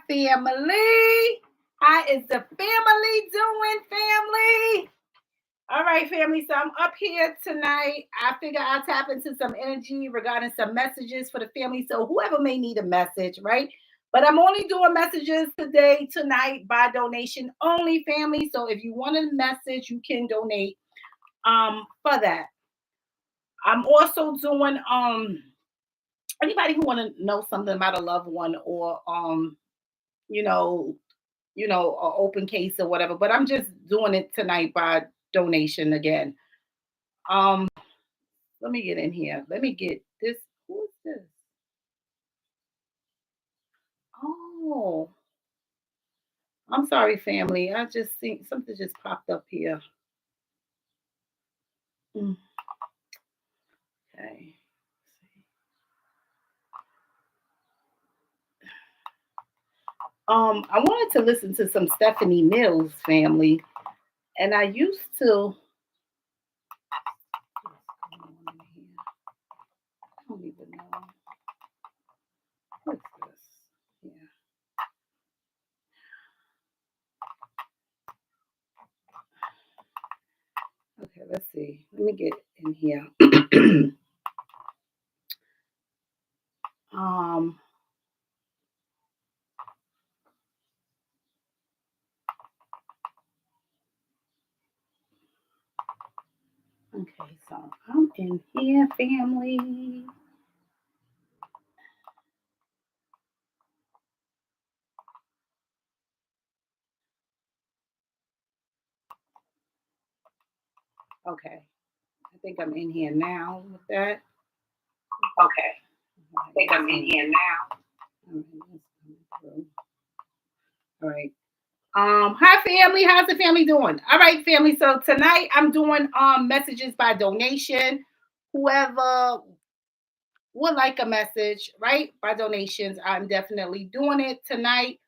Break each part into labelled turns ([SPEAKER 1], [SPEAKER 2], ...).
[SPEAKER 1] family? How is the family doing, family? All right, family. So I'm up here tonight. I figure I'll tap into some energy regarding some messages for the family. So whoever may need a message, right? But I'm only doing messages today, tonight, by donation only, family. So if you want a message, you can donate for that. I'm also doing anybody who want to know something about a loved one or you know, an open case or whatever. But I'm just doing it tonight by donation again. Um, let me get in here. Let me get this. Who is this? Oh, I'm sorry, family. I just think something just popped up here. Mm, okay. I wanted to listen to some Stephanie Mills, family, and I used to. What's going on in here? I don't even know. What's this? Yeah. Okay, let's see. Let me get in here. um, okay, so I'm in here, family. Okay, I think I'm in here now with that.
[SPEAKER 2] Okay, I think I'm in here now.
[SPEAKER 1] All right. Hi family, how's the family doing? All right, family. So tonight I'm doing messages by donation. Whoever would like a message, right? By donations, I'm definitely doing it tonight.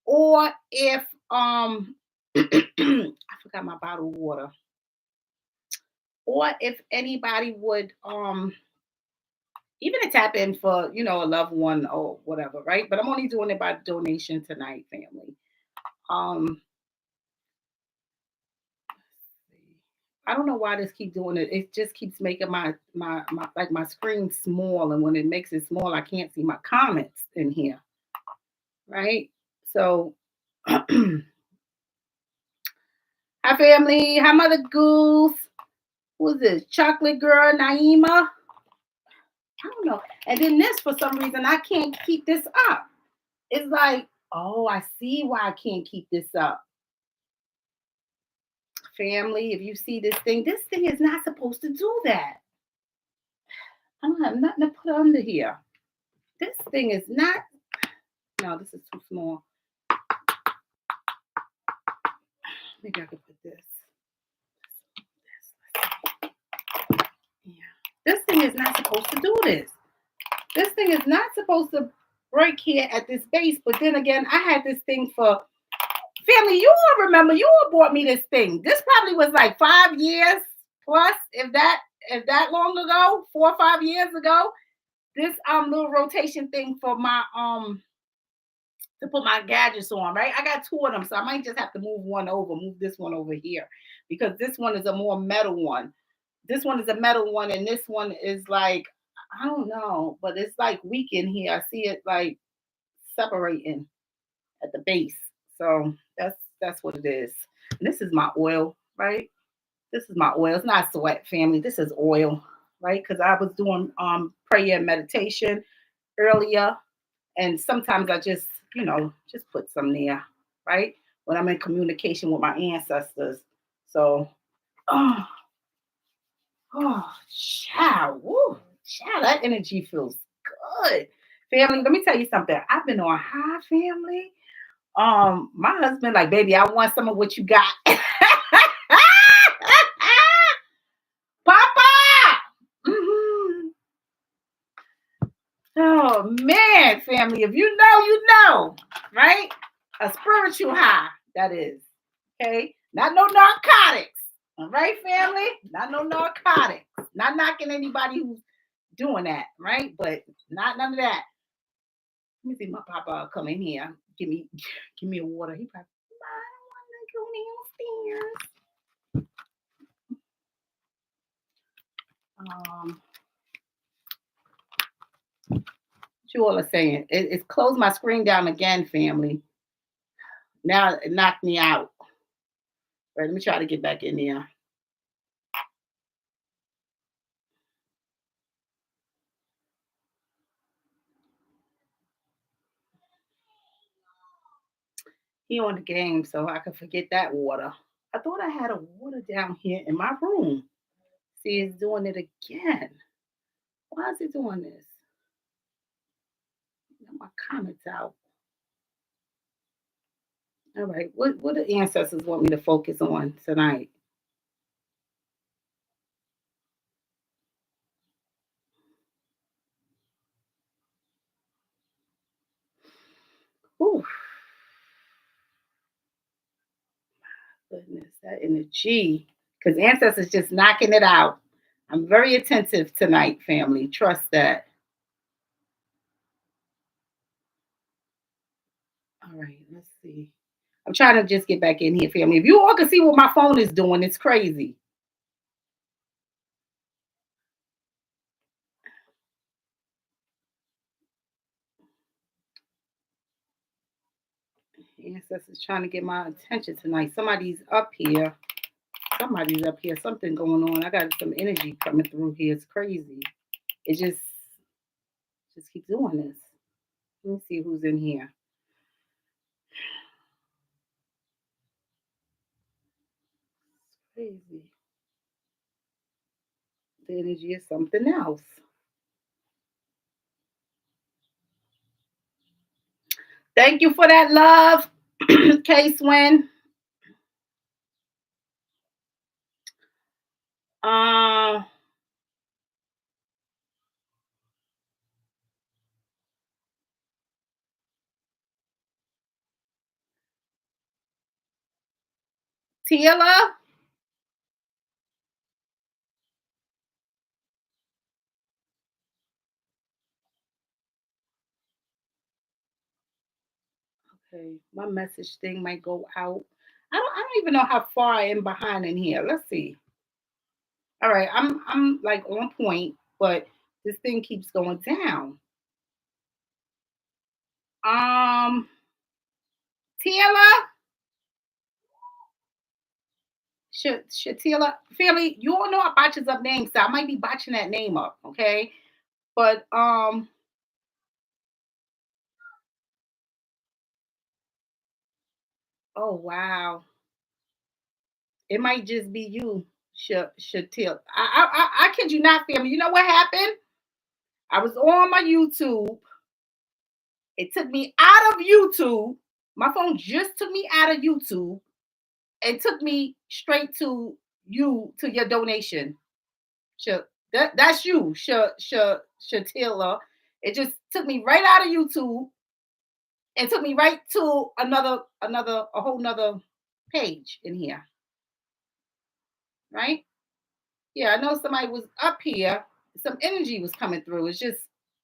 [SPEAKER 1] Or if I forgot my bottled water. Or if anybody would even to tap in for, a loved one or whatever, right? But I'm only doing it by donation tonight, family. Um I don't know why this keep doing it. It just keeps making my like my screen small, and when it makes it small, I can't see my comments in here, right? So, hi family, hi Mother Goose. Who's this? Chocolate Girl Naima. I don't know. And then this, for some reason, I can't keep this up. It's like, oh, I see why I can't keep this up. Family, if you see this thing is not supposed to do that. I don't have nothing to put under here. This thing is not. No, this is too small. Maybe I could put this. Yeah. This thing is not supposed to do this. This thing is not supposed to break here at this base. But then again, I had this thing for family. You all remember? You all bought me this thing. This probably was like 5 years plus, if that long ago, 4 or 5 years ago. This little rotation thing for my to put my gadgets on, right? I got two of them, so I might just have to move this one over here because this one is a more metal one. This one is a metal one, and this one is like, I don't know, but it's like weak in here. I see it like separating at the base. So that's what it is. And this is my oil, right? This is my oil. It's not sweat, family. This is oil, right? Because I was doing prayer and meditation earlier, and sometimes I just put some there, right? When I'm in communication with my ancestors. So, oh, child, woo, child, that energy feels good. Family, let me tell you something. I've been on high, family. My husband, like, baby, I want some of what you got. Papa! Mhm. Oh man, family, if you know, you know, right? A spiritual high, that is. Okay? Not no narcotics. All right, family? Not no narcotics. Not knocking anybody who's doing that, right? But not none of that. Let me see my papa come in here. Give me a water. He probably, I don't want to go downstairs. What you all are saying? It's closed my screen down again, family. Now it knocked me out. All right, let me try to get back in there. He on the game, so I could forget that water. I thought I had a water down here in my room. See, it's doing it again. Why is it doing this? Get my comments out. All right, what the ancestors want me to focus on tonight? Ooh, goodness, that energy. Because ancestors just knocking it out. I'm very attentive tonight, family. Trust that. All right, let's see. I'm trying to just get back in here, family. If you all can see what my phone is doing, it's crazy. Ancestors trying to get my attention tonight. Somebody's up here. Somebody's up here. Something going on. I got some energy coming through here. It's crazy. It just keeps doing this. Let me see who's in here. It's crazy. The energy is something else. Thank you for that love, K-Swin. Uh, Tila. Okay, my message thing might go out. I don't even know how far I am behind in here. Let's see. All right, I'm like on point, but this thing keeps going down. Um, Tila, Shatila, family, you all know I botches up names, so I might be botching that name up, okay? But oh wow, it might just be you, Shatil. I kid you not, family. You know what happened? I was on my YouTube. It took me out of YouTube. My phone just took me out of YouTube and took me straight to your donation. That's you, Shatila. It just took me right out of YouTube and took me right to a whole nother page in here. Right? Yeah, I know somebody was up here. Some energy was coming through. It's just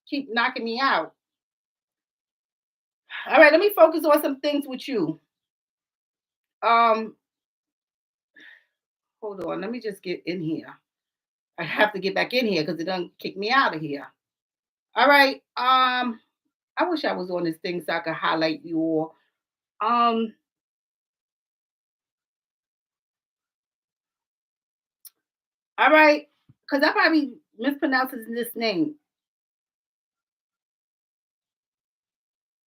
[SPEAKER 1] keep knocking me out. All right, let me focus on some things with you. Um, hold on. Let me just get in here. I have to get back in here because it done kick me out of here. All right. I wish I was on this thing so I could highlight you all. Um, all right, because I probably mispronouncing this name.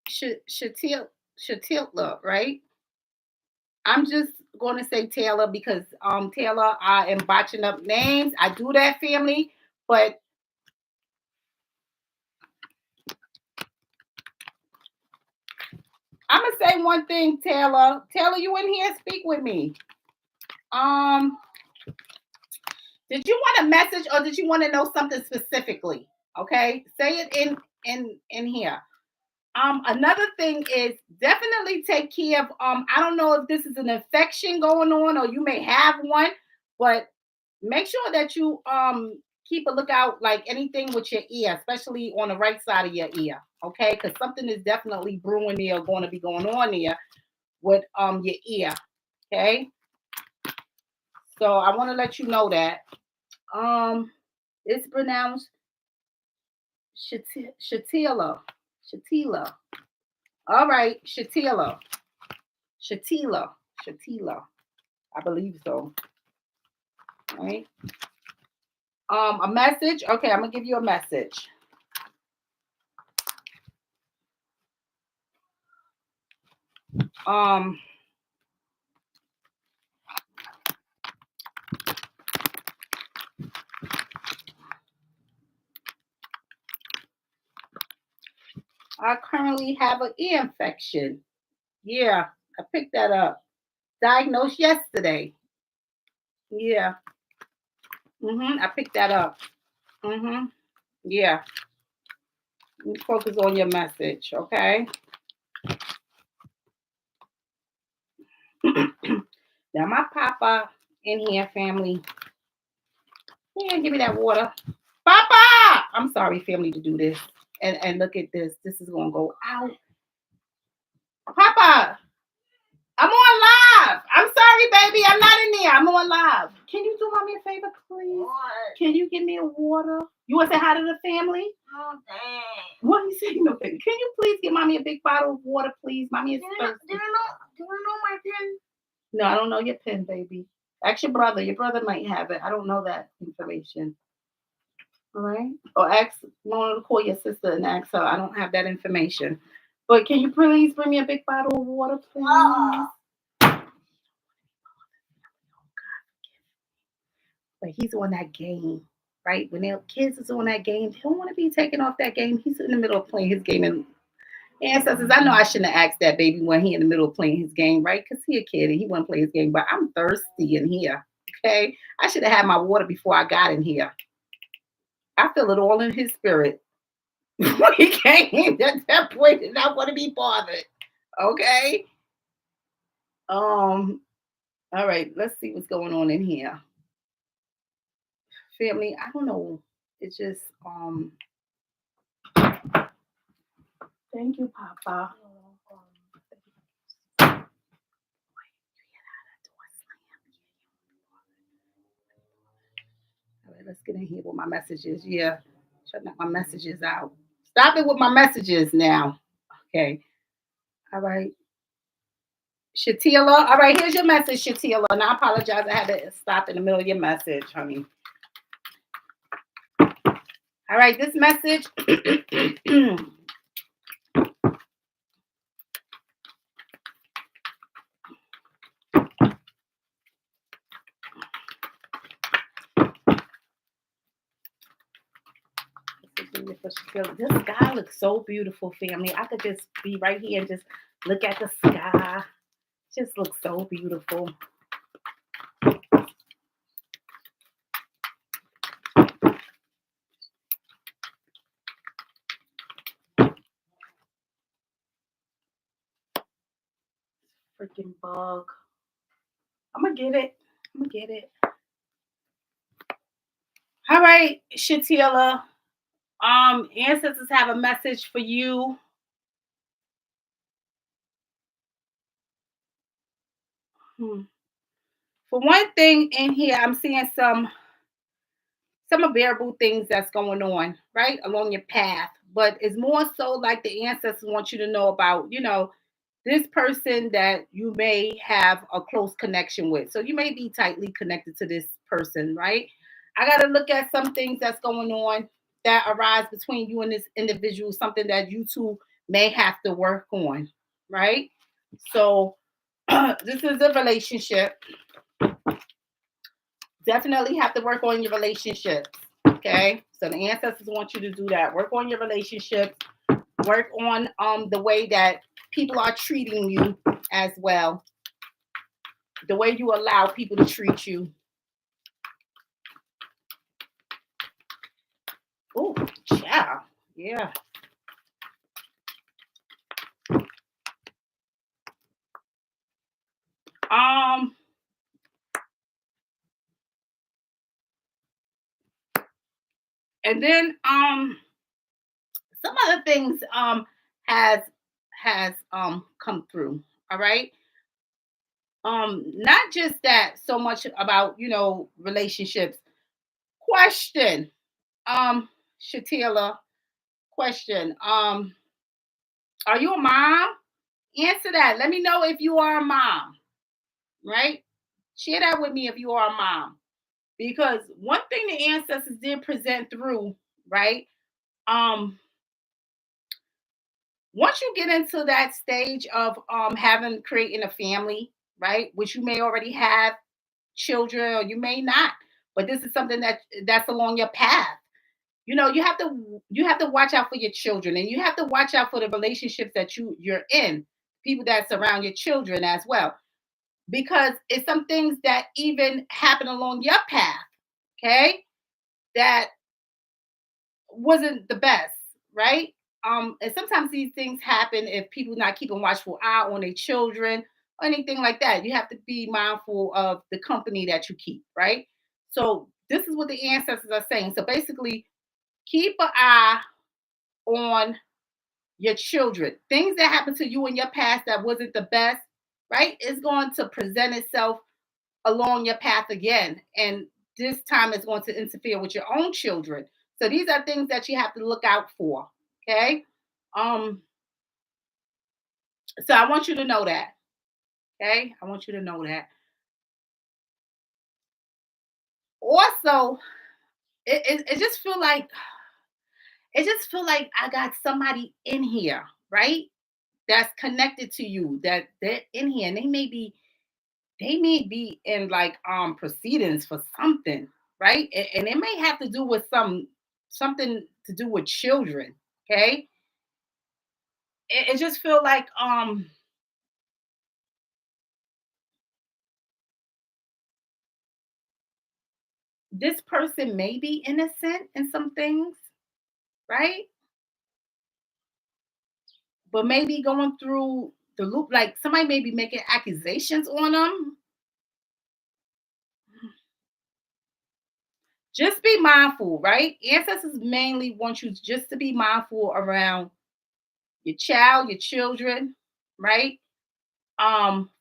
[SPEAKER 1] Shatila, right? I'm just going to say Taylor because Taylor, I am botching up names. I do that, family, but I'm gonna say one thing, Taylor. Taylor, you in here? Speak with me. Um, did you want a message or did you want to know something specifically? Okay, say it in here. Another thing is definitely take care of. I don't know if this is an infection going on or you may have one, but make sure that you keep a lookout, like anything with your ear, especially on the right side of your ear, okay? Because something is definitely brewing there, or going to be going on there with your ear, okay? So I want to let you know that it's pronounced Shatila. Shatila. All right, Shatila. Shatila. Shatila. I believe so. All right. A message. Okay, I'm gonna give you a message. Um, I currently have an ear infection. Yeah, I picked that up. Diagnosed yesterday. Yeah. I picked that up. Yeah. Focus on your message, okay? Now my papa in here, family. Yeah, give me that water. Papa! I'm sorry, family, to do this. And look at this. This is gonna go out. Papa, I'm on live. I'm sorry, baby. I'm not in there. I'm on live. Can you do me a favor, please?
[SPEAKER 2] What?
[SPEAKER 1] Can you give me a water? You want to say hi to the family?
[SPEAKER 2] Oh, dang.
[SPEAKER 1] What are you saying? No, baby. Can you please give mommy a big bottle of water, please? Mommy is thirsty.
[SPEAKER 2] Do you know my pin?
[SPEAKER 1] No, I don't know your pin, baby. Ask your brother. Your brother might have it. I don't know that information. All right. Or ask Mona to call your sister and ask her. I don't have that information. But can you please bring me a big bottle of water, please? But he's on that game, right? When their kids is on that game, he don't want to be taken off that game. He's in the middle of playing his game. And ancestors, I know I shouldn't have asked that baby when he in the middle of playing his game, right? Because he a kid and he want to play his game. But I'm thirsty in here, okay? I should have had my water before I got in here. I feel it all in his spirit. When he came at that point, did not want to be bothered. Okay. All right, let's see what's going on in here. Family, I don't know. It's just thank you, Papa. All right, let's get in here with my messages. Yeah. Shutting my messages out. Stop it with my messages now. Okay. All right. Shatila. All right, here's your message, Shatila. And I apologize. I had to stop in the middle of your message, honey. All right, this message. This sky looks so beautiful, family. I could just be right here and just look at the sky. Just looks so beautiful. Freaking bug. I'm gonna get it. I'm gonna get it. All right, Shatila. Ancestors have a message for you. For one thing in here, I'm seeing some unbearable things that's going on, right, along your path. But it's more so like the ancestors want you to know about, this person that you may have a close connection with. So you may be tightly connected to this person, right? I got to look at some things that's going on that arise between you and this individual, something that you two may have to work on, right? So this is a relationship. Definitely have to work on your relationships. Okay. So the ancestors want you to do that. Work on your relationships. Work on the way that people are treating you as well. The way you allow people to treat you. Oh, yeah. Yeah. And then some other things has come through. All right. Not just that so much about, relationships. Question. Shatila, question. Are you a mom? Answer that. Let me know if you are a mom, right? Share that with me if you are a mom. Because one thing the ancestors did present through, right? Um, Once you get into that stage of having creating a family, right? Which you may already have children or you may not, but this is something that's along your path. You have to watch out for your children, and you have to watch out for the relationships that you're in, people that surround your children as well, because it's some things that even happen along your path, okay, that wasn't the best, right? And sometimes these things happen if people not keeping watchful eye on their children or anything like that. You have to be mindful of the company that you keep, right? So this is what the ancestors are saying. So basically, keep an eye on your children. Things that happened to you in your past that wasn't the best, right? It's going to present itself along your path again. And this time it's going to interfere with your own children. So these are things that you have to look out for. Okay. Um, so I want you to know that. Okay. I want you to know that. Also, it just feel like I got somebody in here, right? That's connected to you, that they're in here, and they may be in like proceedings for something, right? And it may have to do with something to do with children. Okay. It just feel like this person may be innocent in some things, right? But maybe going through the loop, like somebody may be making accusations on them. Just be mindful, right? Ancestors mainly want you just to be mindful around your child, your children, right?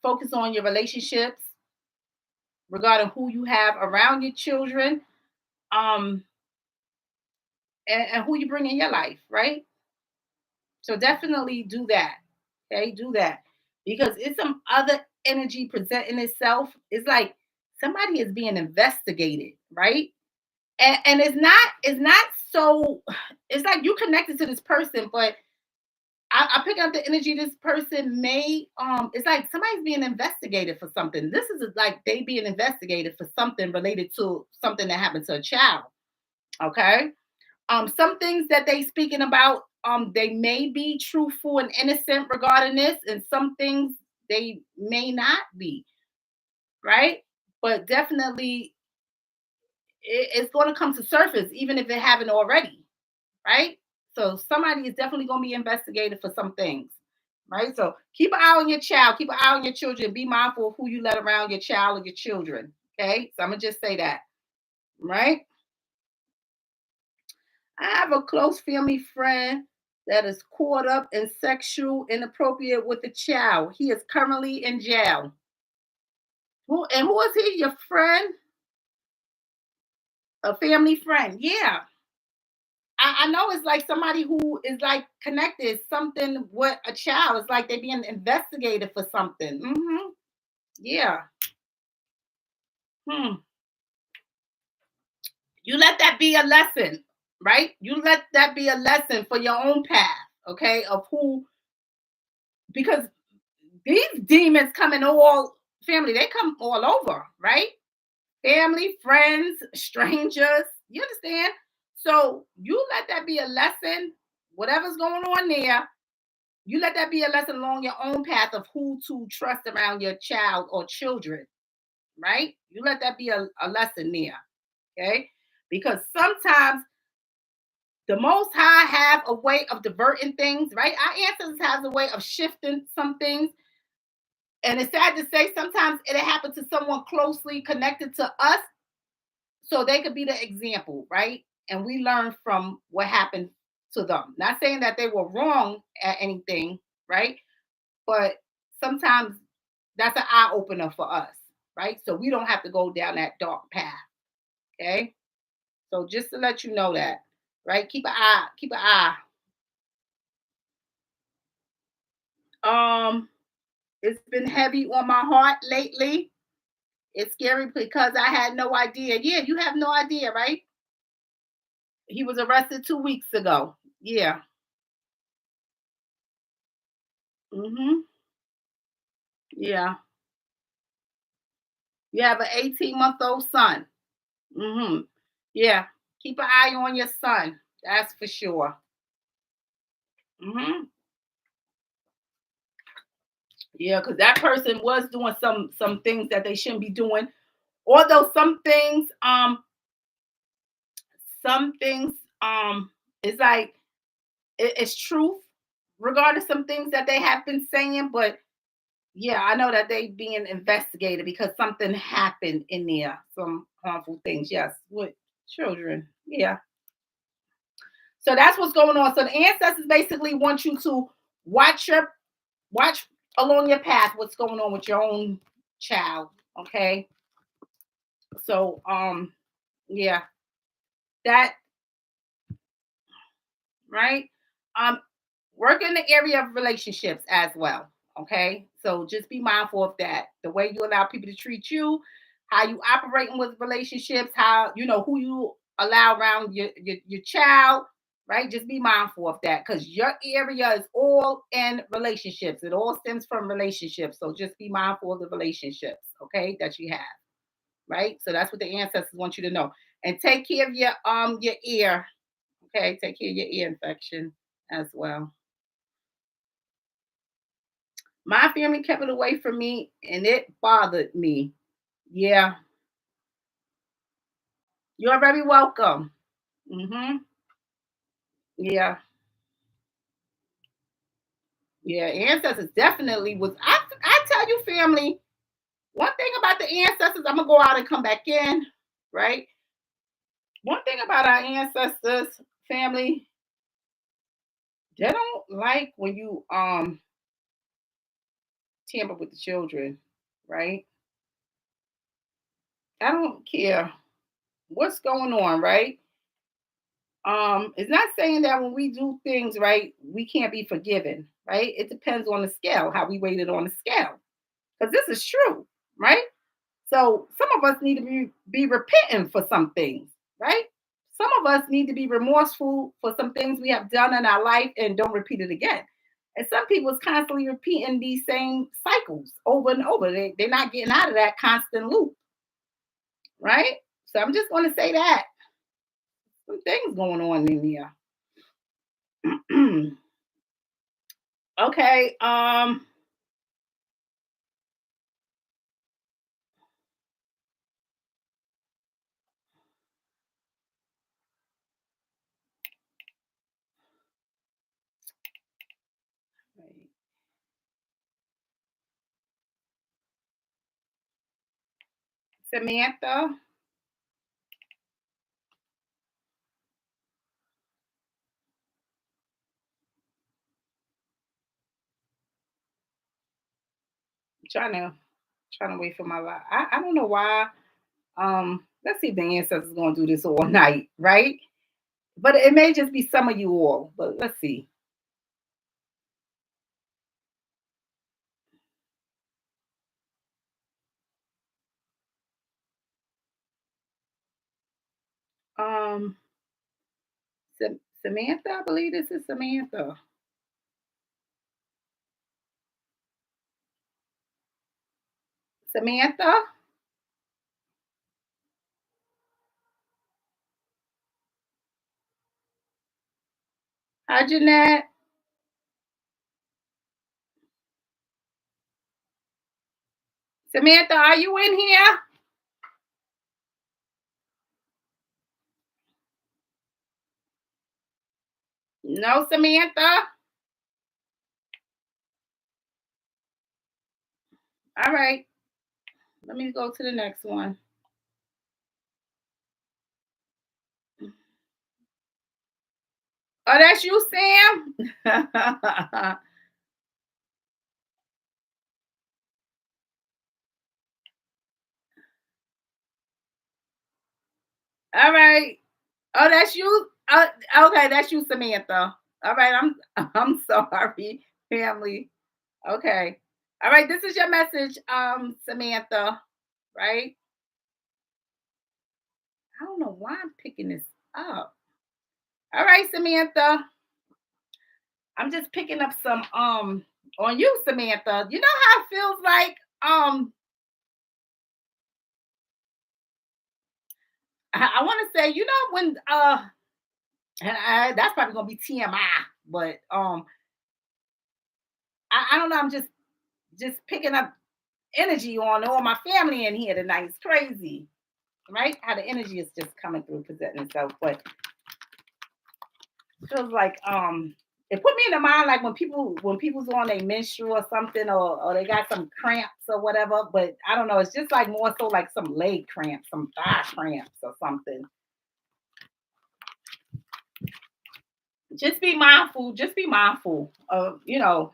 [SPEAKER 1] Focus on your relationships regarding who you have around your children, um, and who you bring in your life, right? So definitely do that. Okay, do that because it's some other energy presenting itself. It's like somebody is being investigated, right? And it's not so. It's like you connected to this person, but I pick up the energy. This person may it's like somebody's being investigated for something. This is like they being investigated for something related to something that happened to a child. Okay. Some things that they speaking about, they may be truthful and innocent regarding this, and some things they may not be, right? But definitely it's going to come to surface, even if it haven't already, right? So somebody is definitely going to be investigated for some things, right? So keep an eye on your child, keep an eye on your children, be mindful of who you let around your child or your children. Okay, so I'm gonna just say that, right? I have a close family friend that is caught up in sexual inappropriate with a child. He is currently in jail. Who is he? Your friend? A family friend? Yeah. I know it's like somebody who is like connected, something with a child. It's like they being investigated for something. Yeah. Hmm. You let that be a lesson, right? You let that be a lesson for your own path, okay? Of who, because these demons come in all family, they come all over, right? Family, friends, strangers. You understand? So you let that be a lesson, whatever's going on there, you let that be a lesson along your own path of who to trust around your child or children, right? You let that be a lesson there, okay? Because sometimes the Most High have a way of diverting things, right? Our ancestors has a way of shifting some things. And it's sad to say sometimes it happens to someone closely connected to us, so they could be the example, right? and we learn from what happened to them. Not saying that they were wrong at anything, right? But sometimes that's an eye opener for us, right? So we don't have to go down that dark path. Okay. So just to let you know that, right? Keep an eye. Um, it's been heavy on my heart lately. It's scary because I had no idea. Yeah, you have no idea, right? He was arrested 2 weeks ago. Yeah. Mm-hmm. Yeah. You have an 18-month-old son. Mm-hmm. Yeah. Keep an eye on your son. That's for sure. Mm-hmm. Yeah, because that person was doing some things that they shouldn't be doing. Although some things it's like it's truth regarding some things that they have been saying, but yeah, I know that they being investigated because something happened in there, some harmful things. Yes, with children. Yeah. So that's what's going on. So the ancestors basically want you to watch your watch along your path what's going on with your own child. Okay. So yeah, that right. Um Work in the area of relationships as well. Okay. So just be mindful of that. The way you allow people to treat you, how you operating with relationships, how you know who you allow around your child, right? Just be mindful of that because your area is all in relationships. It all stems from relationships. So just be mindful of the relationships, okay, that you have, right? So that's what the ancestors want you to know. And take care of your ear. Okay, take care of your ear infection as well. My family kept it away from me and it bothered me. Yeah, you're very welcome. Hmm. Yeah, yeah. Ancestors definitely was. I tell you, family. One thing about the ancestors, I'm gonna go out and come back in. Right. One thing about our ancestors, family, they don't like when you tamper with the children. Right. I don't care what's going on. Right. It's not saying that when we do things right, we can't be forgiven, right? It depends on the scale, how we weight it on the scale. Because this is true, right? So some of us need to be repenting for some things, right? Some of us need to be remorseful for some things we have done in our life and don't repeat it again. And some people is constantly repeating these same cycles over and over. They're not getting out of that constant loop, right? So I'm just going to say that some things going on in here. Okay. Samantha, trying to wait for my life. I don't know why. Let's see if the ancestors gonna do this all night, right? But it may just be some of you all. But let's see. Um, Samantha, I believe this is Samantha. Samantha, hi Jeanette. Samantha, are you in here? No, Samantha. All right. Let me go to the next one. Oh, that's you, Sam? All right. Oh, that's you? Okay, that's you, Samantha. All right, I'm sorry, family. Okay. All right, this is your message, Samantha, right? I don't know why I'm picking this up. All right, Samantha. I'm just picking up some on you, Samantha. You know how it feels like I want to say, you know, when that's probably gonna be TMI, but I don't know, I'm just picking up energy on all my family in here tonight. It's crazy, right? How the energy is just coming through, presenting itself. But it feels like it put me in the mind like when people's on a menstrual or something, or they got some cramps or whatever. But I don't know, it's just like more so like some leg cramps, some thigh cramps or something. Just be mindful of, you know,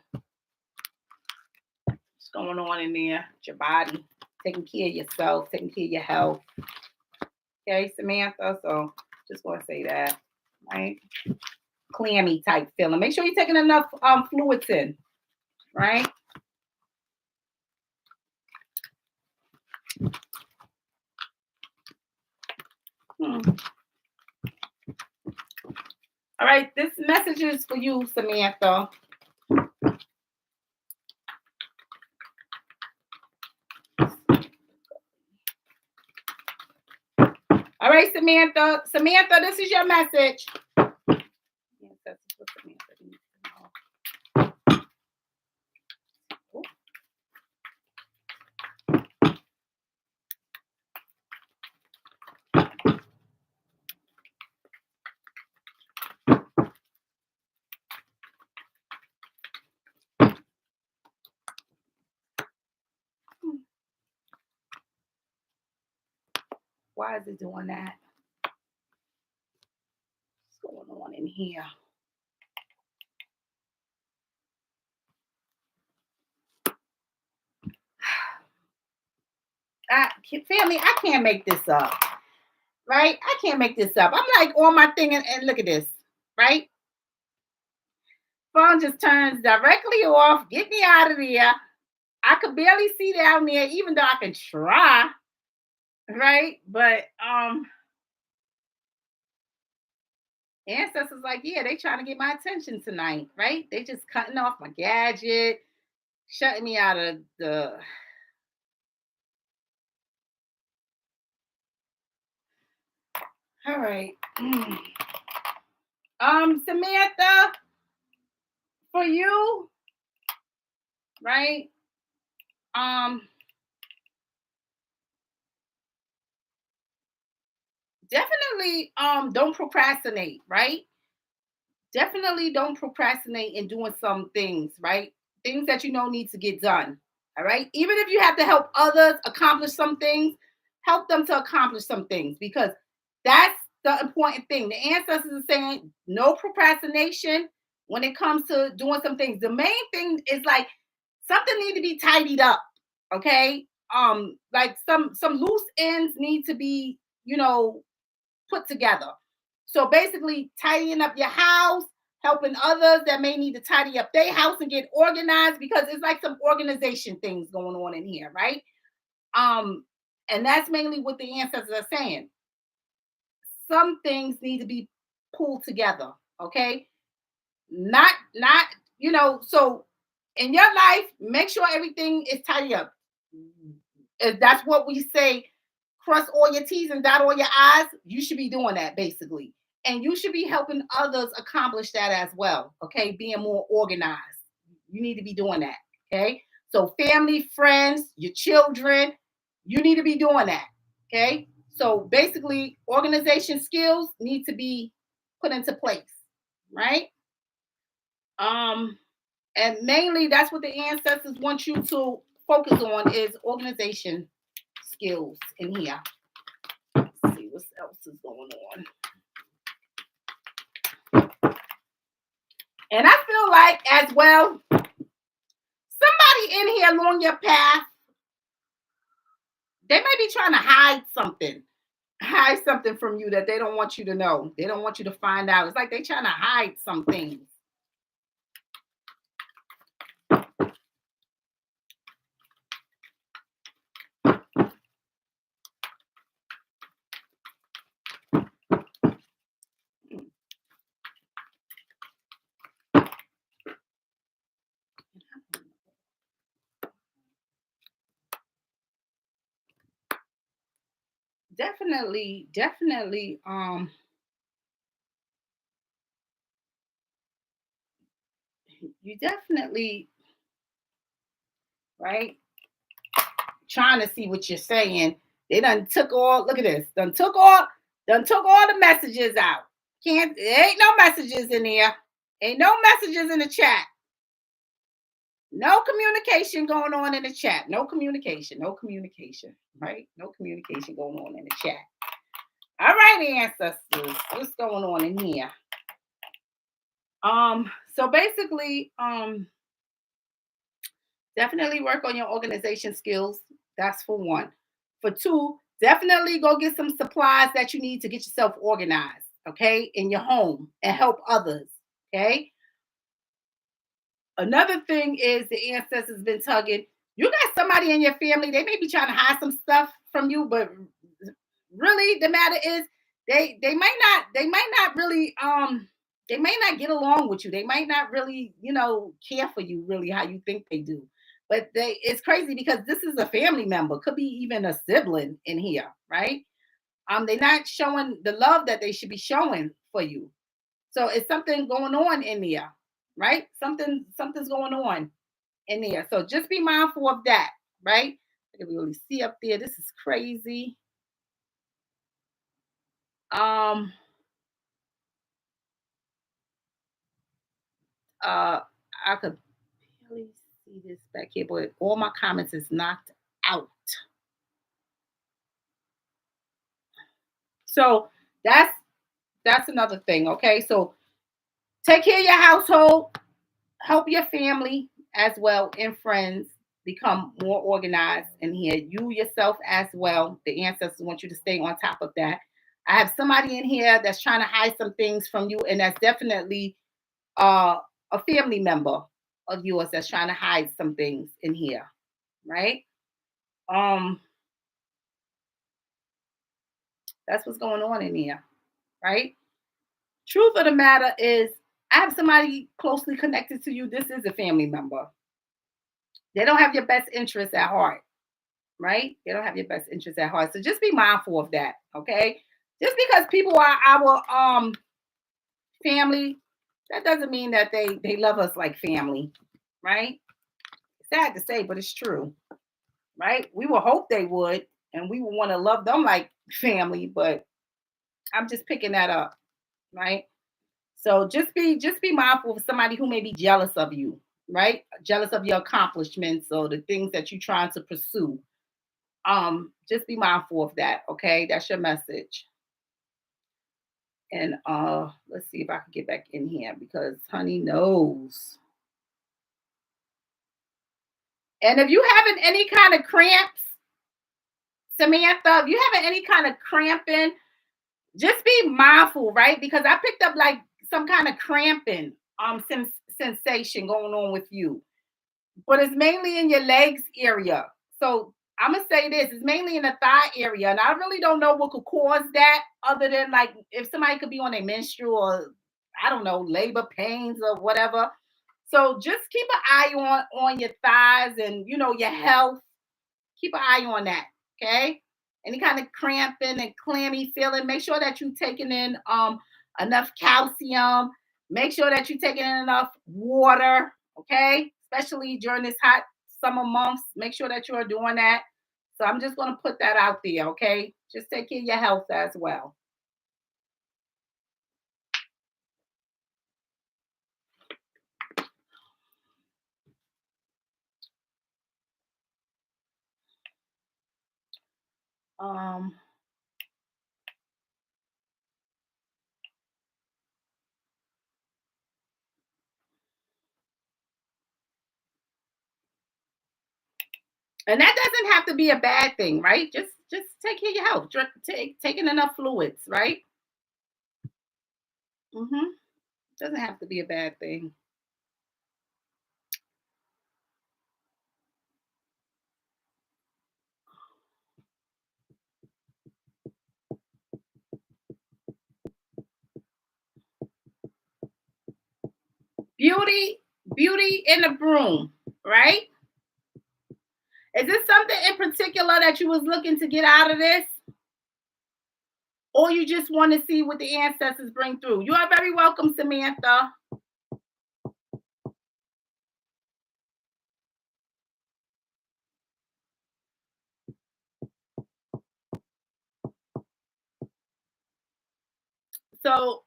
[SPEAKER 1] what's going on in there, your body, taking care of yourself, taking care of your health. Okay, Samantha. So just want to say that, right? Clammy type feeling. Make sure you're taking enough fluids in, right? Hmm. All right, this message is for you, Samantha. All right, Samantha. Samantha, this is your message. Yes, that's what Samantha needs to know. Why is it doing that? What's going on in here? Family, I can't make this up, right? I can't make this up. I'm like on my thing and look at this, right? Phone just turns directly off. Get me out of there. I could barely see down there, even though I can try, right? But ancestors like, yeah, they trying to get my attention tonight, right? They just cutting off my gadget, shutting me out of the. All right. Samantha, for you, right? Um, definitely don't procrastinate, right? Definitely don't procrastinate in doing some things, right? Things that you know need to get done. All right. Even if you have to help others accomplish some things, help them to accomplish some things because that's the important thing. The ancestors are saying no procrastination when it comes to doing some things. The main thing is like something need to be tidied up. Okay. Like some loose ends need to be, you know, put together. So basically, tidying up your house, helping others that may need to tidy up their house and get organized because it's like some organization things going on in here, right? Um, and that's mainly what the ancestors are saying. Some things need to be pulled together, okay? Not, you know, so in your life, make sure everything is tidy up. That's what we say, cross all your T's and dot all your I's. You should be doing that basically. And you should be helping others accomplish that as well. Okay. Being more organized. You need to be doing that. Okay. So, family, friends, your children, you need to be doing that. Okay. So, basically, organization skills need to be put into place. Right. Um, and mainly that's what the ancestors want you to focus on is organization skills in here. Let's see what else is going on. And I feel like as well, somebody in here along your path, they may be trying to hide something from you that they don't want you to know. They don't want you to find out. It's like they're trying to hide some things. Definitely, you definitely, right, trying to see what you're saying. They done took all, look at this, done took all the messages out. Can't, there ain't no messages in there. Ain't no messages in the chat. No communication going on in the chat. No communication, right? No communication going on in the chat. All right, ancestors, what's going on in here? So basically, definitely work on your organization skills. That's for one. For two, definitely go get some supplies that you need to get yourself organized, okay, in your home and help others, okay? Another thing is the ancestors been tugging. You got somebody in your family, they may be trying to hide some stuff from you, but really the matter is they might not really they may not get along with you. They might not really, care for you really how you think they do. But it's crazy because this is a family member, could be even a sibling in here, right? They're not showing the love that they should be showing for you. So it's something going on in there, right? Something's going on in there. So just be mindful of that, right? I can really see up there. This is crazy. Um I could barely see this back here, but all my comments is knocked out. So that's another thing. Okay. So take care of your household, help your family as well and friends become more organized in here. You yourself as well. The ancestors want you to stay on top of that. I have somebody in here that's trying to hide some things from you, and that's definitely uh, a family member of yours that's trying to hide some things in here, right? Um, that's what's going on in here, right? Truth of the matter is, I have somebody closely connected to you. This is a family member. They don't have your best interests at heart, right? They don't have your best interests at heart. So just be mindful of that, okay? Just because people are our family, that doesn't mean that they love us like family, right? Sad to say, but it's true, right? We would hope they would, and we would want to love them like family, but I'm just picking that up, right? So just be mindful of somebody who may be jealous of you, right? Jealous of your accomplishments or the things that you're trying to pursue. Just be mindful of that, okay? That's your message. And let's see if I can get back in here because honey knows. And if you having any kind of cramps, Samantha, if you having any kind of cramping, just be mindful, right? Because I picked up like some kind of cramping sensation going on with you. But it's mainly in your legs area. So I'm gonna say this: it's mainly in the thigh area, and I really don't know what could cause that, other than like if somebody could be on a menstrual or I don't know labor pains or whatever. So just keep an eye on your thighs and your health. Keep an eye on that. Okay. Any kind of cramping and clammy feeling, make sure that you're taking in enough calcium. Make sure that you're taking in enough water. Okay, especially during this hot summer months. Make sure that you are doing that. So I'm just going to put that out there. Okay, just take care of your health as well. Um, And that doesn't have to be a bad thing, right? Just take care of your health. Taking enough fluids, right? Doesn't have to be a bad thing. Beauty in the broom, right? Is this something in particular that you was looking to get out of this? Or you just want to see what the ancestors bring through? You are very welcome, Samantha. So,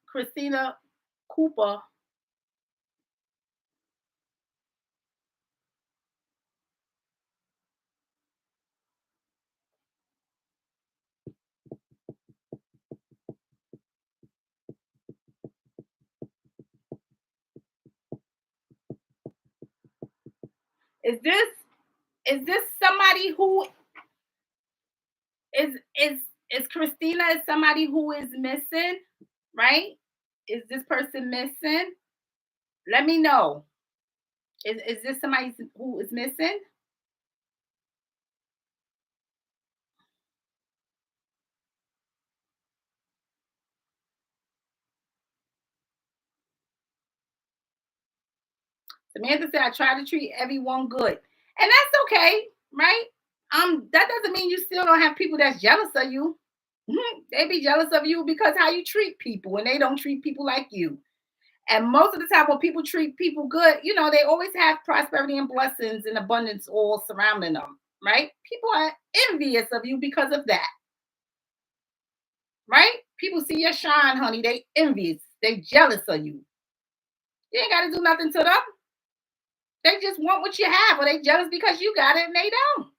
[SPEAKER 1] Christina Cooper. Is this somebody who is Christina is somebody who is missing, right? Is this person missing? Let me know. Is this somebody who is missing? Samantha said, I try to treat everyone good. And that's okay, right? That doesn't mean you still don't have people that's jealous of you. They be jealous of you because how you treat people and they don't treat people like you. And most of the time when people treat people good, they always have prosperity and blessings and abundance all surrounding them, right? People are envious of you because of that, right? People see your shine, honey. They envious. They jealous of you. You ain't got to do nothing to them. They just want what you have, or they jealous because you got it and they don't.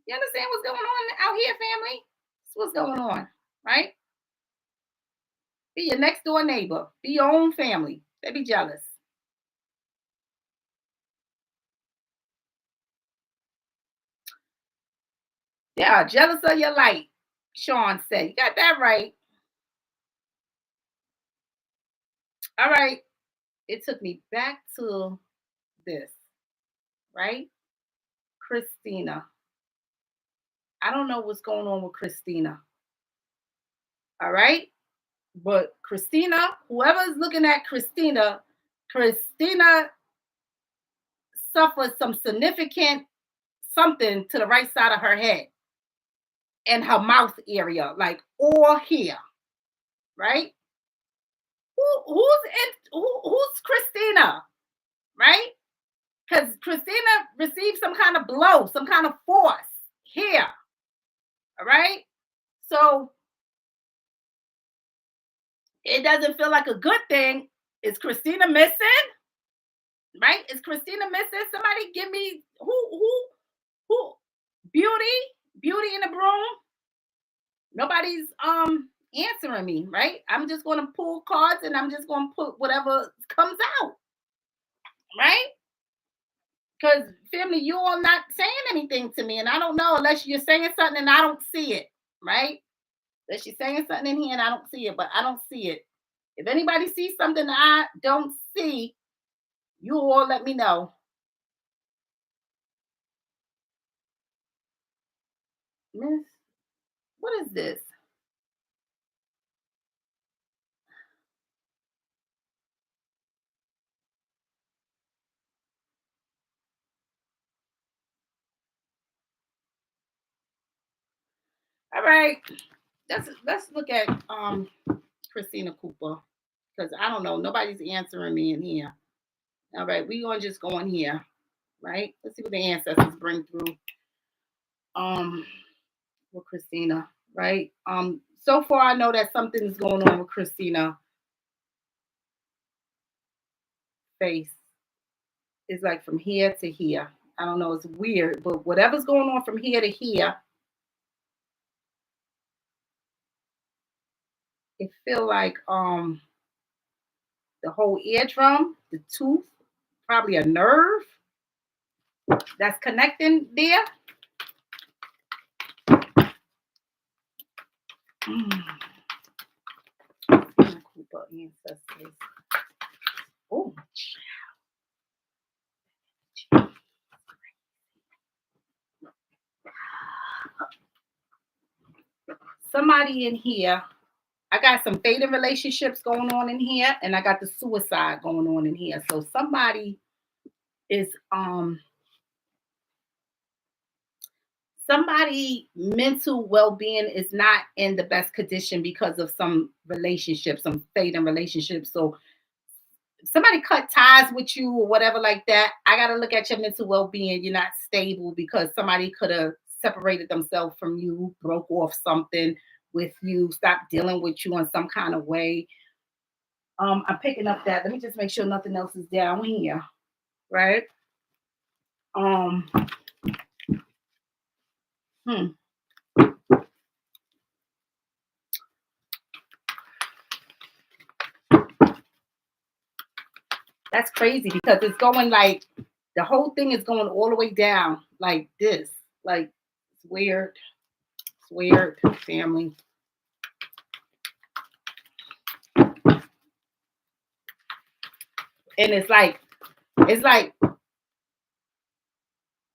[SPEAKER 1] You understand what's going on out here, family? That's what's going on, right? Be your next door neighbor. Be your own family. They be jealous. They are jealous of your light, Sean said. You got that right. All right. It took me back to this, right? Christina. I don't know what's going on with Christina. All right. But Christina, whoever's looking at Christina suffered some significant something to the right side of her head and her mouth area, like all here, right? Who's Christina, right? Because Christina received some kind of blow, some kind of force here, all right? So it doesn't feel like a good thing. Is Christina missing? Right? Is Christina missing? Somebody give me who beauty in the broom. Nobody's answering me, right? I'm just gonna pull cards and I'm just gonna put whatever comes out, right? Because family, you all not saying anything to me, and I don't know unless you're saying something and I don't see it, right? Unless you're saying something in here and I don't see it, but I don't see it. If anybody sees something that I don't see, you all let me know. Miss, what is this? All right, let's look at Christina Cooper, because I don't know, nobody's answering me in here. All right, we're gonna just go in here, right? Let's see what the ancestors bring through. With Christina, right? So far I know that something's going on with Christina face. It's like from here to here. I don't know, it's weird, but whatever's going on from here to here, it feel like the whole eardrum, the tooth, probably a nerve that's connecting there. Ancestors. Oh, somebody in here. I got some fading relationships going on in here, and I got the suicide going on in here. So somebody is somebody mental well-being is not in the best condition because of some relationships, some fading relationships. So somebody cut ties with you or whatever like that. I got to look at your mental well-being. You're not stable because somebody could have separated themselves from you, broke off something with you, stopped dealing with you in some kind of way. I'm picking up that. Let me just make sure nothing else is down here, right? That's crazy because it's going like the whole thing is going all the way down like this. Like it's weird. It's weird, family. And it's like,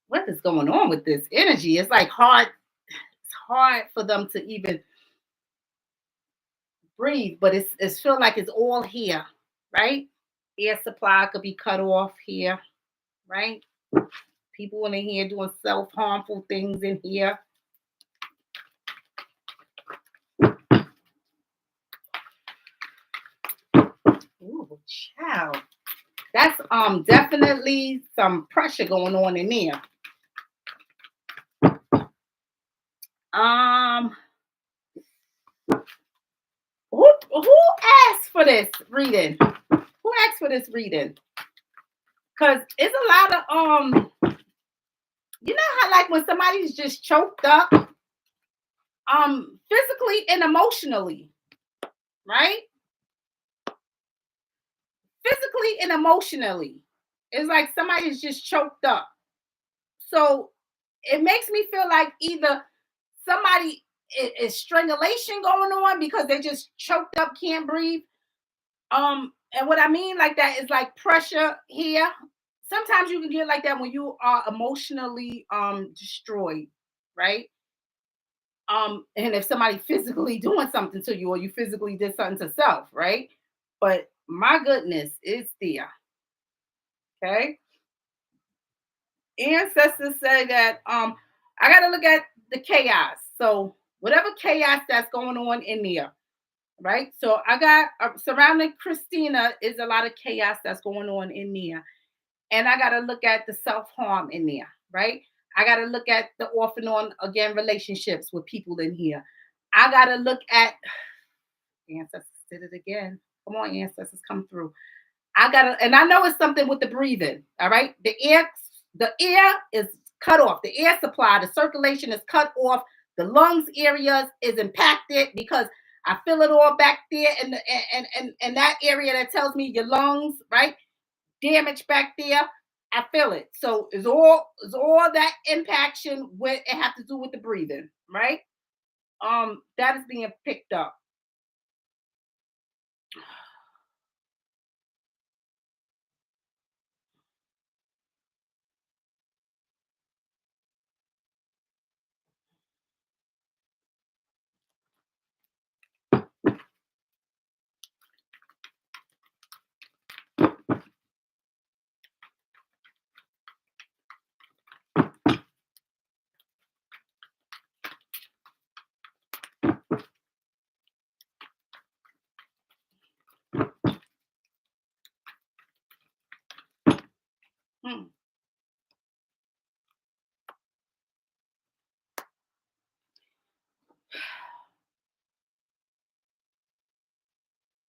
[SPEAKER 1] what is going on with this energy? It's like hard. It's hard for them to even breathe, but it's feel like it's all here, right? Air supply could be cut off here, right? People in here doing self-harmful things in here. Ooh, child. That's definitely some pressure going on in there. Who asked for this reading? Who asked for this reading? Because it's a lot of you know how like when somebody's just choked up, physically and emotionally, right? Physically and emotionally. It's like somebody's just choked up. So it makes me feel like either somebody is strangulation going on because they just choked up, can't breathe. And what I mean like that is like pressure here. Sometimes you can get like that when you are emotionally destroyed, right? And if somebody physically doing something to you or you physically did something to self, right? But my goodness, it's there. Okay. Ancestors say that I gotta look at the chaos. So whatever chaos that's going on in there, right? So I got surrounding Christina is a lot of chaos that's going on in there. And I got to look at the self-harm in there, right? I got to look at the off and on again relationships with people in here. I got to look at ancestors did it again. Come on, ancestors, come through. I got to, and I know it's something with the breathing, all right? The air is cut off. The air supply, the circulation is cut off. The lungs areas is impacted because I feel it all back there and that area that tells me your lungs, right? Damage back there. I feel it. So it's all that impaction with it have to do with the breathing, right? That is being picked up.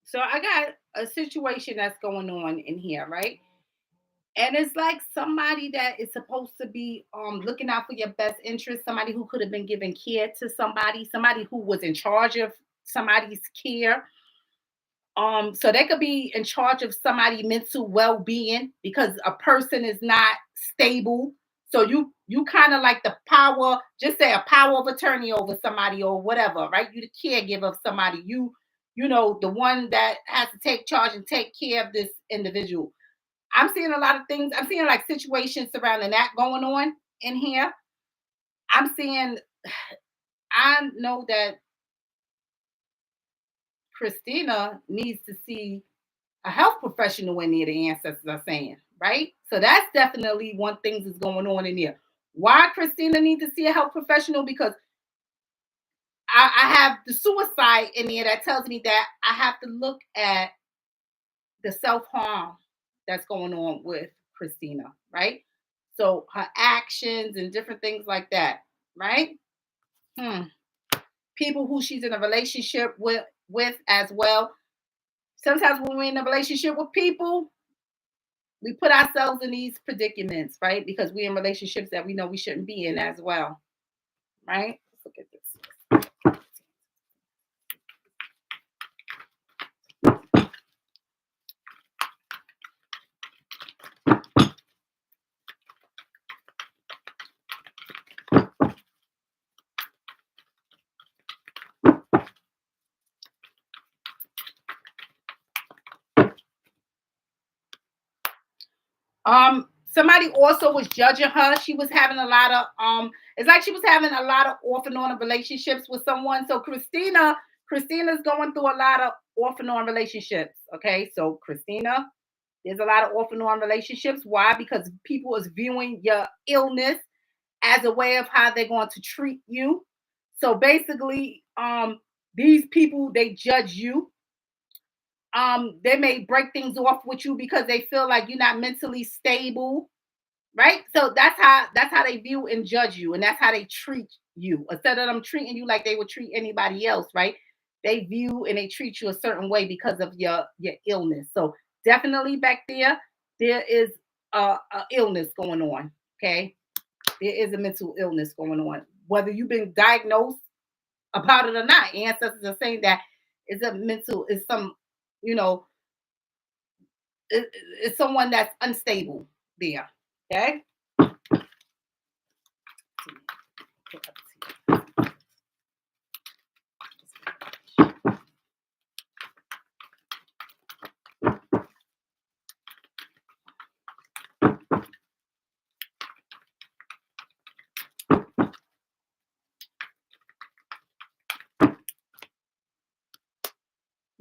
[SPEAKER 1] So I got a situation that's going on in here, right? And it's like somebody that is supposed to be looking out for your best interest, somebody who could have been giving care to somebody who was in charge of somebody's care. So they could be in charge of somebody's mental well-being because a person is not stable. So you kind of like the power, just say a power of attorney over somebody or whatever, right? You the caregiver of somebody. You know, the one that has to take charge and take care of this individual. I'm seeing a lot of things. I'm seeing like situations surrounding that going on in here. I'm seeing, I know that Christina needs to see a health professional in there, the ancestors are saying, right? So that's definitely one thing that's going on in there. Why Christina needs to see a health professional? Because I have the suicide in there that tells me that I have to look at the self-harm that's going on with Christina, right? So her actions and different things like that, right? Hmm. People who she's in a relationship with as well. Sometimes when we're in a relationship with people, we put ourselves in these predicaments, right? Because we're in relationships that we know we shouldn't be in as well, right? Let's look at this. Somebody also was judging her. She was having a lot of it's like she was having a lot of off and on relationships with someone. So Christina's going through a lot of off and on relationships. Okay, so Christina, there's a lot of off and on relationships. Why? Because people is viewing your illness as a way of how they're going to treat you. So basically, these people, they judge you. They may break things off with you because they feel like you're not mentally stable, right? So that's how they view and judge you, and that's how they treat you. Instead of them treating you like they would treat anybody else, right? They view and they treat you a certain way because of your illness. So definitely back there is a illness going on. Okay, there is a mental illness going on. Whether you've been diagnosed about it or not, ancestors are saying that it's a mental, is some, you know, it's someone that's unstable there. Okay.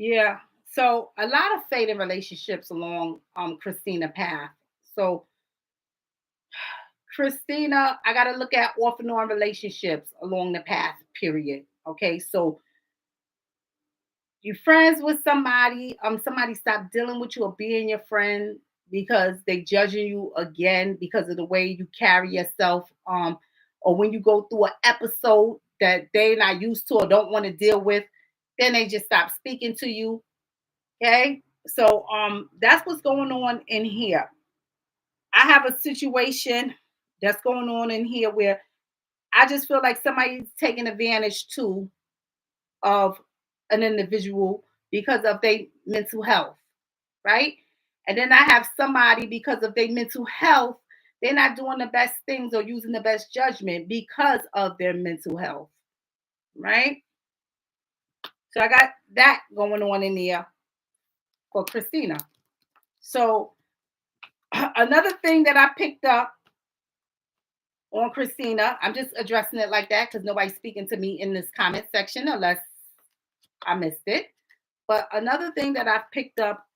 [SPEAKER 1] Yeah. So a lot of fading relationships along Christina path. So Christina, I gotta look at off and on relationships along the path, period. Okay. So you friends with somebody, somebody stop dealing with you or being your friend because they judging you again because of the way you carry yourself, or when you go through an episode that they're not used to or don't want to deal with, then they just stop speaking to you. Okay. So that's what's going on in here. I have a situation that's going on in here where I just feel like somebody's taking advantage too of an individual because of their mental health, right? And then I have somebody because of their mental health, they're not doing the best things or using the best judgment because of their mental health, right? So I got that going on in there for Christina. So another thing that I picked up on Christina, I'm just addressing it like that because nobody's speaking to me in this comment section unless I missed it. But another thing that I've picked up,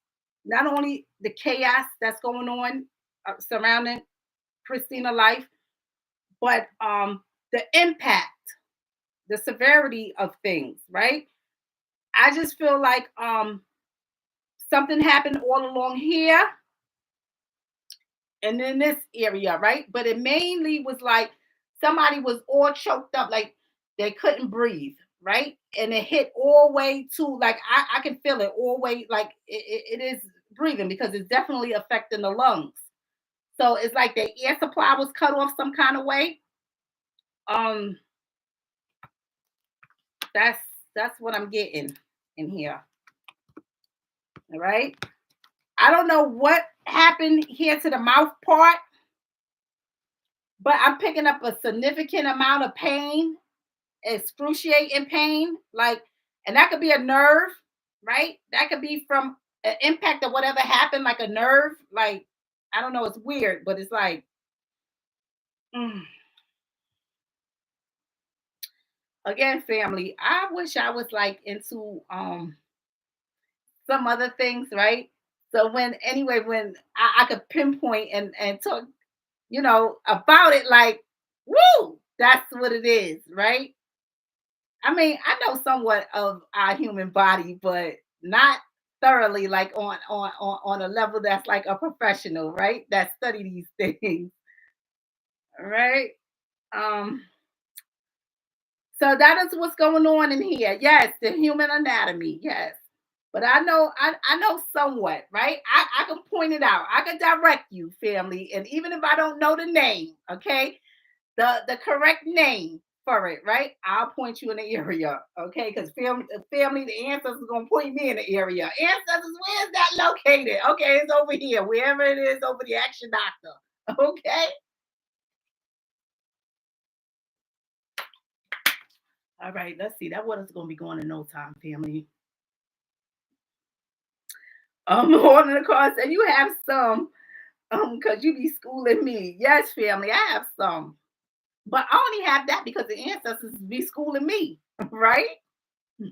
[SPEAKER 1] not only the chaos that's going on surrounding Christina life, but the impact, the severity of things, right? I just feel like something happened all along here and in this area, right? But it mainly was like somebody was all choked up, like they couldn't breathe, right? And it hit all the way to like I can feel it all the way, like it is breathing because it's definitely affecting the lungs. So it's like the air supply was cut off some kind of way. Um, that's that's what I'm getting in here. All right. I don't know what happened here to the mouth part, but I'm picking up a significant amount of pain, excruciating pain. Like, and that could be a nerve, right? That could be from an impact of whatever happened, like a nerve. Like, I don't know, it's weird, but it's like, mm. Again, family, I wish I was like into some other things, right? So when when I could pinpoint and talk, about it, like, woo, that's what it is, right? I mean, I know somewhat of our human body, but not thoroughly, like on a level that's like a professional, right? That study these things, right? Um, so that is what's going on in here. Yes, the human anatomy. Yes. But I know somewhat, right? I can point it out. I can direct you, family. And even if I don't know the name, okay, the correct name for it, right? I'll point you in the area, okay? Because family, the ancestors gonna point me in the area. Ancestors, where's that located? Okay, it's over here, wherever it is, over the action doctor. Okay. All right, let's see. That water's gonna be going in no time, family. One of the cards, and you have some, because you be schooling me. Yes, family, I have some. But I only have that because the ancestors be schooling me, right?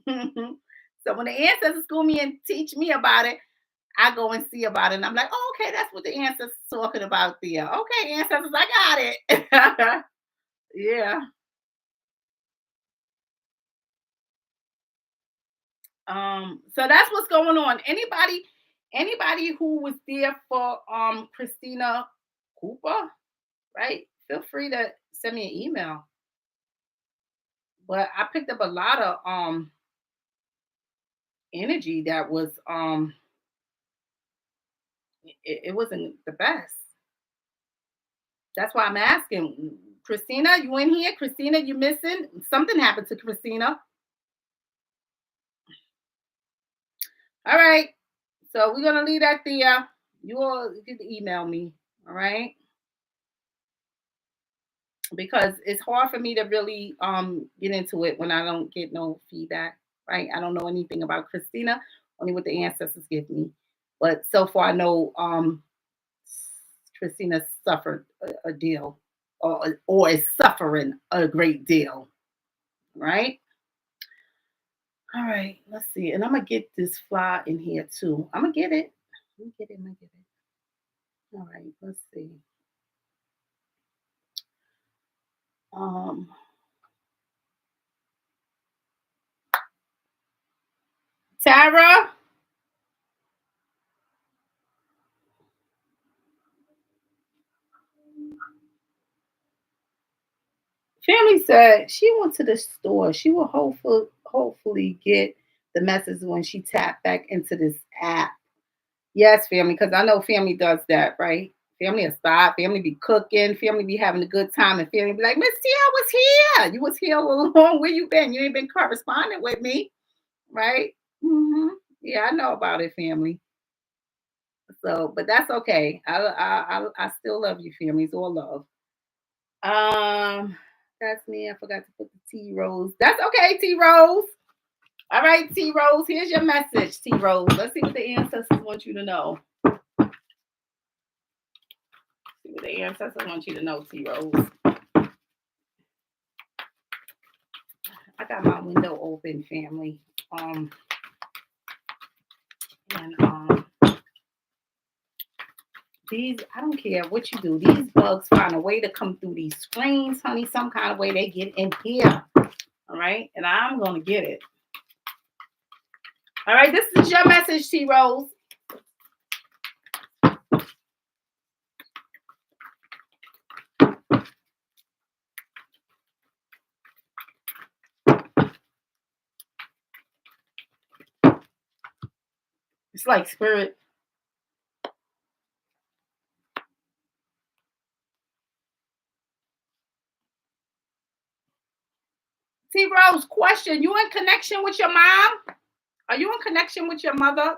[SPEAKER 1] So when the ancestors school me and teach me about it, I go and see about it. And I'm like, oh, okay, that's what the ancestors talking about there. Okay, ancestors, I got it. Yeah. So that's what's going on. Anybody who was there for Christina Cooper, right? Feel free to send me an email. But I picked up a lot of energy that was it wasn't the best. That's why I'm asking. Christina, you in here? Christina, you missing? Something happened to Christina. All right. So we're gonna leave that there. You all can email me, all right? Because it's hard for me to really get into it when I don't get no feedback, right? I don't know anything about Christina, only what the ancestors give me. But so far I know Christina suffered a deal or is suffering a great deal, right? All right, let's see. And I'm gonna get this fly in here too. I'm gonna get it. I'm gonna get it. I'm gonna get it. All right, let's see. Um, Tara, family said she went to the store. She will hopefully get the message when she tapped back into this app. Yes, family, because I know family does that, right? Family will stop, family be cooking, family be having a good time, and family be like, Miss T, I was here. You was here all along. Where you been? You ain't been corresponding with me, right? Yeah, I know about it, family. So, but that's okay. I still love you, family. It's all love. Um, that's me. I forgot to put the T Rose. That's okay, T Rose. All right, T Rose. Here's your message, T Rose. Let's see what the ancestors want you to know. See what the ancestors want you to know, T Rose. I got my window open, family. And these, I don't care what you do. These bugs find a way to come through these screens, honey. Some kind of way they get in here. All right. And I'm going to get it. All right. This is your message, T Rose. It's like spirit. T Rose, question. You in connection with your mom? Are you in connection with your mother?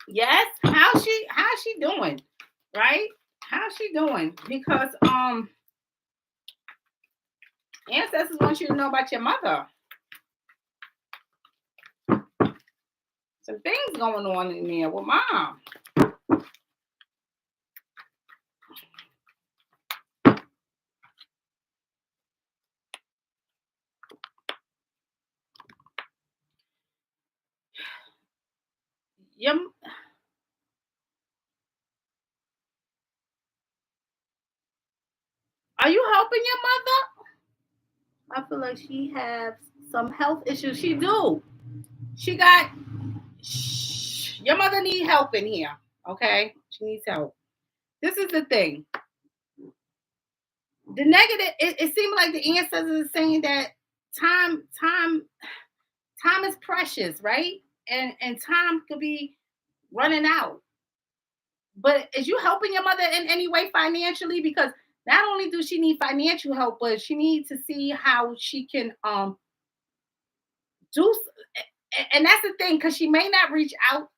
[SPEAKER 1] Yes, how's she doing? Right? How's she doing? Because ancestors want you to know about your mother. Some things going on in there with mom. Your, are you helping your mother? I feel like she has some health issues. She do. She got. Your mother need help in here. Okay, she needs help. This is the thing. The negative. It seems like the ancestors are saying that time is precious, right? And time could be running out. But is you helping your mother in any way financially? Because not only do she need financial help, but she needs to see how she can do. And that's the thing, because she may not reach out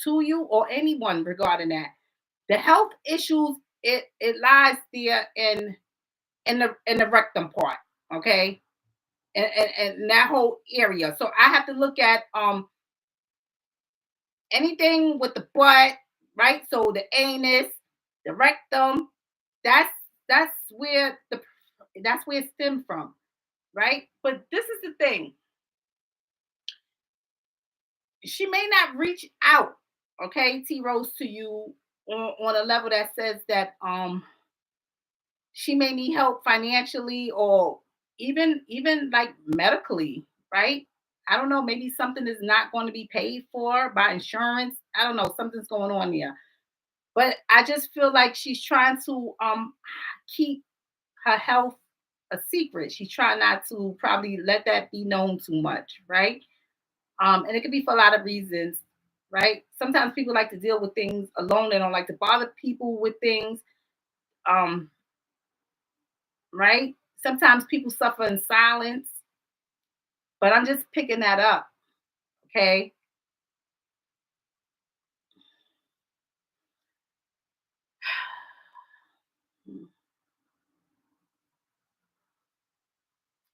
[SPEAKER 1] to you or anyone regarding that. The health issues, it lies there in the rectum part, okay, and that whole area. So I have to look at anything with the butt, right? So the anus, the rectum, that's that's where the that's where it stemmed from, right? But this is the thing. She may not reach out, okay, T Rose, to you on a level that says that she may need help financially or even like medically, right? I don't know, maybe something is not going to be paid for by insurance. I don't know, something's going on there. But I just feel like she's trying to keep her health a secret. She's trying not to probably let that be known too much, right? And it could be for a lot of reasons, right? Sometimes people like to deal with things alone. They don't like to bother people with things, um, right? Sometimes people suffer in silence, but I'm just picking that up, okay?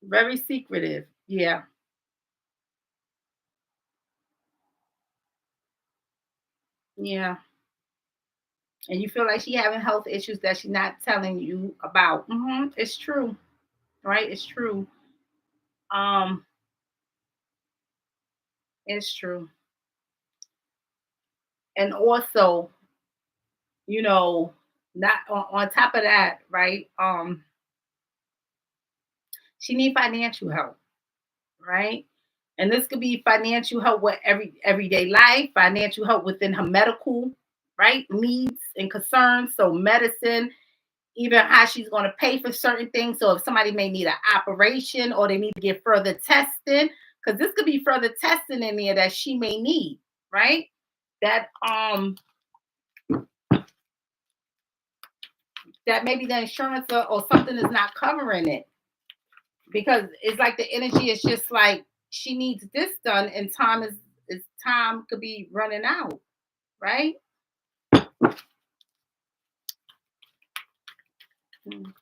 [SPEAKER 1] Very secretive, yeah, yeah. And you feel like she having health issues that she's not telling you about. It's true, right? It's true. Um, it's true. And also, you know, not on top of that, right? She need financial help, right? And this could be financial help with everyday life, financial help within her medical, right, needs and concerns. So medicine, even how she's going to pay for certain things. So if somebody may need an operation or they need to get further testing, because this could be further testing in there that she may need, right? That that maybe the insurance or something is not covering it, because it's like the energy is just like she needs this done and time could be running out, right? Mm.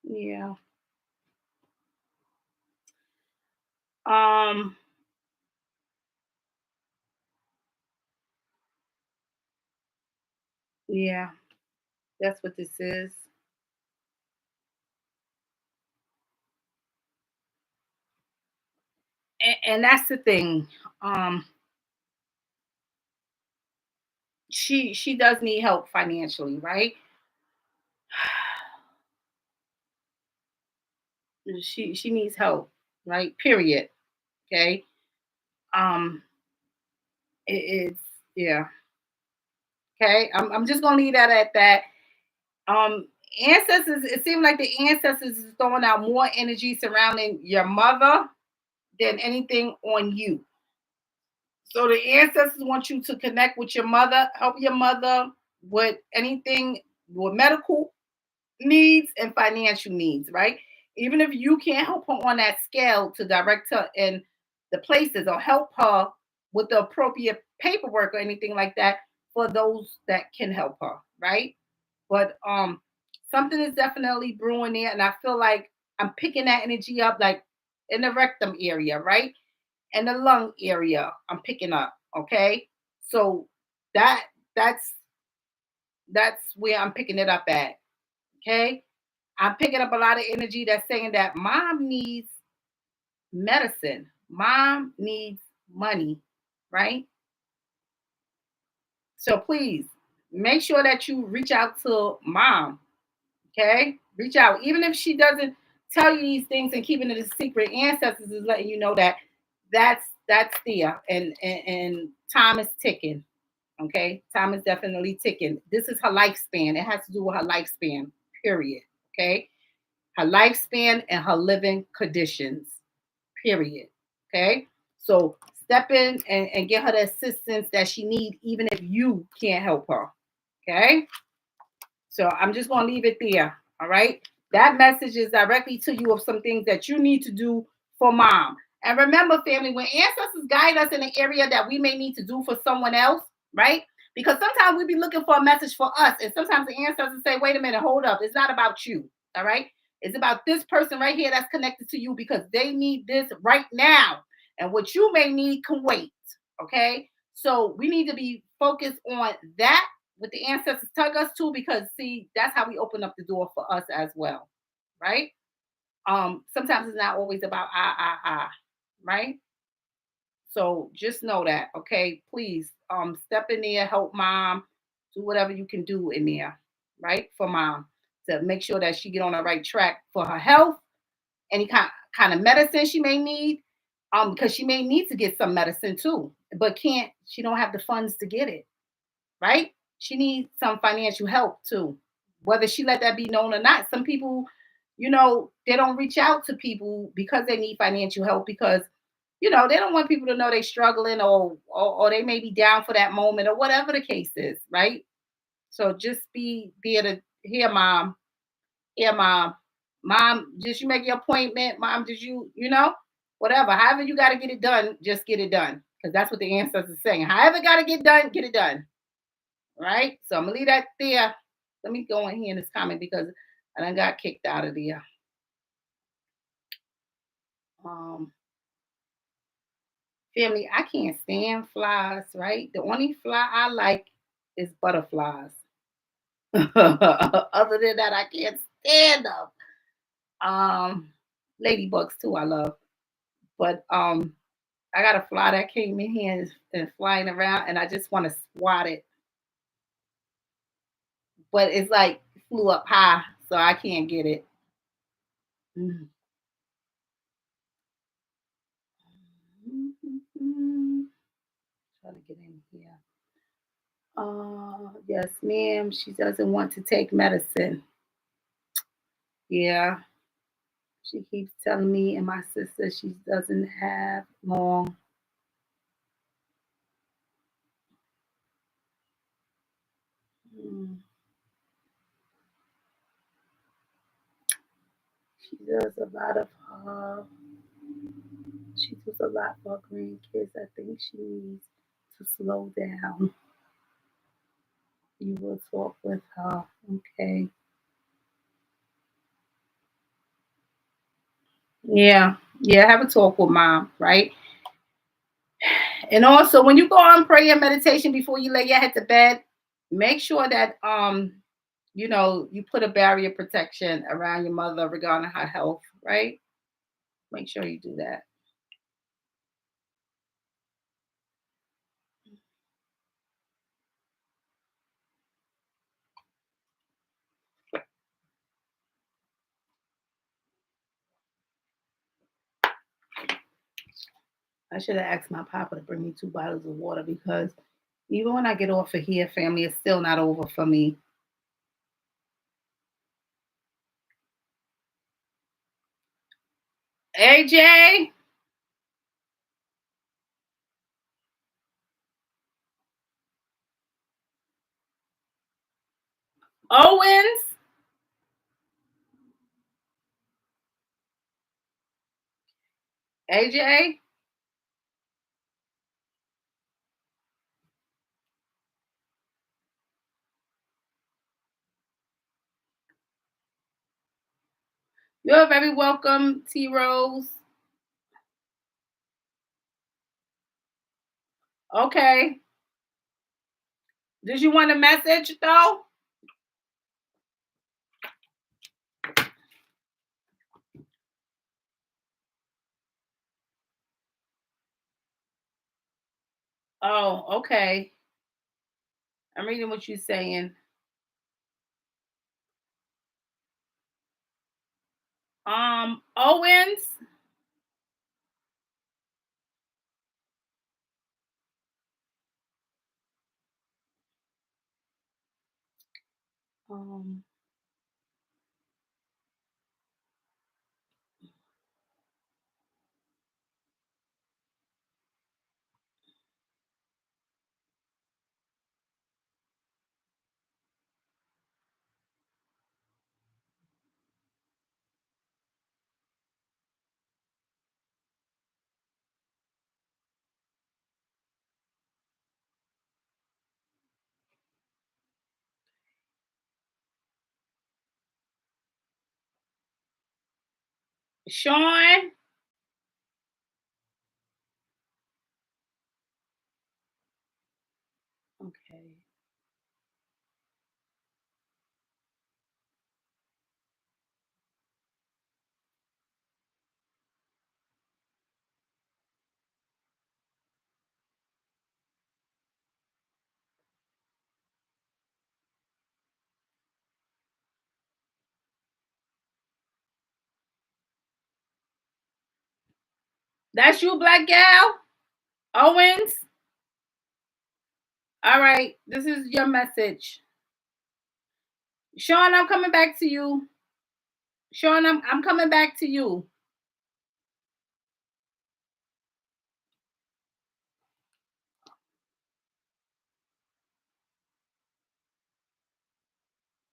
[SPEAKER 1] Yeah. Um yeah, that's what this is. And that's the thing. Um she does need help financially, right? She needs help, right? Period. Okay. Um it's yeah. Okay. I'm just gonna leave that at that. Um Ancestors, it seems like the ancestors is throwing out more energy surrounding your mother than anything on you. So the ancestors want you to connect with your mother, help your mother with anything with medical needs and financial needs, right? Even if you can't help her on that scale to direct her in the places or help her with the appropriate paperwork or anything like that, for those that can help her, right? But something is definitely brewing there, and I feel like I'm picking that energy up, like in the rectum area, right? And the lung area, I'm picking up. Okay, so that that's that's where I'm picking it up at. Okay, I'm picking up a lot of energy that's saying that mom needs medicine, mom needs money, right? So please make sure that you reach out to mom. Okay, reach out, even if she doesn't tell you these things and keeping it a secret. Ancestors is letting you know that that's there, and time is ticking. Okay, time is definitely ticking. This is her lifespan. It has to do with her lifespan. Period. Okay, her lifespan and her living conditions. Period. Okay, so step in and get her the assistance that she needs, even if you can't help her. Okay. So I'm just going to leave it there. All right. That message is directly to you of some things that you need to do for mom. And remember, family, when ancestors guide us in an area that we may need to do for someone else, right? Because sometimes we be looking for a message for us. And sometimes the ancestors say, wait a minute, hold up. It's not about you. All right. It's about this person right here that's connected to you because they need this right now. And what you may need can wait. Okay. So we need to be focused on that what the ancestors tug us to, because see, that's how we open up the door for us as well, right? Sometimes it's not always about right? So just know that, okay? Please, step in there, help mom, do whatever you can do in there, right? For mom to make sure that she get on the right track for her health, any kind of medicine she may need, because she may need to get some medicine too, but can't, she don't have the funds to get it, right? She needs some financial help too, whether she let that be known or not. Some people, they don't reach out to people because they need financial help because, they don't want people to know they're struggling or they may be down for that moment or whatever the case is, right? So just be there to hear mom, hear mom, just you make your appointment, mom, did whatever, however you got to get it done, just get it done because that's what the ancestors are saying. However, got to get it done. Right? So I'm gonna leave that there. Let me go in here in this comment because I done got kicked out of there. Um, Family, I can't stand flies, right? The only fly I like is butterflies. Other than that, I can't stand them. Ladybugs too, I love. But I got a fly that came in here and flying around, and I just want to swat it. But it's like flew up high, so I can't get it. Mm. Try to get in here. Yes, ma'am. She doesn't want to take medicine. Yeah, she keeps telling me and my sister she doesn't have long. Mm, She does a lot of she does a lot for her grandkids. I think she needs to slow down. You will talk with her. Okay. Yeah. Yeah. Have a talk with mom, right? And also, when you go on prayer meditation before you lay your head to bed, make sure that you put a barrier protection around your mother regarding her health, right? Make sure you do that. I should have asked my papa to bring me 2 bottles of water because even when I get off of here, family, it's still not over for me. AJ. Owens. AJ. You're very welcome, T Rose. Okay. Did you want a message though? Oh, okay. I'm reading what you're saying. Owens. Um, Sean. Okay. That's you, black gal? Owens? All right. This is your message. Sean, I'm coming back to you. Sean, I'm coming back to you.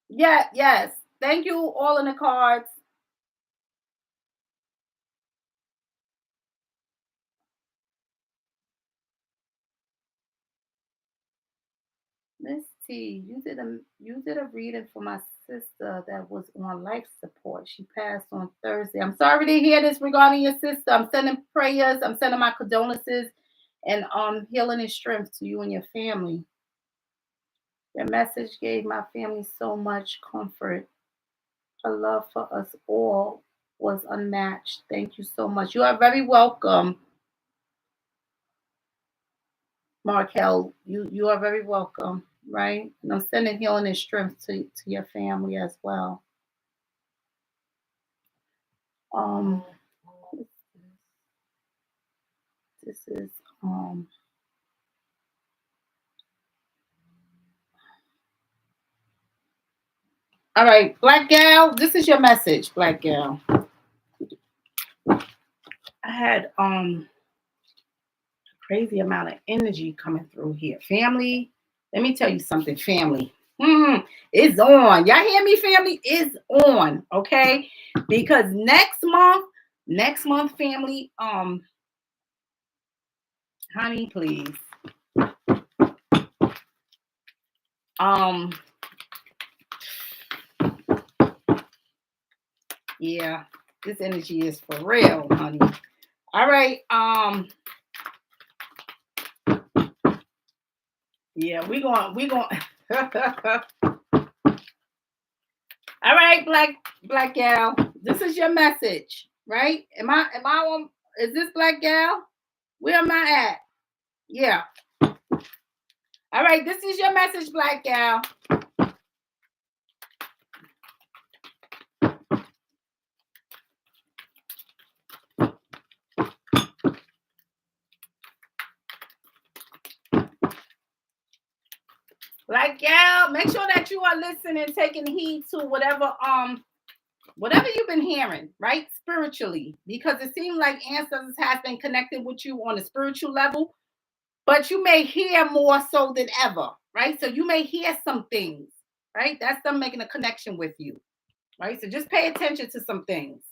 [SPEAKER 1] Yeah, yes. Thank you, all in the cards. Miss T, you did a reading for my sister that was on life support. She passed on Thursday. I'm sorry to hear this regarding your sister. I'm sending prayers. I'm sending my condolences and healing and strength to you and your family. Your message gave my family so much comfort. Her love for us all was unmatched. Thank you so much. You are very welcome, Markel. You are very welcome, right? And I'm sending healing and strength to your family as well. Um, this is all right, black gal. This is your message, black gal. I had crazy amount of energy coming through here. Family, let me tell you something, family. It's on. Y'all hear me, family? It's on, okay? Because next month, family, honey, please. Yeah, this energy is for real, honey. All right, yeah, we going. All right, black gal. This is your message, right? Am I on? Is this black gal? Where am I at? Yeah. All right, this is your message, black gal. Black gal, make sure that you are listening, taking heed to whatever whatever you've been hearing, right? Spiritually, because it seems like ancestors has been connected with you on a spiritual level, but you may hear more so than ever, right? So you may hear some things, right? That's them making a connection with you, right? So just pay attention to some things.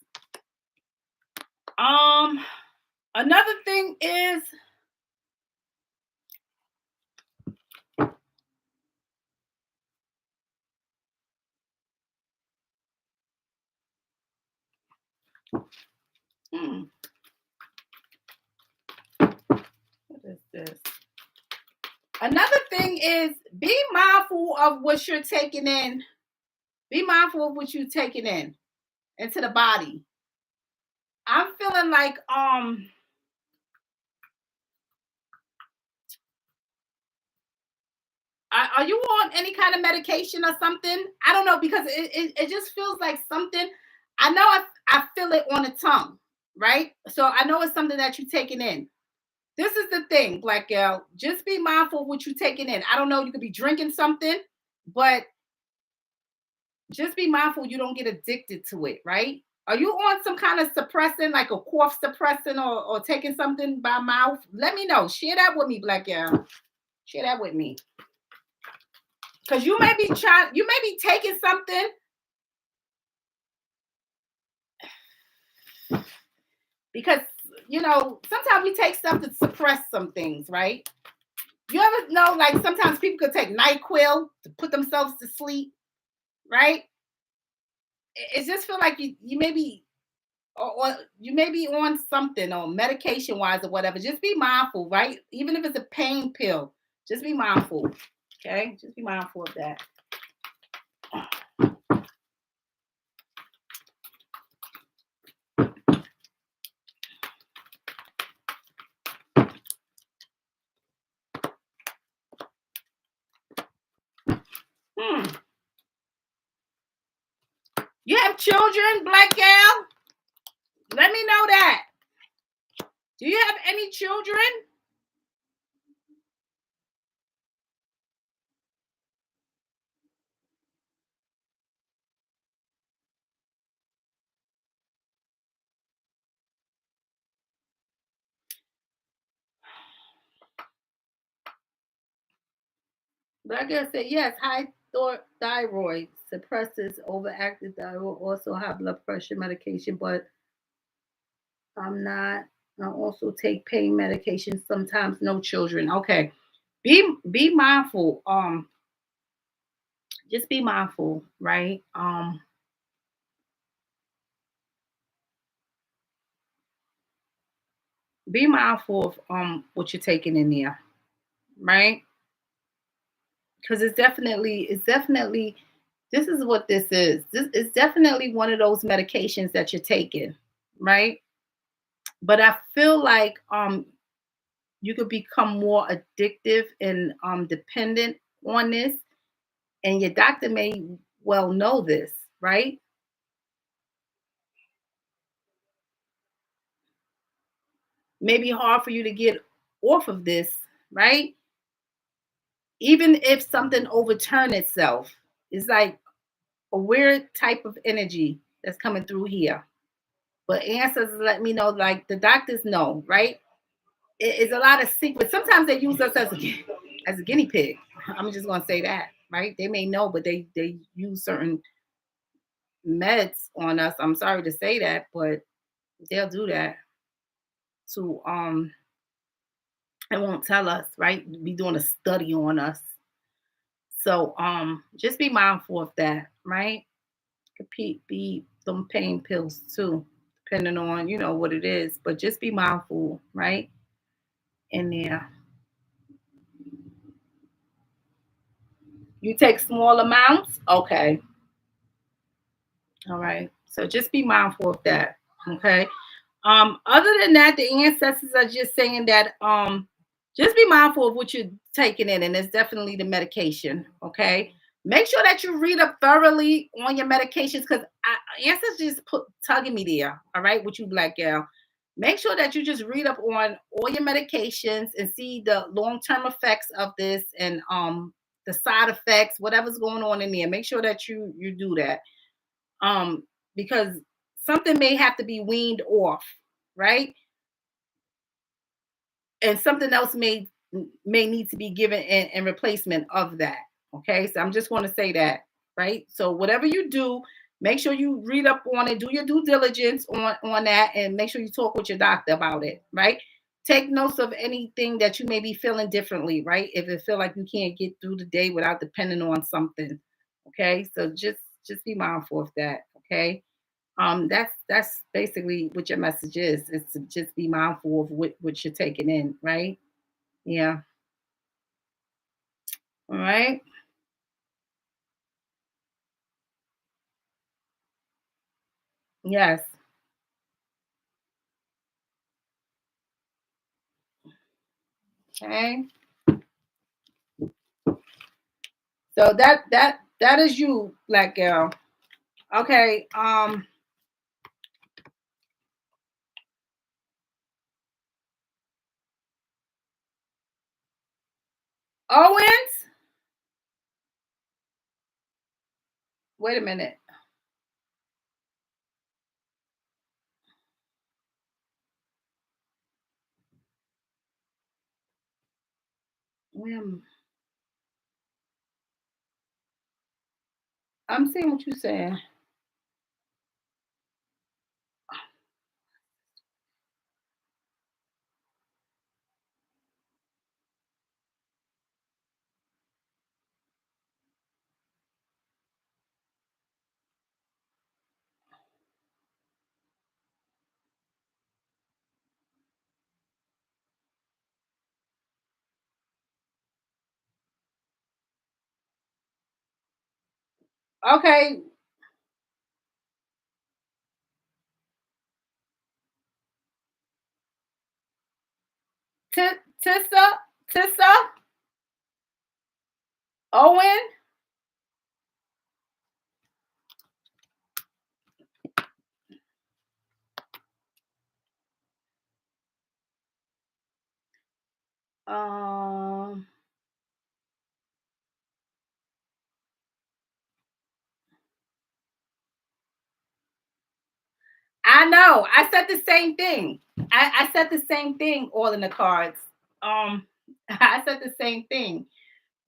[SPEAKER 1] Another thing is what is this? Another thing is be mindful of what you're taking in. Be mindful of what you're taking in into the body. I'm feeling like are you on any kind of medication or something? I don't know, because it just feels like something. I know I feel it on the tongue, right? So I know it's something that you're taking in. This is the thing, Black Girl. Just be mindful of what you're taking in. I don't know, you could be drinking something, but just be mindful you don't get addicted to it, right? Are you on some kind of suppressant, like a cough suppressant, or taking something by mouth? Let me know. Share that with me, Black Girl. Share that with me. Because you may be taking something. Because, sometimes we take stuff to suppress some things, right? You ever know, like, sometimes people could take NyQuil to put themselves to sleep, right? It just feel like you may be, or you may be on something, or medication wise or whatever. Just be mindful, right? Even if it's a pain pill, just be mindful. Okay, just be mindful of that. You have children, Black Gal? Let me know that. Do you have any children? Black Girl said yes. High thyroid suppresses overactive thyroid. Also high blood pressure medication, but I'm not. I also take pain medication. Sometimes no children. Okay, be mindful. Just be mindful, right? Be mindful of what you're taking in there, right? Because it's definitely this is what this is. This is definitely one of those medications that you're taking, right? But I feel like you could become more addictive and dependent on this, and your doctor may well know this, right? Maybe hard for you to get off of this, right? Even if something overturn itself, it's like a weird type of energy that's coming through here. But ancestors let me know, like the doctors know, right? It's a lot of secrets. Sometimes they use us as a guinea pig. I'm just gonna say that, right? They may know, but they use certain meds on us. I'm sorry to say that, but they'll do that to they won't tell us, right? Be doing a study on us. So just be mindful of that, right? Could be some pain pills too, depending on what it is. But just be mindful, right? In there. You take small amounts? Okay. All right. So just be mindful of that. Okay. Other than that, the ancestors are just saying that just be mindful of what you're taking in, and it's definitely the medication. Okay. Make sure that you read up thoroughly on your medications, because ancestors just put tugging me there. All right, with you, Black Gal. Make sure that you just read up on all your medications and see the long-term effects of this, and the side effects, whatever's going on in there. Make sure that you do that. because something may have to be weaned off, right? And something else may need to be given in replacement of that. Okay, so I'm just want to say that, right? So whatever you do, make sure you read up on it, do your due diligence on that, and make sure you talk with your doctor about it, right? Take notes of anything that you may be feeling differently, right? If it feel like you can't get through the day without depending on something, okay? So just be mindful of that, okay? That's basically what your message is to just be mindful of what you're taking in, right? Yeah. All right. Yes. Okay. So that is you, black girl. Okay. Owens. Wait a minute. I'm seeing what you're saying. Okay. Tissa, Tissa, Owen. Um, I know. I said the same thing. I said the same thing all in the cards. Um, I said the same thing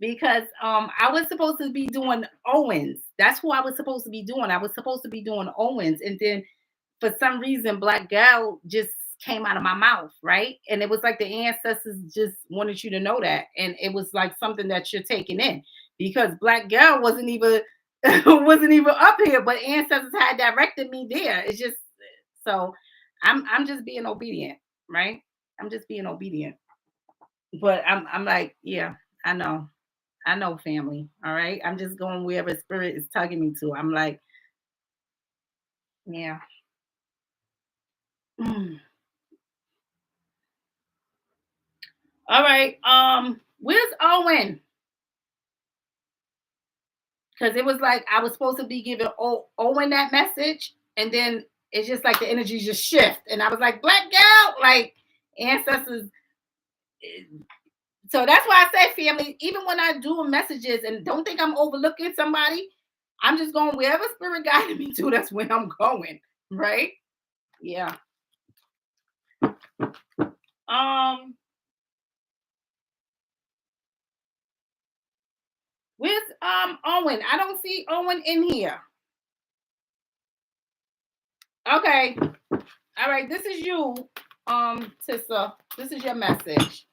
[SPEAKER 1] because I was supposed to be doing Owens. That's who I was supposed to be doing. I was supposed to be doing Owens, and then for some reason, Black Gal just came out of my mouth, right? And it was like the ancestors just wanted you to know that, and it was like something that you're taking in because Black Gal wasn't even wasn't even up here, but ancestors had directed me there. It's just so I'm just being obedient, right? I'm just being obedient. But I'm like, yeah, I know. I know, family. All right. I'm just going wherever spirit is tugging me to. I'm like, yeah. Mm. All right. Where's Owen? Because it was like I was supposed to be giving Owen that message, and then it's just like the energy just shift, and I was like, Black Gal, like ancestors. So that's why I say, family, even when I do messages, and don't think I'm overlooking somebody, I'm just going wherever spirit guided me to. That's where I'm going, right? Yeah. Um, where's Owen? I don't see Owen in here. Okay. All right. This is you, Tissa. This is your message.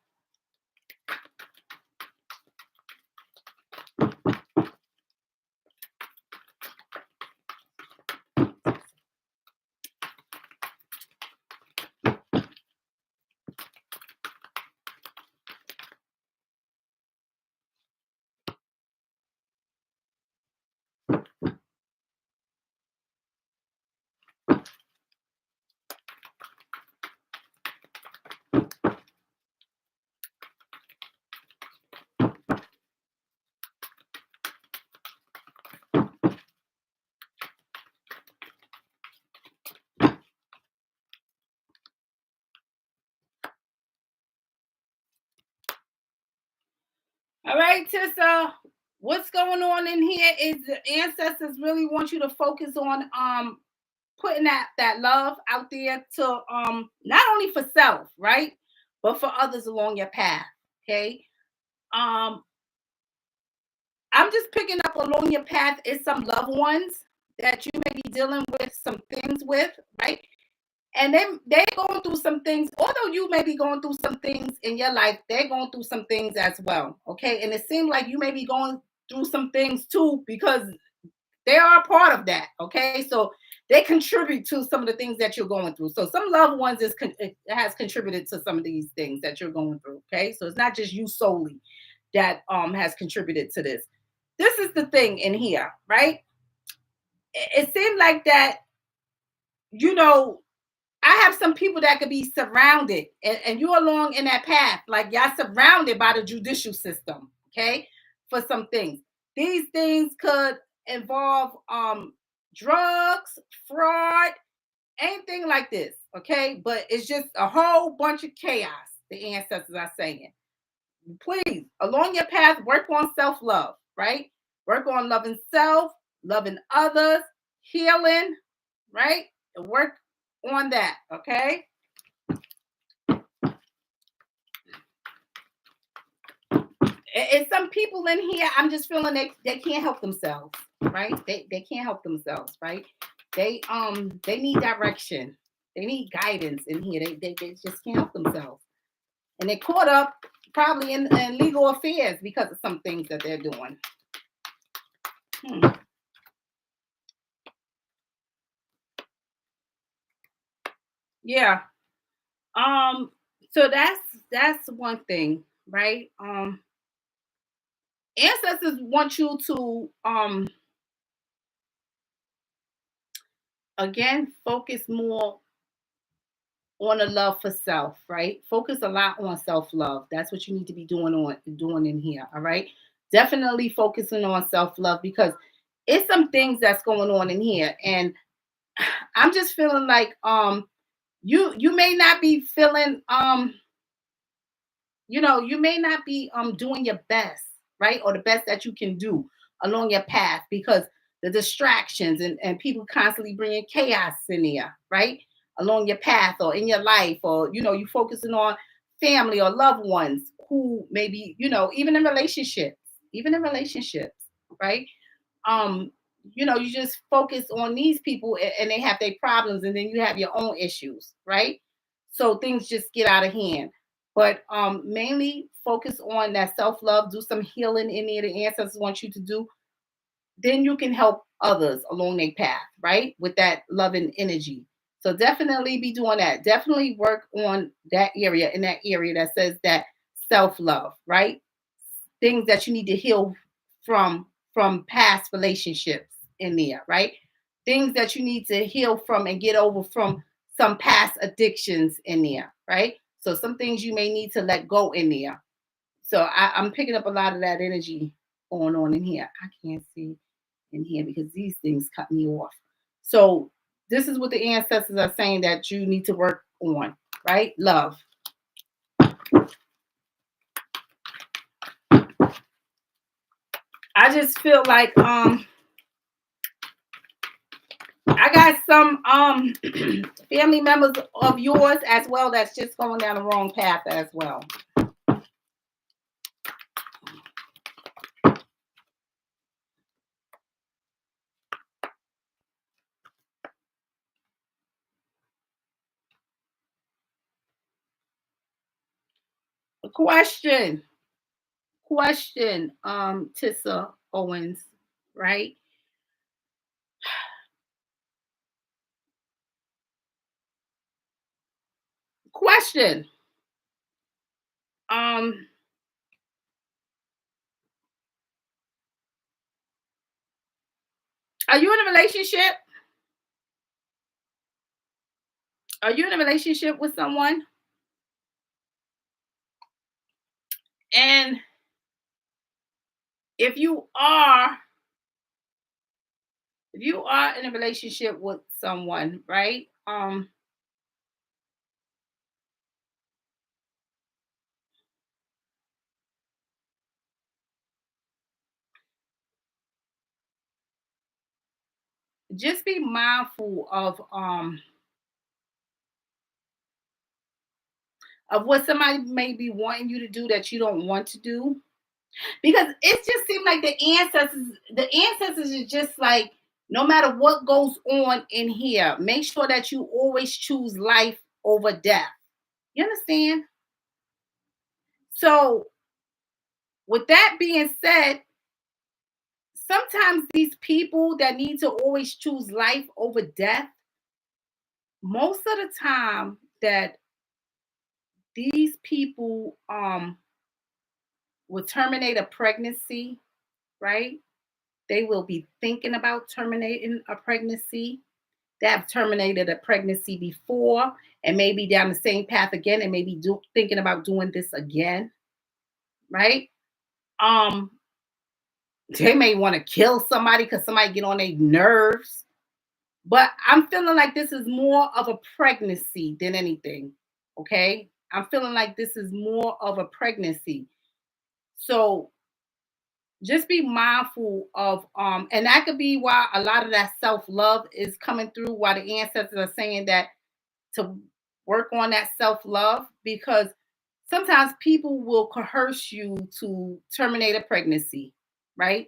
[SPEAKER 1] All right, Tissa. What's going on in here is the ancestors really want you to focus on putting that love out there to not only for self, right, but for others along your path. Okay. Um, I'm just picking up along your path is some loved ones that you may be dealing with some things with, right? And they're going through some things, although you may be going through some things in your life, they're going through some things as well. Okay. And it seems like you may be going through some things too, because they are a part of that. Okay. So they contribute to some of the things that you're going through. So some loved ones it has contributed to some of these things that you're going through. Okay. So it's not just you solely that has contributed to this. This is the thing in here, right? It seemed like that, you know, I have some people that could be surrounded, and you're along in that path, like y'all surrounded by the judicial system, okay, for some things. These things could involve drugs, fraud, anything like this, okay? But it's just a whole bunch of chaos, the ancestors are saying. Please, along your path, work on self-love, right? Work on loving self, loving others, healing, right? And work on that, okay? And some people in here, I'm just feeling they can't help themselves, right? They can't help themselves, right? They need direction. They need guidance in here. They just can't help themselves. And they caught up probably in legal affairs because of some things that they're doing. Yeah. So that's one thing, right? Ancestors want you to again focus more on a love for self, right? Focus a lot on self-love. That's what you need to be doing in here, all right? Definitely focusing on self-love because it's some things that's going on in here. And I'm just feeling like you may not be feeling you may not be doing your best, right? Or the best that you can do along your path because the distractions and people constantly bringing chaos in there, right? Along your path or in your life, or you focusing on family or loved ones who maybe, even in relationships, right? um you just focus on these people and they have their problems and then you have your own issues, right? So things just get out of hand. But mainly focus on that self-love, do some healing in there the ancestors want you to do, then you can help others along their path, right? With that loving energy. So definitely be doing that. Definitely work on that area, in that area that says that self-love, right? Things that you need to heal from past relationships in there, right? Things that you need to heal from and get over from some past addictions in there, right? So some things you may need to let go in there. So I'm picking up a lot of that energy going on in here. I can't see in here because these things cut me off. So this is what the ancestors are saying that you need to work on, right? Love. I just feel like I got some family members of yours as well that's just going down the wrong path as well. Question, Tissa Owens, right? Question. Um, are you in a relationship? Are you in a relationship with someone? And if you are in a relationship with someone, right? just be mindful of what somebody may be wanting you to do that you don't want to do. Because it just seems like the ancestors is just like, no matter what goes on in here, make sure that you always choose life over death. You understand? So, with that being said, sometimes these people that need to always choose life over death, most of the time that these people will terminate a pregnancy, right? They will be thinking about terminating a pregnancy. They have terminated a pregnancy before and maybe down the same path again and maybe thinking about doing this again, right? Um, they may want to kill somebody because somebody get on their nerves. But I'm feeling like this is more of a pregnancy than anything. Okay. I'm feeling like this is more of a pregnancy. So just be mindful of and that could be why a lot of that self-love is coming through, why the ancestors are saying that to work on that self-love, because sometimes people will coerce you to terminate a pregnancy, right?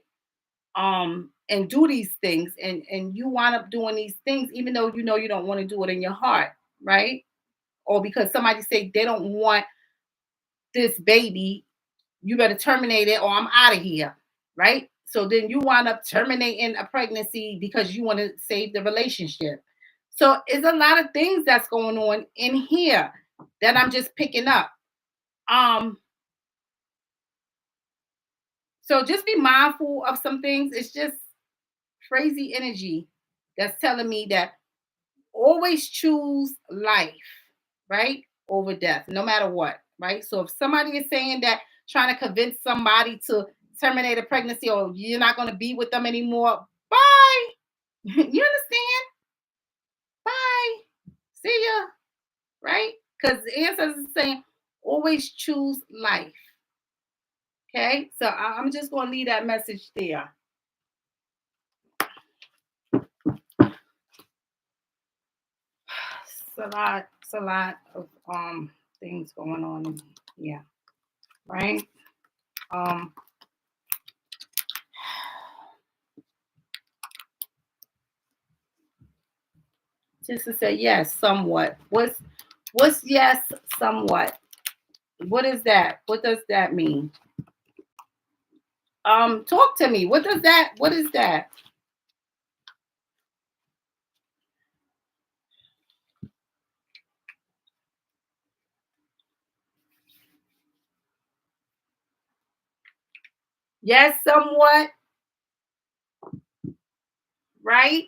[SPEAKER 1] And do these things, and you wind up doing these things even though you know you don't want to do it in your heart, right? Or because somebody say they don't want this baby, you better terminate it or I'm out of here, right? So then you wind up terminating a pregnancy because you want to save the relationship. So it's a lot of things that's going on in here that I'm just picking up. Um, so just be mindful of some things. It's just crazy energy that's telling me that always choose life, right? Over death, no matter what, right? So if somebody is saying that, trying to convince somebody to terminate a pregnancy or you're not going to be with them anymore, bye. You understand? Bye. See ya, right? Because the ancestors is saying always choose life. Okay, so I'm just going to leave that message there. It's a lot of things going on. Yeah, right. Um, just to say yes, somewhat. What's yes, somewhat? What is that? What does that mean? Talk to me. What does that? What is that? Yes, somewhat. Right?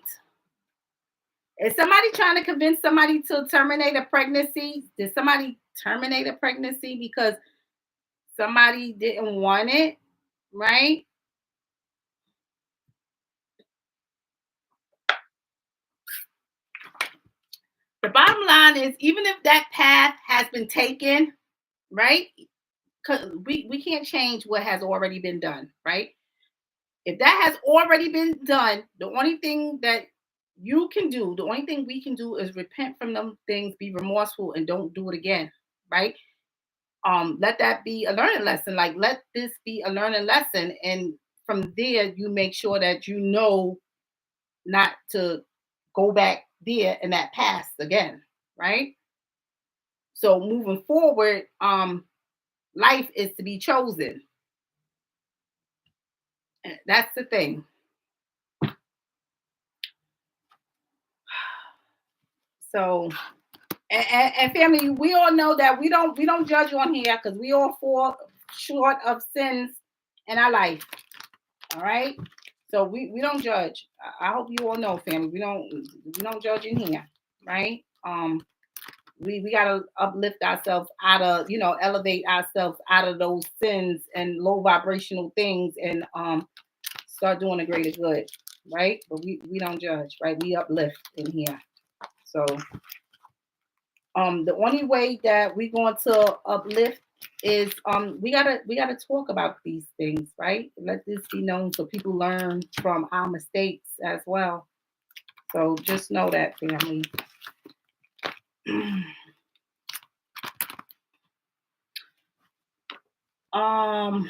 [SPEAKER 1] Is somebody trying to convince somebody to terminate a pregnancy? Did somebody terminate a pregnancy because somebody didn't want it? Right? The bottom line is, even if that path has been taken, right? Because we can't change what has already been done, right? If that has already been done, the only thing that you can do, the only thing we can do is repent from them things, be remorseful, and don't do it again, right? Let that be a learning lesson. Like, let this be a learning lesson, and from there, you make sure that you know not to go back there in that past again, right? So moving forward, life is to be chosen. That's the thing. So, and family, we all know that we don't judge on here because we all fall short of sins in our life. All right. So we don't judge. I hope you all know, family. We don't judge in here, right? We gotta uplift ourselves out of, elevate ourselves out of those sins and low vibrational things, and start doing a greater good, right? But we don't judge, right? We uplift in here. So the only way that we're going to uplift is we gotta talk about these things, right? Let this be known so people learn from our mistakes as well. So just know that, family. All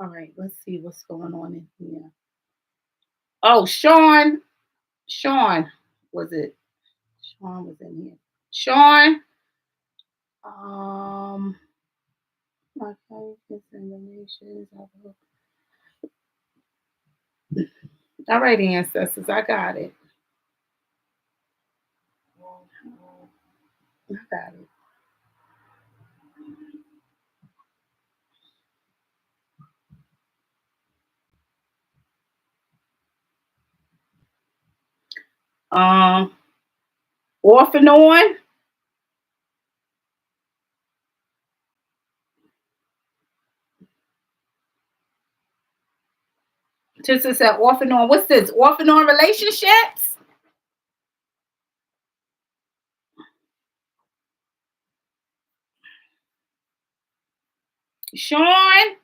[SPEAKER 1] right, let's see what's going on in here. Oh, Sean was it? Sean was in here. Sean, my favorite examinations. All right, ancestors, I got it. I got it. Off and on. Just said off and on. What's this? Off and on relationships? Sean?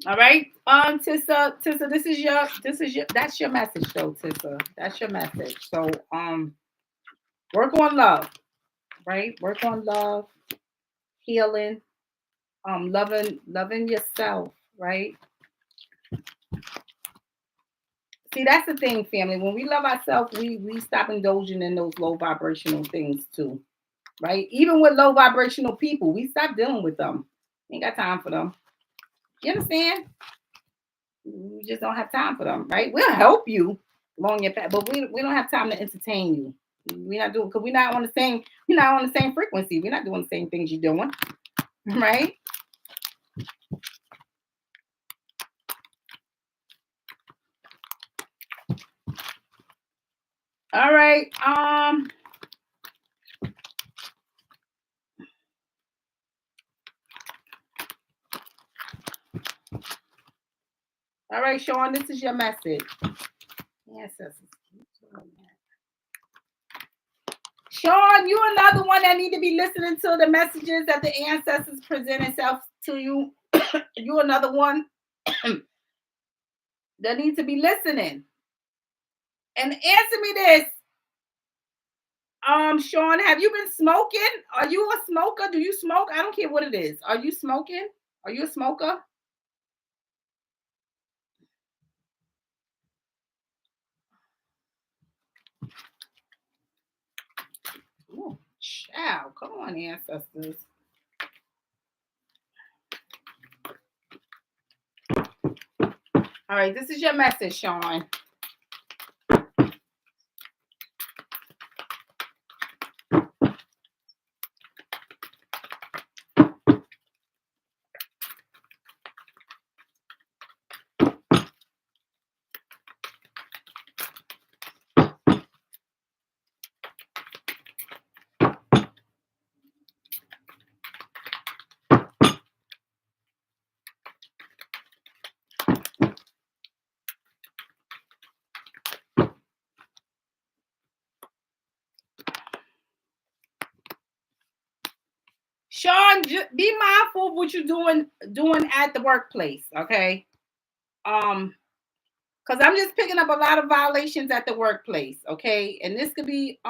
[SPEAKER 1] All right. Tissa, this is your that's your message though, Tissa. That's your message. So work on love, right? Work on love, healing, loving yourself, right? See, that's the thing, family. When we love ourselves, we stop indulging in those low vibrational things too. Right? Even with low vibrational people, we stop dealing with them. Ain't got time for them. You understand? We just don't have time for them, right? We'll help you along your path, but we don't have time to entertain you. We're not doing because we're not on the same frequency. We're not doing the same things you're doing, right? All right. All right, Sean, this is your message. Yes, Sean, you another one that need to be listening to the messages that the ancestors present itself to you. You another one that needs to be listening. And answer me this. Sean, have you been smoking? Are you a smoker? Do you smoke? I don't care what it is. Are you smoking? Are you a smoker? Oh, child. Come on, ancestors. All right, this is your message, Sean. Sean, be mindful of what you're doing at the workplace, okay? Because I'm just picking up a lot of violations at the workplace, okay? And this could be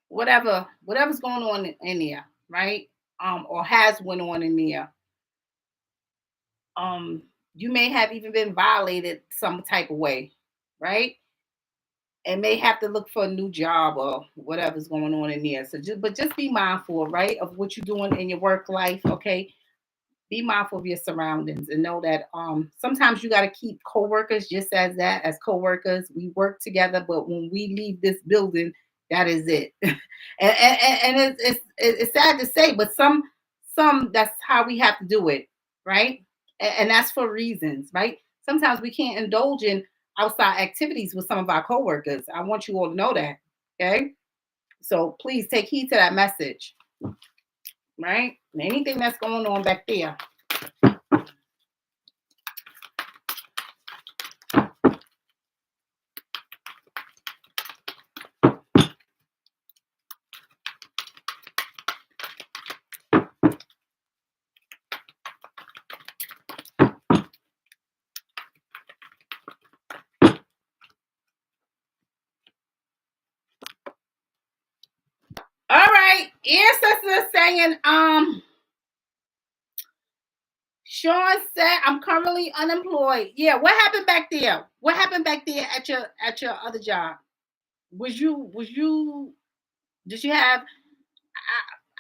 [SPEAKER 1] whatever's going on in there, right? Or has went on in there. You may have even been violated some type of way, right? And may have to look for a new job or whatever's going on in there. So just be mindful, right, of what you're doing in your work life, okay? Be mindful of your surroundings and know that sometimes you got to keep coworkers just as coworkers. We work together, but when we leave this building, that is it. and it's sad to say, but some that's how we have to do it, right? And that's for reasons, right? Sometimes we can't indulge in outside activities with some of our coworkers. I want you all to know that, okay? So please take heed to that message, right? Anything that's going on back there. Ancestors are saying, Sean said, I'm currently unemployed. Yeah, what happened back there? What happened back there at your other job? Was you did you have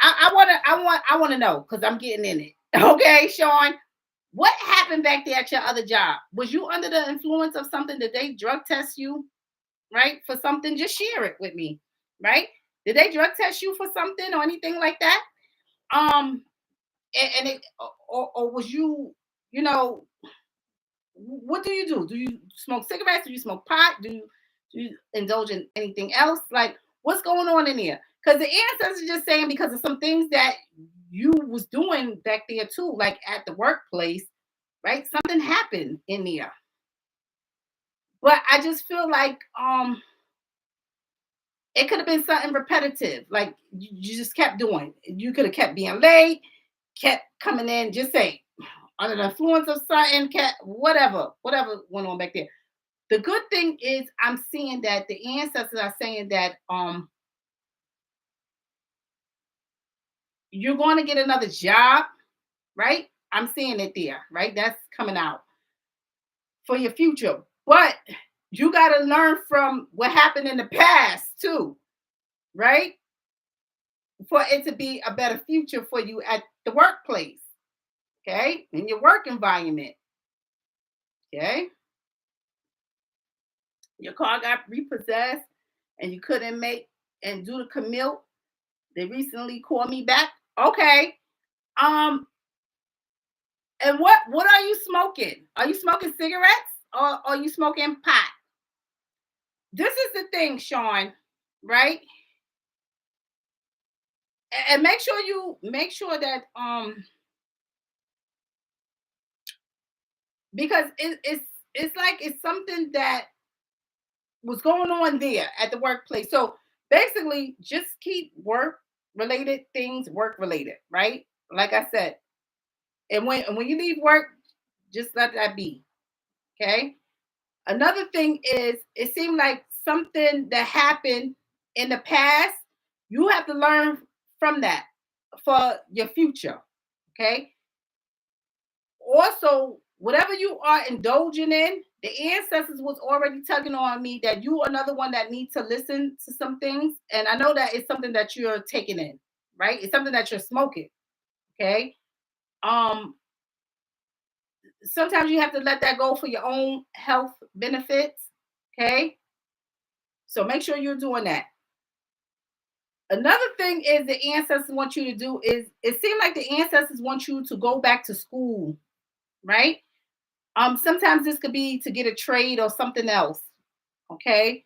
[SPEAKER 1] I wanna know because I'm getting in it. Okay, Sean. What happened back there at your other job? Was you under the influence of something? Did they drug test you, right? For something? Just share it with me, right? Did they drug test you for something or anything like that? And it or was you, you know, what do you do? Do you smoke cigarettes? Do you smoke pot? Do you indulge in anything else? Like, what's going on in here? Because the ancestors are just saying because of some things that you was doing back there too, like at the workplace, right? Something happened in there. But I just feel like it could have been something repetitive, like you just kept doing. You could have kept being late, kept coming in, just say under the influence of something, kept whatever went on back there. The good thing is I'm seeing that the ancestors are saying that you're going to get another job, right? I'm seeing it there, right? That's coming out for your future. But you got to learn from what happened in the past too, right? For it to be a better future for you at the workplace, okay? In your work environment, okay? Your car got repossessed and you couldn't make and do the commute. They recently called me back. Okay. Um, and what are you smoking? Are you smoking cigarettes or are you smoking pot? This is the thing, Sean, right? And make sure that because it's like it's something that was going on there at the workplace. So basically just keep work related things work related, right? Like I said, and when you leave work, just let that be. Okay. Another thing is it seemed like something that happened in the past, you have to learn from that for your future. Okay. Also, whatever you are indulging in, the ancestors was already tugging on me that you are another one that needs to listen to some things. And I know that it's something that you're taking in, right? It's something that you're smoking. Okay. Um, Sometimes you have to let that go for your own health benefits. Okay. So make sure you're doing that. Another thing is the ancestors want you to do is it seems like the ancestors want you to go back to school, right? Sometimes this could be to get a trade or something else. Okay.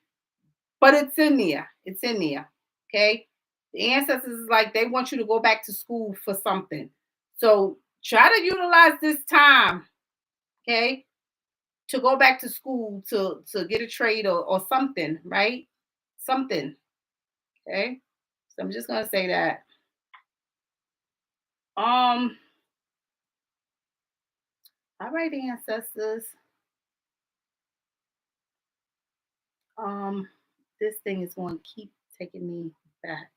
[SPEAKER 1] But it's in there. It's in there. Okay. The ancestors is like they want you to go back to school for something. So try to utilize this time, okay, to go back to school to get a trade or something, right? Something. Okay. So I'm just gonna say that. Um, all right, ancestors. Um, this thing is going to keep taking me back.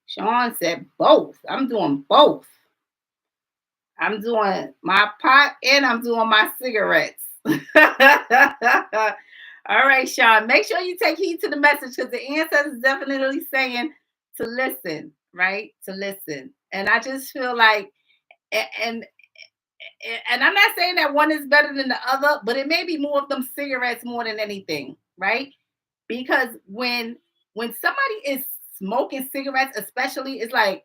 [SPEAKER 1] Sean said both. I'm doing both. I'm doing my pot and I'm doing my cigarettes. All right, Sean. Make sure you take heed to the message because the ancestors definitely saying to listen, right? To listen. And I just feel like, and and I'm not saying that one is better than the other, but it may be more of them cigarettes more than anything, right? Because when somebody is smoking cigarettes, especially, it's like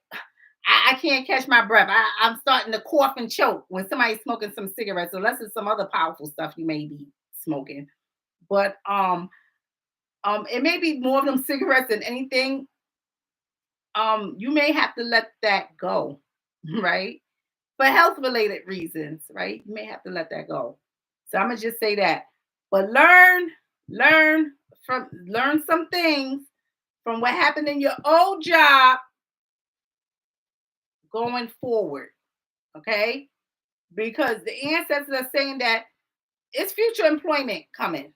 [SPEAKER 1] I can't catch my breath. I'm starting to cough and choke when somebody's smoking some cigarettes, unless it's some other powerful stuff you may be smoking. But it may be more of them cigarettes than anything. You may have to let that go, right? For health related reasons, right? You may have to let that go. So I'm gonna just say that. But learn learn some things from what happened in your old job going forward. Okay? Because the ancestors are saying that it's future employment coming.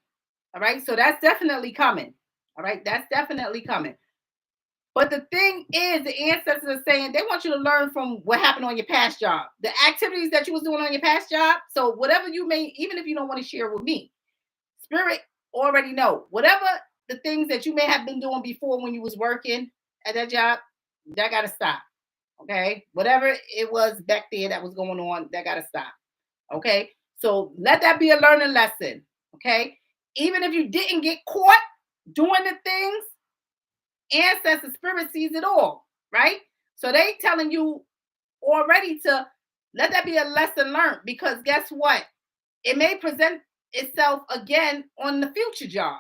[SPEAKER 1] All right. So that's definitely coming. All right. That's definitely coming. But the thing is, the ancestors are saying they want you to learn from what happened on your past job, the activities that you was doing on your past job. So whatever you may, even if you don't want to share with me, spirit already know whatever the things that you may have been doing before when you was working at that job, that got to stop. Okay. Whatever it was back there that was going on, that got to stop. Okay. So let that be a learning lesson. Okay. Even if you didn't get caught doing the things, ancestor spirit sees it all, right? So they telling you already to let that be a lesson learned, because guess what? It may present itself again on the future job.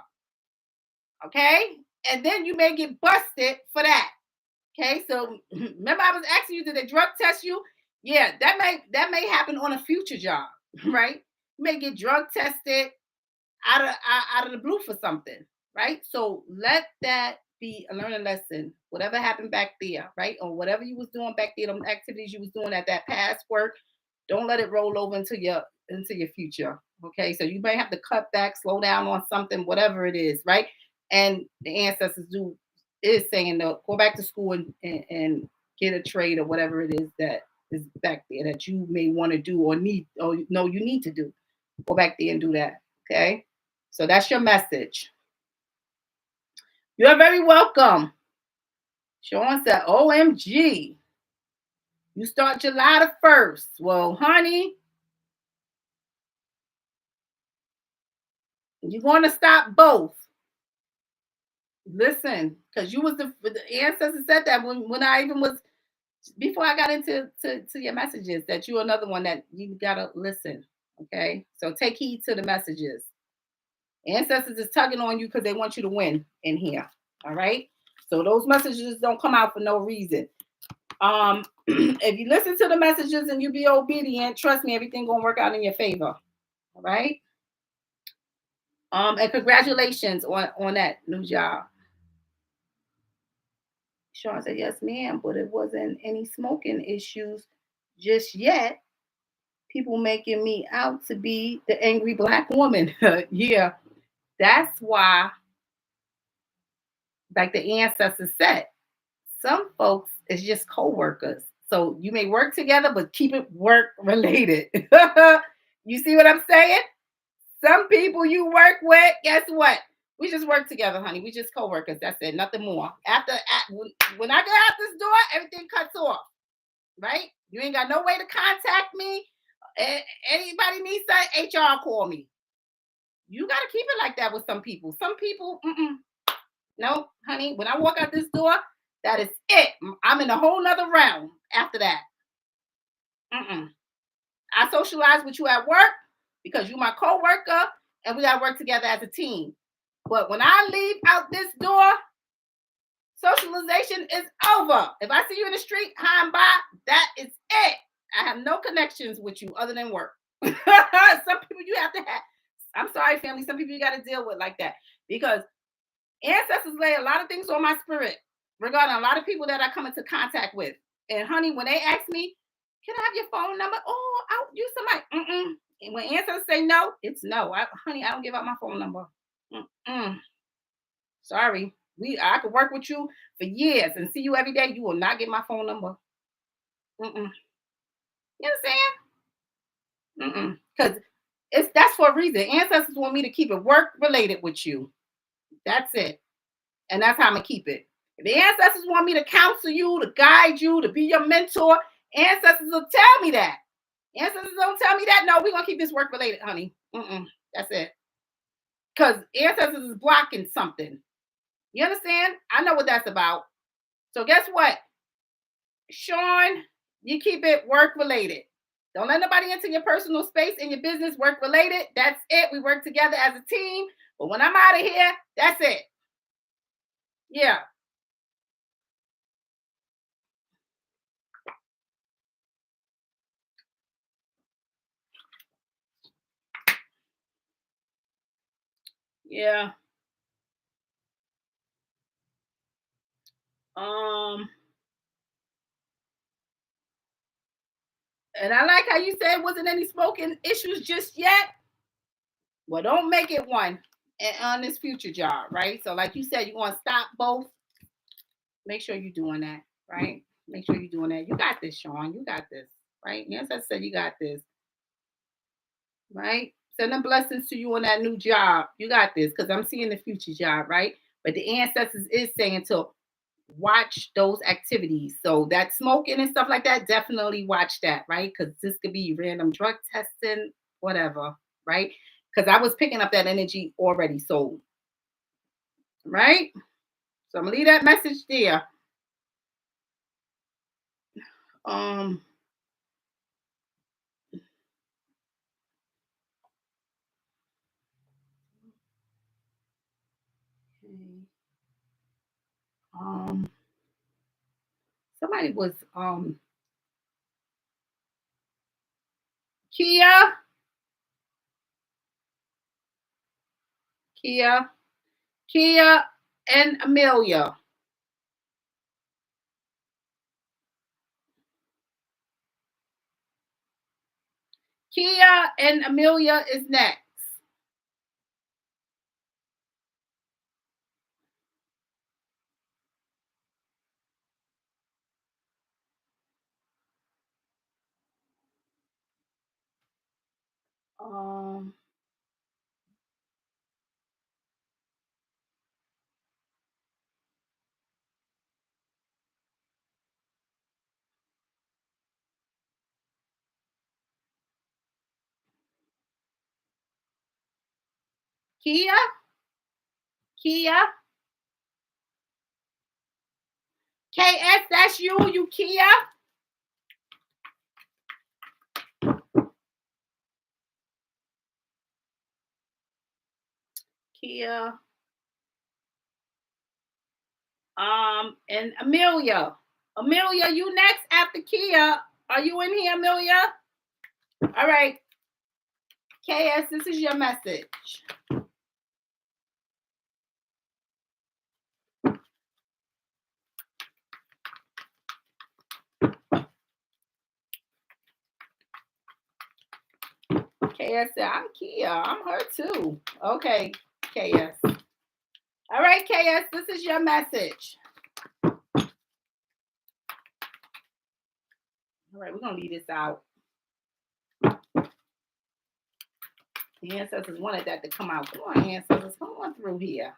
[SPEAKER 1] Okay. And then you may get busted for that. Okay. So remember I was asking you, did they drug test you? Yeah, that may happen on a future job, right? You may get drug tested out of the blue for something, right? So let that be a learning lesson. Whatever happened back there, right? Or whatever you was doing back there, them activities you was doing at that past work, don't let it roll over into your future. Okay. So you may have to cut back, slow down on something, whatever it is, right? And the ancestors is saying to go back to school and get a trade or whatever it is that is back there that you may want to do or need or know you need to do. Go back there and do that. Okay. So that's your message. You're very welcome. Sean said, OMG. You start July the 1st. Well, honey, you're going to stop both. Listen, because you was the ancestor said that when I even was, before I got into your messages, that you're another one that you got to listen. Okay. So take heed to the messages. Ancestors is tugging on you because they want you to win in here. All right. So those messages don't come out for no reason. If you listen to the messages and you be obedient, trust me, everything gonna work out in your favor. All right. And congratulations on that new job. Sean said, yes, ma'am, but it wasn't any smoking issues just yet. People making me out to be the angry Black woman. Yeah, that's why, like the ancestors said, some folks is just co-workers. So you may work together, but keep it work related. You see what I'm saying? Some people you work with, guess what? We just work together, honey. We just co-workers. That's it. Nothing more. When I get out this door, everything cuts off. Right? You ain't got no way to contact me. Anybody needs that, HR call me. You got to keep it like that with some people. Some people, no, honey. When I walk out this door, that is it. I'm in a whole nother realm after that. I socialize with you at work because you're my co-worker and we got to work together as a team. But when I leave out this door, socialization is over. If I see you in the street, hi and bye, that is it. I have no connections with you other than work. Some people you have to have. I'm sorry, family. Some people you got to deal with like that because ancestors lay a lot of things on my spirit regarding a lot of people that I come into contact with. And honey, when they ask me, can I have your phone number? Oh, I'll use somebody. And when ancestors say no, it's no. Honey, I don't give out my phone number. Sorry. I could work with you for years and see you every day. You will not get my phone number. You understand? Because that's for a reason. Ancestors want me to keep it work related with you. That's it. And that's how I'm gonna keep it. If the ancestors want me to counsel you, to guide you, to be your mentor, ancestors will tell me that. Ancestors don't tell me that. No, we're gonna keep this work related, honey. That's it. Because ancestors is blocking something. You understand? I know what that's about. So guess what? Sean, you keep it work related. Don't let nobody into your personal space and your business. Work related. That's it. We work together as a team. But when I'm out of here, that's it. Yeah. Yeah. And I like how you said wasn't any smoking issues just yet. Well, don't make it one on this future job, right? So, like you said, you want to stop both. Make sure you're doing that, right? Make sure you're doing that. You got this, Sean. You got this, right? Yes, I said you got this, right? Sending blessings to you on that new job. You got this, because I'm seeing the future job, right? But the ancestors is saying to watch those activities. So that smoking and stuff like that, definitely watch that, right? Because this could be random drug testing, whatever, right? Because I was picking up that energy already. So, right? So I'm gonna leave that message there. Um, okay. um, somebody was Kia, Kia, Kia, and Amelia. Kia and Amelia is next. Um, Kia, Kia, KS, that's you Kia. Kia, and Amelia. Amelia, you next after Kia. Are you in here, Amelia? All right. KS, this is your message. KS said, I'm Kia. I'm her too. Okay, KS. All right, KS, this is your message. All right, we're going to leave this out. The ancestors wanted that to come out. Come on, ancestors. Come on through here.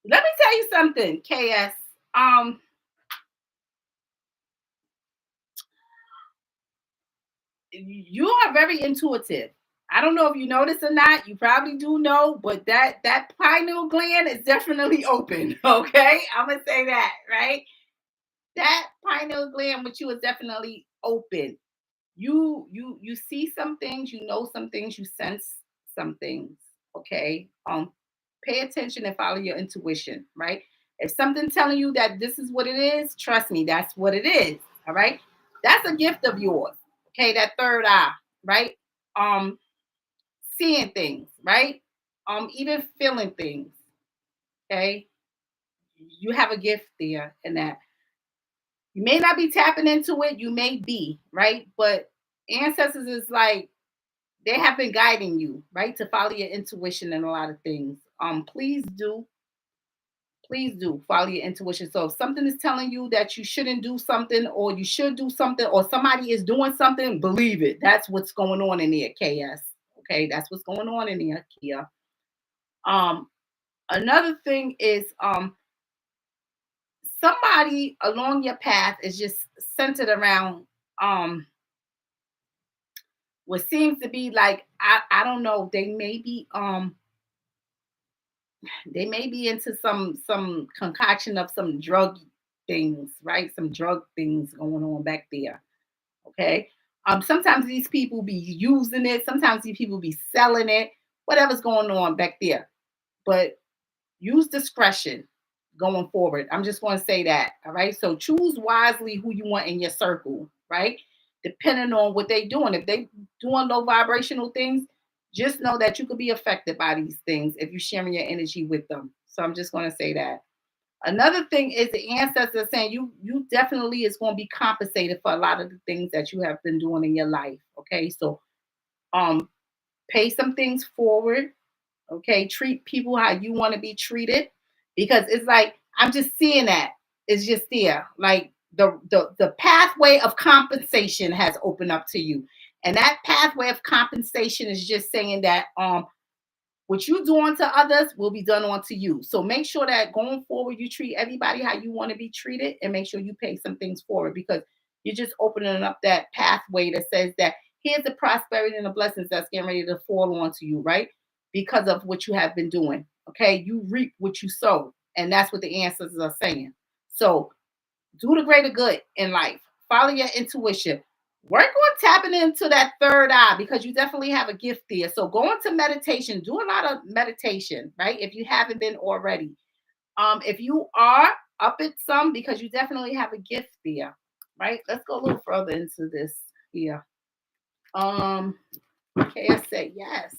[SPEAKER 1] Let me tell you something, KS. You are very intuitive. I don't know if you notice or not. You probably do know, but that pineal gland is definitely open. Okay, I'm gonna say that, right? That pineal gland with you is definitely open. You see some things, you know some things, you sense some things. Okay, pay attention and follow your intuition, right? If something's telling you that this is what it is, trust me, that's what it is. All right, that's a gift of yours. Okay, that third eye, right? Um, seeing things, right? Even feeling things. Okay, you have a gift there, and that you may not be tapping into it, you may be, right? But ancestors is like they have been guiding you, right, to follow your intuition in a lot of things. Please do follow your intuition. So if something is telling you that you shouldn't do something, or you should do something, or somebody is doing something, believe it. That's what's going on in there, KS. Okay, that's what's going on in there, Kia. Um, Another thing is somebody along your path is just centered around what seems to be like I don't know, they may be into some concoction of some drug things, right? Some drug things going on back there. Okay. Sometimes these people be using it, sometimes these people be selling it, whatever's going on back there. But use discretion going forward. I'm just going to say that. All right. So choose wisely who you want in your circle, right? Depending on what they doing. If they doing low vibrational things, just know that you could be affected by these things if you're sharing your energy with them. So I'm just going to say that. Another thing is the ancestors saying you definitely is going to be compensated for a lot of the things that you have been doing in your life. Okay, so pay some things forward. Okay, treat people how you want to be treated, because it's like I'm just seeing that it's just there. Like the pathway of compensation has opened up to you, and that pathway of compensation is just saying that what you do unto others will be done unto you. So make sure that going forward, you treat everybody how you want to be treated, and make sure you pay some things forward, because you're just opening up that pathway that says that here's the prosperity and the blessings that's getting ready to fall onto you, right? Because of what you have been doing. Okay. You reap what you sow. And that's what the ancestors are saying. So do the greater good in life. Follow your intuition. Work on tapping into that third eye, because you definitely have a gift there. So go into meditation. Do a lot of meditation, right? If you haven't been already. If you are, up it some, because you definitely have a gift there, right? Let's go a little further into this here. Okay, I said yes.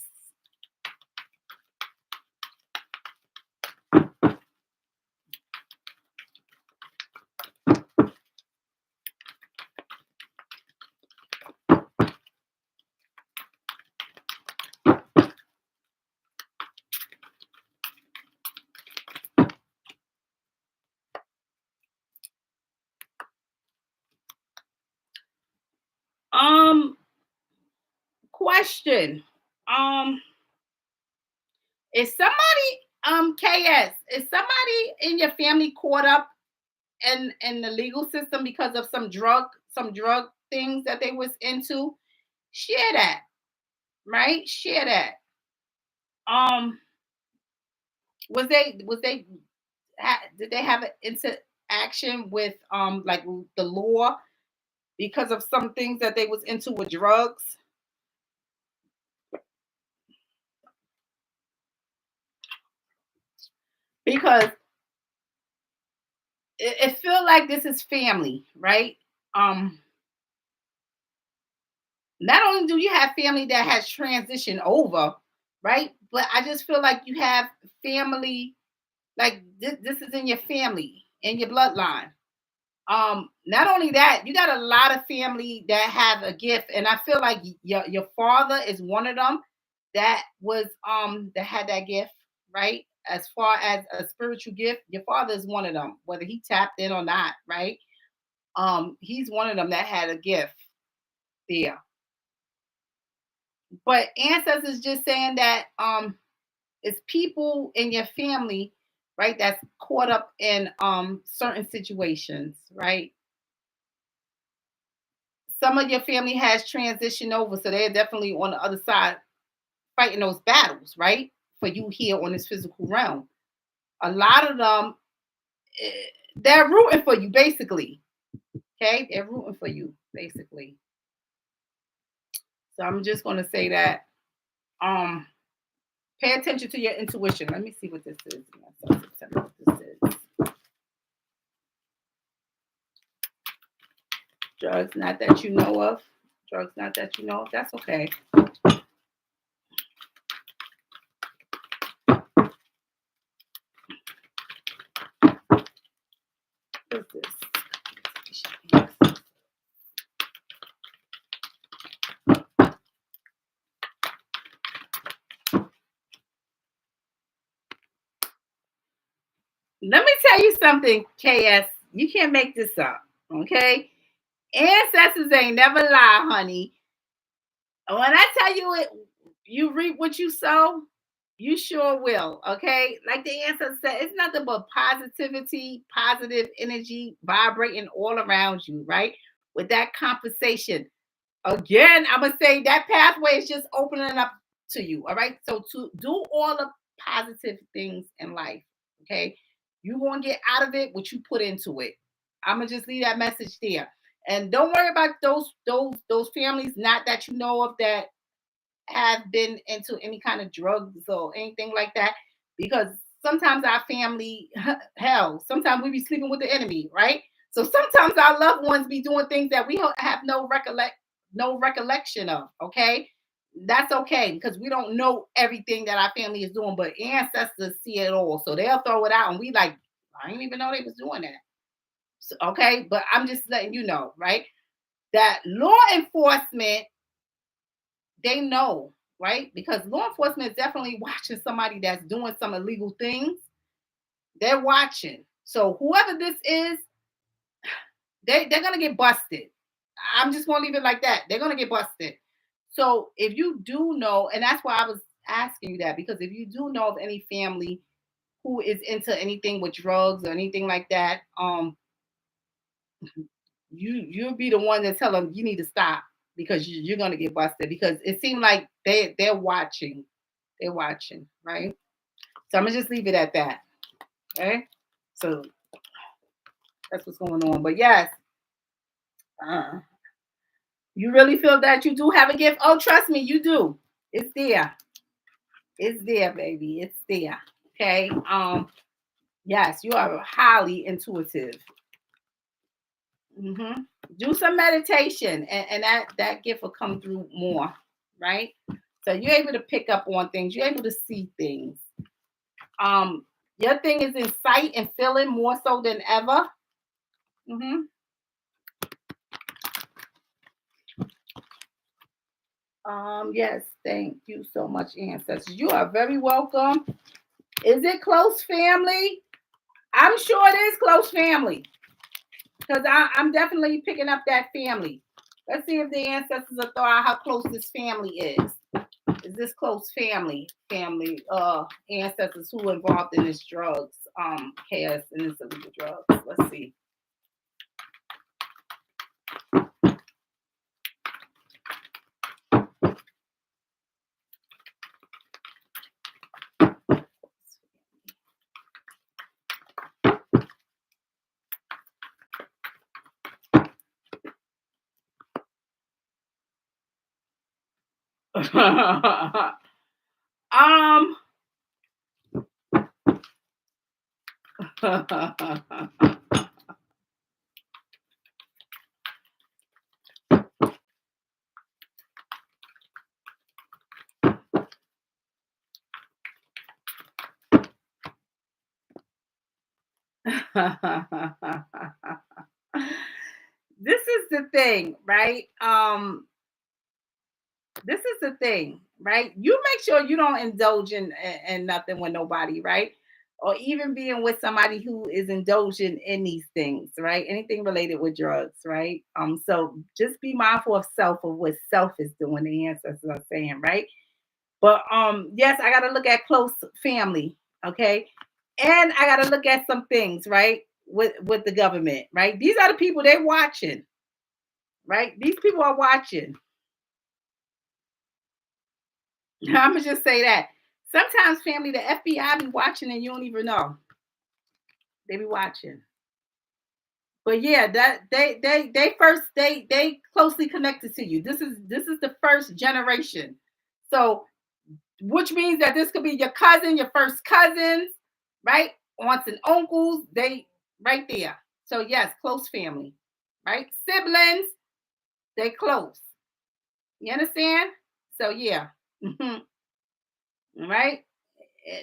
[SPEAKER 1] Question. Is somebody KS, is somebody in your family caught up in the legal system because of some drug things that they was into? Share that, right? Share that. Was they did they have an interaction with like the law because of some things that they was into with drugs? Because it feel like this is family, right? Not only do you have family that has transitioned over, right? But I just feel like you have family, like this is in your family, in your bloodline. Not only that, you got a lot of family that have a gift, and I feel like your father is one of them that was that had that gift, right? As far as a spiritual gift, your father is one of them, whether he tapped in or not, right? He's one of them that had a gift there. But ancestors just saying that it's people in your family, right, that's caught up in certain situations, right? Some of your family has transitioned over, so they're definitely on the other side fighting those battles, right? For you here on this physical realm. A lot of them, they're rooting for you, basically. Okay, they're rooting for you, basically. So I'm just going to say that pay attention to your intuition. Let me see what this is. September, what this is. Drugs not that you know of. Drugs not that you know of. That's okay. What's this? Let me tell you something, KS. You can't make this up, okay? Ancestors ain't never lie, honey. When I tell you it, you reap what you sow, you sure will, okay? Like the ancestor said, it's nothing but positivity, positive energy vibrating all around you, right? With that compensation. Again, I'm gonna say that pathway is just opening up to you. All right. So to do all the positive things in life, okay, you're gonna get out of it what you put into it. I'm gonna just leave that message there. And don't worry about those families, not that you know of, that have been into any kind of drugs or anything like that, because sometimes our family, hell, sometimes we be sleeping with the enemy, right? So sometimes our loved ones be doing things that we have no recollection of. Okay, that's okay, because we don't know everything that our family is doing, but ancestors see it all, so they'll throw it out, and we like, I didn't even know they was doing that. So, okay, but I'm just letting you know, right? That law enforcement, they know, right? Because law enforcement is definitely watching somebody that's doing some illegal things. They're watching. So whoever this is, they're gonna get busted. I'm just gonna leave it like that. They're gonna get busted. So if you do know, and that's why I was asking you that, because if you do know of any family who is into anything with drugs or anything like that, you'll be the one to tell them you need to stop because you're gonna get busted, because it seems like they're watching. They're watching, right? So I'm gonna just leave it at that. Okay. So that's what's going on. But yes, uh, you really feel that you do have a gift? Oh, trust me, you do. It's there. It's there, baby. It's there. Okay. Yes, you are highly intuitive. Hmm. Do some meditation, and that gift will come through more, right? So you're able to pick up on things. You're able to see things. Your thing is in sight and feeling more so than ever. Hmm. Yes, thank you so much, ancestors. You are very welcome. Is it close family? I'm sure it is close family, because I'm definitely picking up that family. Let's see if the ancestors will throw out how close this family is. Is this close family? Ancestors who are involved in this drugs, chaos and this illegal drugs. Let's see. um this is the thing, right? This is the thing, right? You make sure you don't indulge in nothing with nobody, right? Or even being with somebody who is indulging in these things, right? Anything related with drugs, right? So just be mindful of self, of what self is doing. The ancestors are saying, right? But yes, I gotta look at close family, okay? And I gotta look at some things, right? With the government, right? These are the people they watching, right? These people are watching. I'm gonna just say that. Sometimes family, the FBI be watching and you don't even know. They be watching. But yeah, that they first they closely connected to you. This is the first generation. So which means that this could be your cousin, your first cousins, right? Aunts and uncles, they right there. So yes, close family, right? Siblings, they close. You understand? So yeah. Right?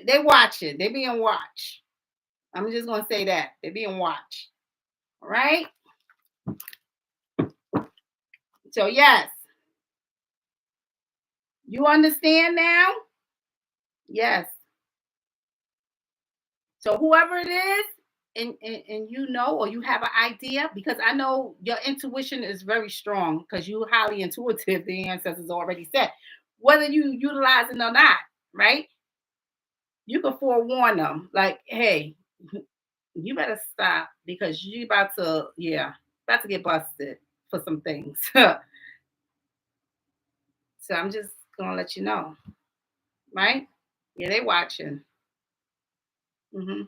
[SPEAKER 1] They watching. They being watched. I'm just gonna say that. They're being watched. All right. So yes, you understand now? Yes. So whoever it is, and you know, or you have an idea, because I know your intuition is very strong because you highly intuitive, the ancestors already said. Whether you utilize it or not, right? You can forewarn them, like, hey, you better stop because you about to get busted for some things. So I'm just gonna let you know, right? Yeah, they watching. Hmm.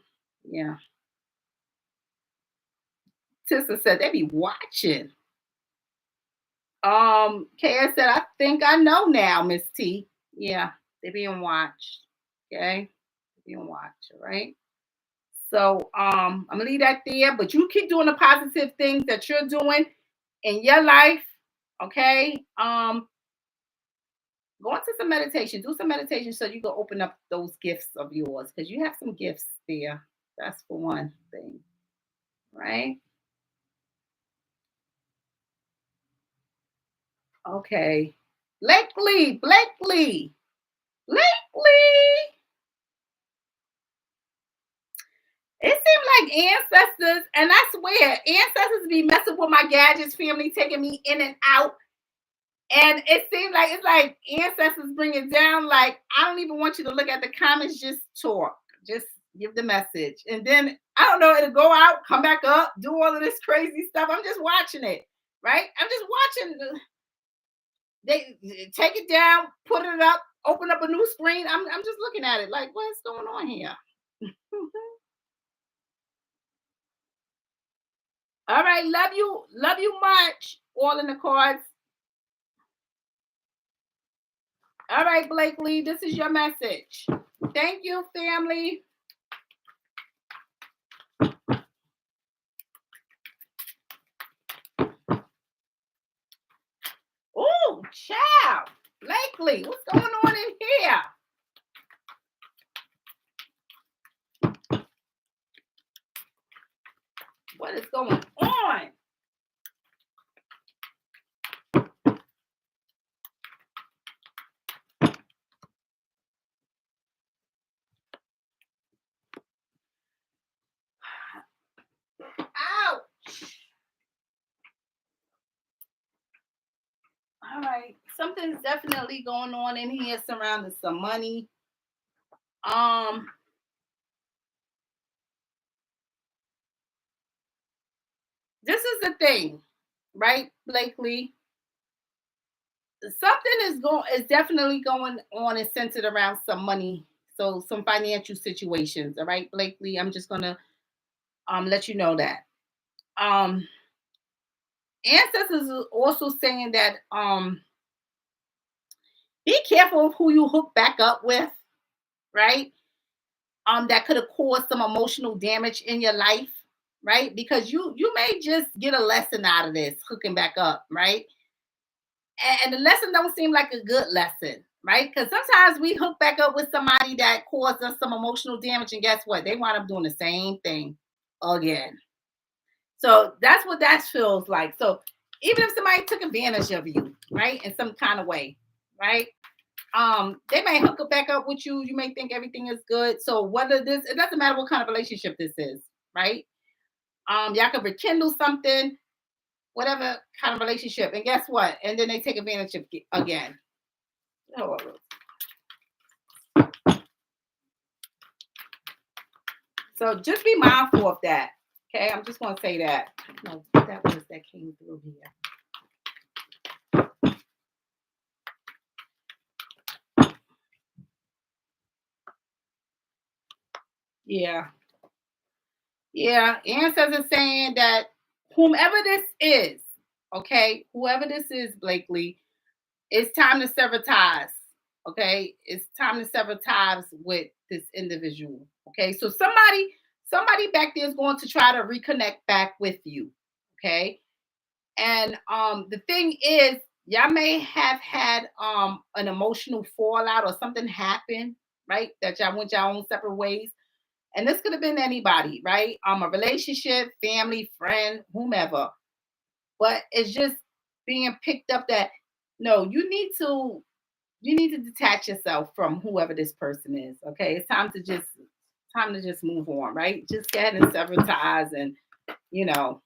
[SPEAKER 1] Yeah. Sister said they be watching. KS said, I think I know now, Miss T. Yeah, they being watched. Okay. Being watched, all right? So I'm gonna leave that there, but you keep doing the positive things that you're doing in your life. Okay. Go into some meditation, do some meditation so you can open up those gifts of yours because you have some gifts there. That's for one thing, right? Okay. Blakely. It seemed like ancestors, and I swear, ancestors be messing with my gadgets family, taking me in and out. And it seemed like it's like ancestors bring it down. Like, I don't even want you to look at the comments, just talk. Just give the message. And then I don't know, it'll go out, come back up, do all of this crazy stuff. I'm just watching it, right? I'm just watching. They take it down, put it up, open up a new screen. I'm just looking at it like, what's going on here? All right, love you much. All in the cards. All right, Blakely, this is your message. Thank you, family. Oh, child. Blakely, what's going on in here? What is going on? Ouch. All right. Something's definitely going on in here surrounding some money. This is the thing, right, Blakely? Something is definitely going on and centered around some money. So some financial situations. All right, Blakely. I'm just gonna let you know that. Um Ancestors is also saying that be careful of who you hook back up with, right? That could have caused some emotional damage in your life, right? Because you may just get a lesson out of this hooking back up, right? And the lesson don't seem like a good lesson, right? Because sometimes we hook back up with somebody that caused us some emotional damage, and guess what? They wind up doing the same thing again. So that's what that feels like. So even if somebody took advantage of you, right, in some kind of way, right? They may hook it back up with you. You may think everything is good. So whether this, it doesn't matter what kind of relationship this is, right? Y'all can rekindle something, whatever kind of relationship. And guess what? And then they take advantage of again. Oh, so just be mindful of that. Okay, I'm just gonna say that. No, that was that came through here. Yeah. Yeah. Ancestors saying that whomever this is, okay, whoever this is, Blakely, it's time to sever ties. Okay. It's time to sever ties with this individual. Okay. So somebody back there is going to try to reconnect back with you. Okay. And the thing is, y'all may have had an emotional fallout or something happened, right? That y'all went your own separate ways. And this could have been anybody, right? A relationship, family, friend, whomever. But it's just being picked up that no, you need to detach yourself from whoever this person is. Okay. It's time to just move on, right? Just go ahead and sever ties and you know,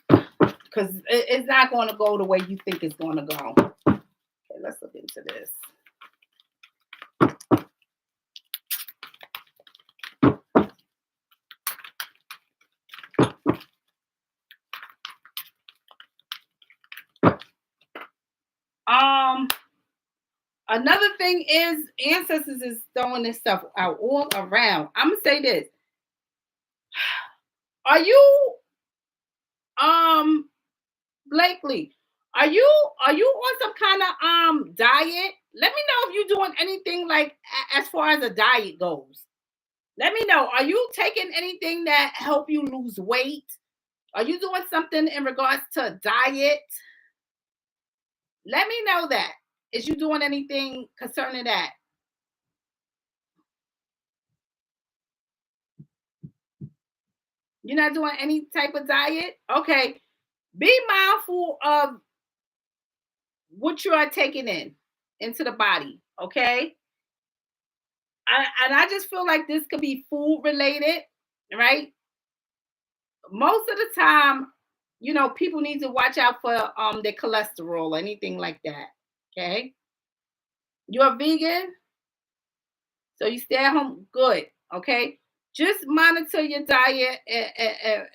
[SPEAKER 1] because it's not going to go the way you think it's going to go. Okay, let's look into this. Another thing is ancestors is throwing this stuff out all around. I'm gonna say this. Are you Blakely, are you on some kind of diet? Let me know if you're doing anything like as far as a diet goes. Let me know. Are you taking anything that help you lose weight? Are you doing something in regards to diet? Let me know that. Is you doing anything concerning that? You're not doing any type of diet? Okay. Be mindful of what you are taking into the body. Okay. And I just feel like this could be food related, right? Most of the time, people need to watch out for their cholesterol or anything like that. Okay. You're a vegan, so you stay at home. Good. Okay. Just monitor your diet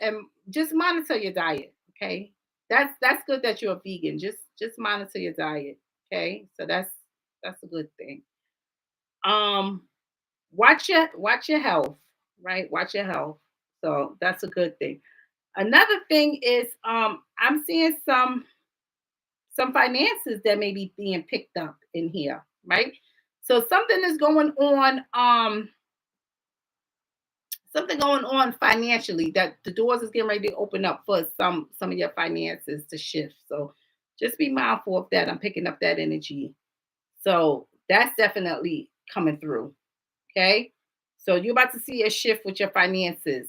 [SPEAKER 1] and just monitor your diet. Okay. That's good that you're a vegan. Just monitor your diet. Okay. So that's a good thing. Um watch your health, right? Watch your health. So that's a good thing. Another thing is I'm seeing some finances that may be being picked up in here, right? So something going on financially that the doors is getting ready to open up for some of your finances to shift. So just be mindful of that. I'm picking up that energy. So that's definitely coming through. Okay. So you're about to see a shift with your finances,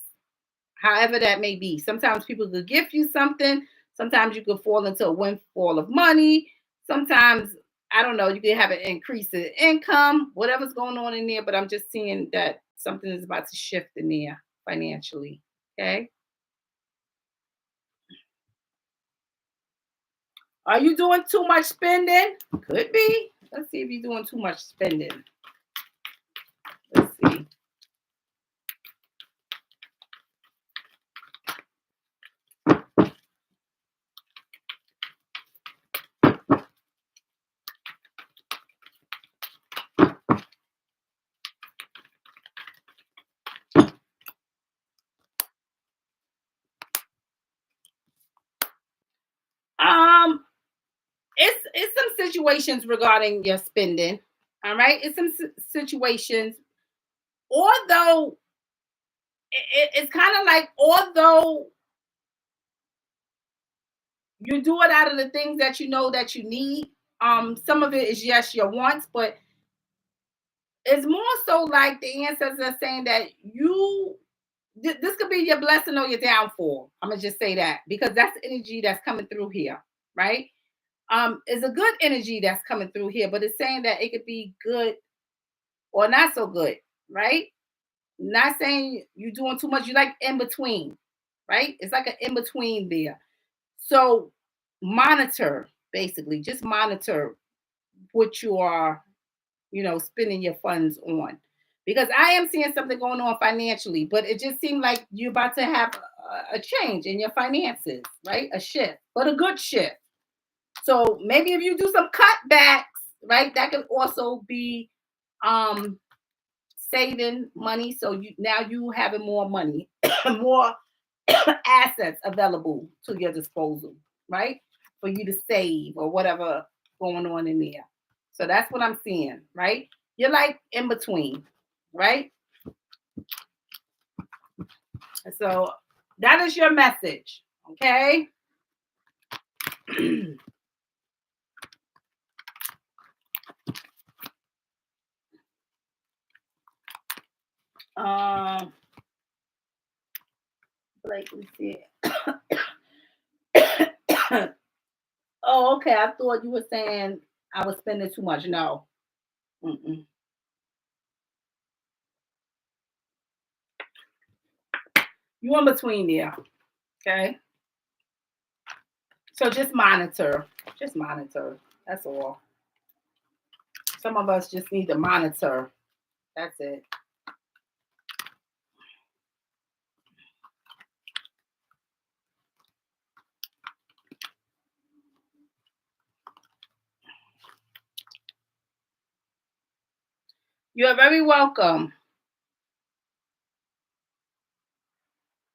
[SPEAKER 1] however that may be. Sometimes people could gift you something. Sometimes you could fall into a windfall of money. Sometimes, I don't know, you could have an increase in income, whatever's going on in there. But I'm just seeing that something is about to shift in there financially. Okay. Are you doing too much spending? Could be. Let's see if you're doing too much spending. Let's see. Um, it's some situations regarding your spending. All right, it's some situations. Although it's kind of like, although you do it out of the things that you know that you need. Some of it is yes your wants, but it's more so like the ancestors are saying that this could be your blessing or your downfall. I'm gonna just say that because that's the energy that's coming through here, right? It's a good energy that's coming through here, but it's saying that it could be good or not so good, right? Not saying you're doing too much, you like in between, right? It's like an in between there. So monitor, basically, just monitor what you are, spending your funds on. Because I am seeing something going on financially, but it just seemed like you're about to have a change in your finances, right? A shift, but a good shift. So maybe if you do some cutbacks, right, that could also be um saving money. So you having more money, more assets available to your disposal, right? For you to save or whatever going on in there. So that's what I'm seeing, right? You're like in between, right? So that is your message, okay? um, Blake, we see. Oh, okay. I thought you were saying I was spending too much. No. Mm-mm. You in between there, okay? So just monitor. Just monitor. That's all. Some of us just need to monitor. That's it. You are very welcome.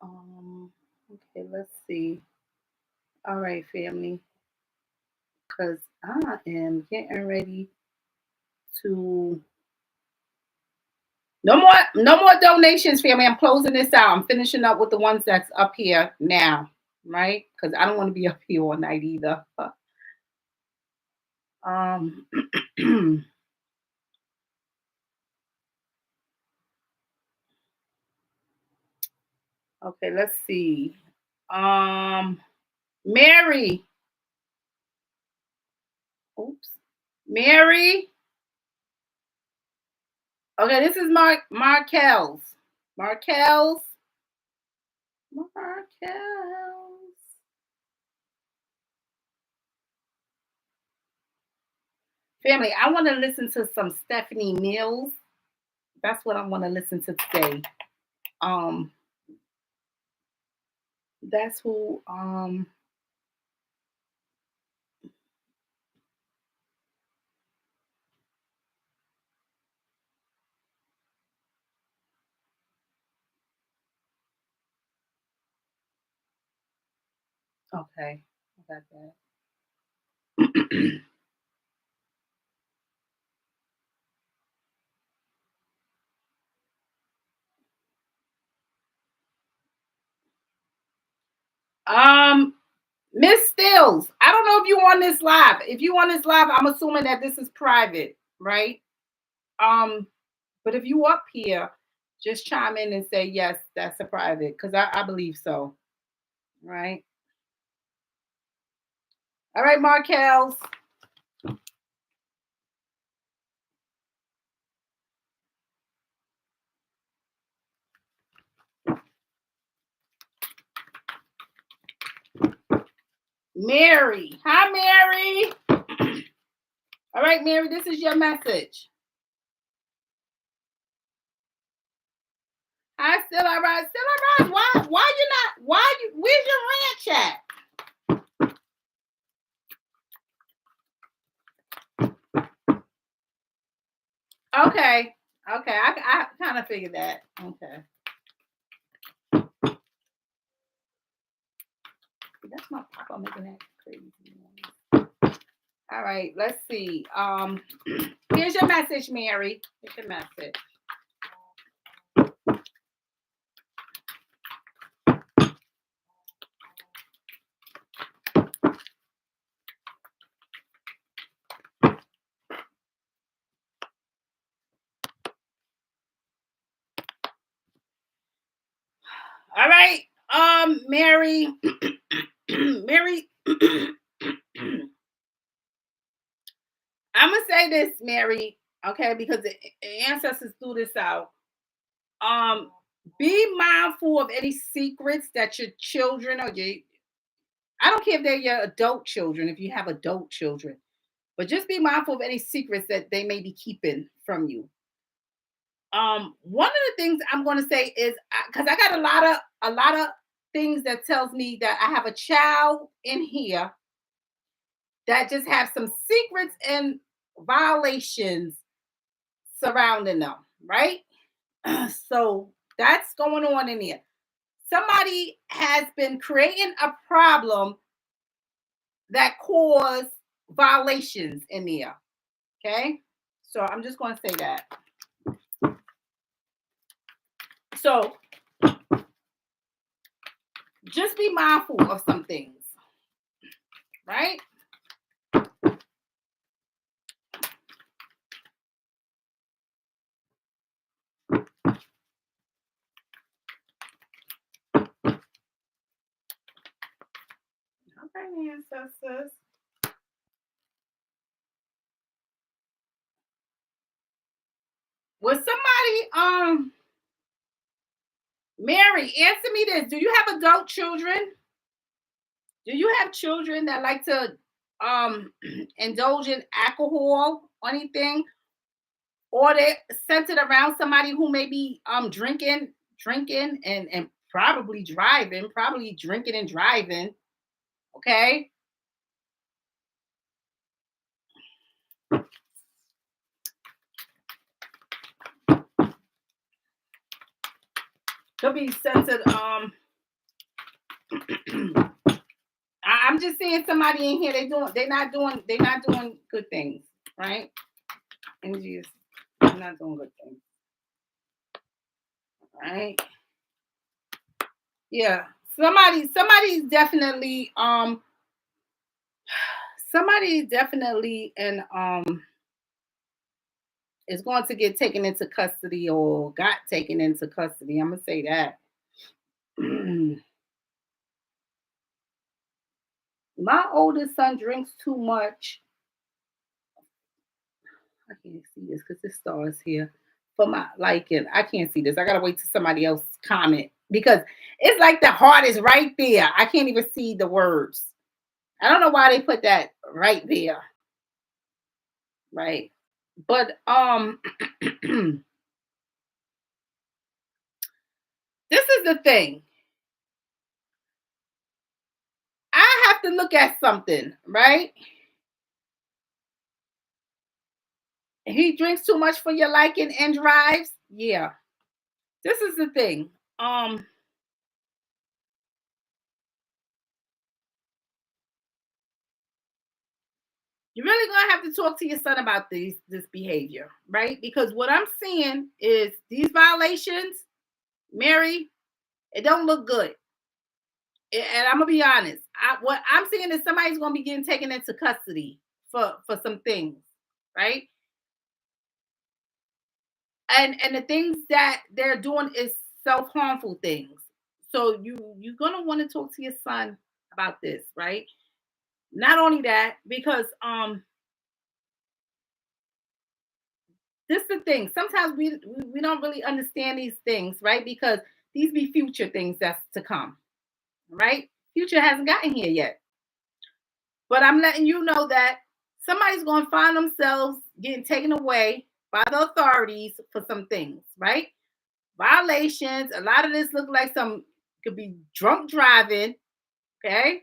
[SPEAKER 1] Okay, let's see. All right, family. Because I am getting ready to no more donations, family. I'm closing this out. I'm finishing up with the ones that's up here now, right? Because I don't want to be up here all night either. Um Okay, let's see. Mary. Oops. Mary. Okay, this is Markel's. Markel's. Family, I want to listen to some Stephanie Mills. That's what I want to listen to today. Um, that's who. Okay, I got that. Miss Stills, I don't know if you on this live. If you on this live, I'm assuming that this is private, right? But if you up here, just chime in and say yes, that's a private, because I believe so. Right? All right, Markel's. Mary. Hi, Mary. All right, Mary, this is your message. Hi, still all right. Still all right. Why you not? Where's your ranch at? Okay. Okay. I kind of figured that. Okay. That's my papa making that crazy noise. All right, let's see. Here's your message, Mary. Here's your message. All right, Mary. Mary. I'm gonna say this, Mary, okay, because the ancestors threw this out. Be mindful of any secrets that your children or I don't care if they're your adult children, if you have adult children, but just be mindful of any secrets that they may be keeping from you. One of the things I'm going to say is because I got a lot of things that tells me that I have a child in here that just have some secrets and violations surrounding them, right? So that's going on in here. Somebody has been creating a problem that caused violations in there. Okay. So I'm just going to say that. So just be mindful of some things, right? Okay, ancestors. Was somebody Mary, answer me this. Do you have adult children? Do you have children that like to indulge in alcohol or anything? Or they centered around somebody who may be drinking and probably drinking and driving. Okay. Could be centered. I'm just seeing somebody in here. They're not doing good things, right? Energy is not doing good things, right? Yeah, somebody's definitely and is going to get taken into custody or got taken into custody. I'm gonna say that. My oldest son drinks too much. I can't see this because this star is here for my liking. I can't see this. I gotta wait till somebody else comment because it's like the heart is right there. I can't even see the words. I don't know why they put that right there. Right. But this is the thing. I have to look at something, right? He drinks too much for your liking and drives. Yeah. This is the thing. You're really gonna have to talk to your son about this behavior, right? Because what I'm seeing is these violations, Mary, it don't look good. And I'm gonna be honest. What I'm seeing is somebody's gonna be getting taken into custody for some things, right? And the things that they're doing is self-harmful things. So you're gonna want to talk to your son about this, right? Not only that, because this is the thing. Sometimes we don't really understand these things, right? Because these be future things that's to come, right? Future hasn't gotten here yet. But I'm letting you know that somebody's going to find themselves getting taken away by the authorities for some things, right? Violations. A lot of this look like some could be drunk driving. Okay.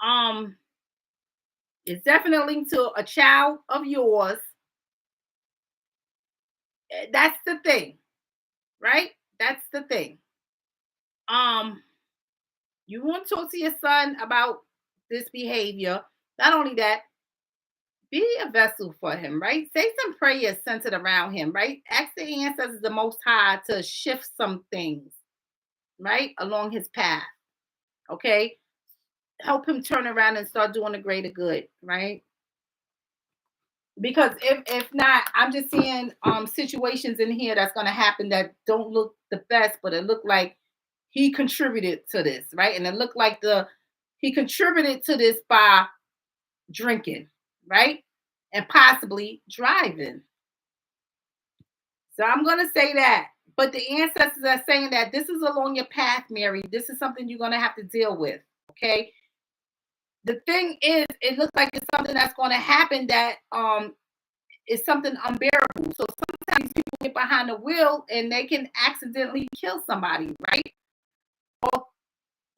[SPEAKER 1] Um, it's definitely to a child of yours. That's the thing, right? That's the thing. Um, you want to talk to your son about this behavior. Not only that, be a vessel for him, right? Say some prayers centered around him, right? Ask the ancestors, the Most High, to shift some things, right, along his path. Okay, help him turn around and start doing the greater good, right? Because if not, I'm just seeing situations in here that's gonna happen that don't look the best, but it looked like he contributed to this, right? And it looked like he contributed to this by drinking, right? And possibly driving. So I'm going to say that. But the ancestors are saying that this is along your path, Mary. This is something you're going to have to deal with. Okay. The thing is, it looks like it's something that's going to happen that is something unbearable. So sometimes people get behind the wheel and they can accidentally kill somebody, right? Or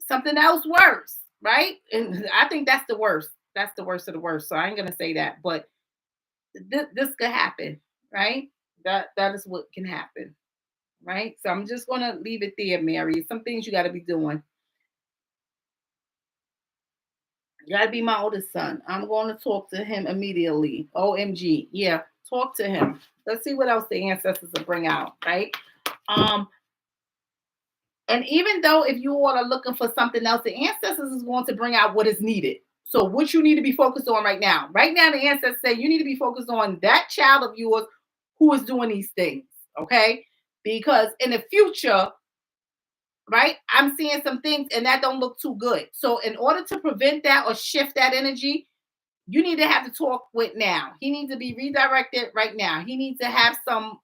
[SPEAKER 1] something else worse, right? And I think that's the worst. That's the worst of the worst. So I ain't going to say that. But this could happen, right? That is what can happen, right? So I'm just gonna leave it there, Mary. Some things you got to be doing. You got to be my oldest son. I'm going to talk to him immediately. OMG, yeah, talk to him. Let's see what else the ancestors will bring out, right? And even though if you all are looking for something else, the ancestors is going to bring out what is needed. So what you need to be focused on right now. Right now, the ancestors say you need to be focused on that child of yours who is doing these things. Okay. Because in the future, right, I'm seeing some things and that don't look too good. So in order to prevent that or shift that energy, you need to have to talk with now. He needs to be redirected right now. He needs to have some,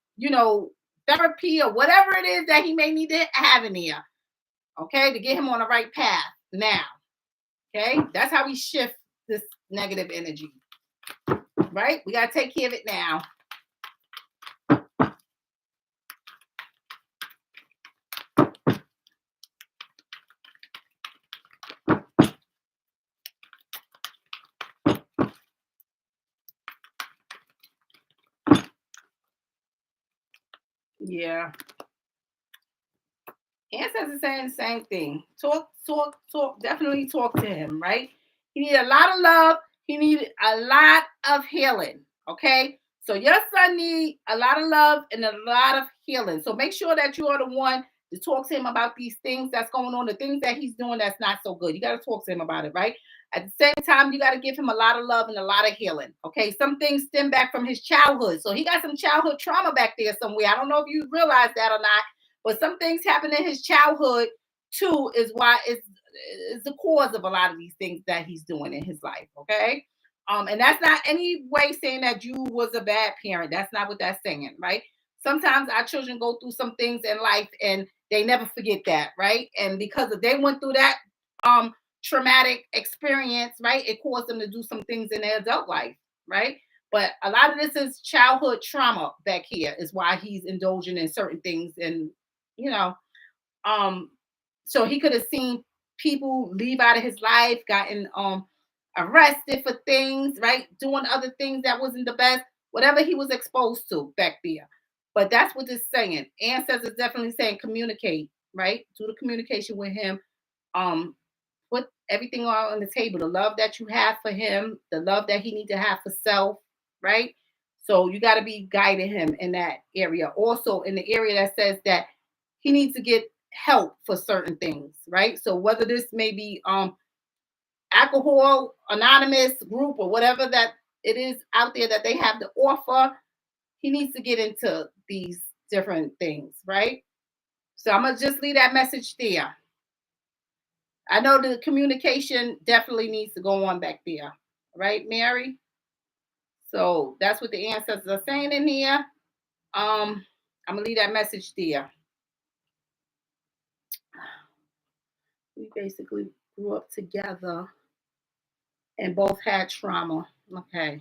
[SPEAKER 1] therapy or whatever it is that he may need to have in here. Okay, to get him on the right path now. Okay, that's how we shift this negative energy. Right? We got to take care of it now. Yeah. Ancestors saying the same thing. Talk. Definitely talk to him, right? He needs a lot of love. He needs a lot of healing. Okay? So your son needs a lot of love and a lot of healing. So make sure that you are the one to talk to him about these things that's going on, the things that he's doing that's not so good. You got to talk to him about it, right? At the same time, you got to give him a lot of love and a lot of healing. Okay, some things stem back from his childhood. So he got some childhood trauma back there somewhere. I don't know if you realize that or not, but some things happened in his childhood too is why it's the cause of a lot of these things that he's doing in his life. Okay. And that's not any way saying that you was a bad parent. That's not what that's saying, right? Sometimes our children go through some things in life and they never forget that, right? And because if they went through that um traumatic experience, right, it caused them to do some things in their adult life, right? But a lot of this is childhood trauma back here, is why he's indulging in certain things. And you know, um, so he could have seen people leave out of his life, gotten arrested for things, right? Doing other things that wasn't the best, whatever he was exposed to back there. But that's what it's saying. Ancestors definitely saying communicate, right? Do the communication with him. Um, put everything all on the table. The love that you have for him, the love that he need to have for self, right? So you got to be guiding him in that area. Also, in the area that says that he needs to get help for certain things, right? So whether this may be alcohol anonymous group or whatever that it is out there that they have to offer, he needs to get into these different things, right? So I'm gonna just leave that message there. I know the communication definitely needs to go on back there, right, Mary? So that's what the ancestors are saying in here. I'm gonna leave that message there. We basically grew up together and both had trauma. Okay.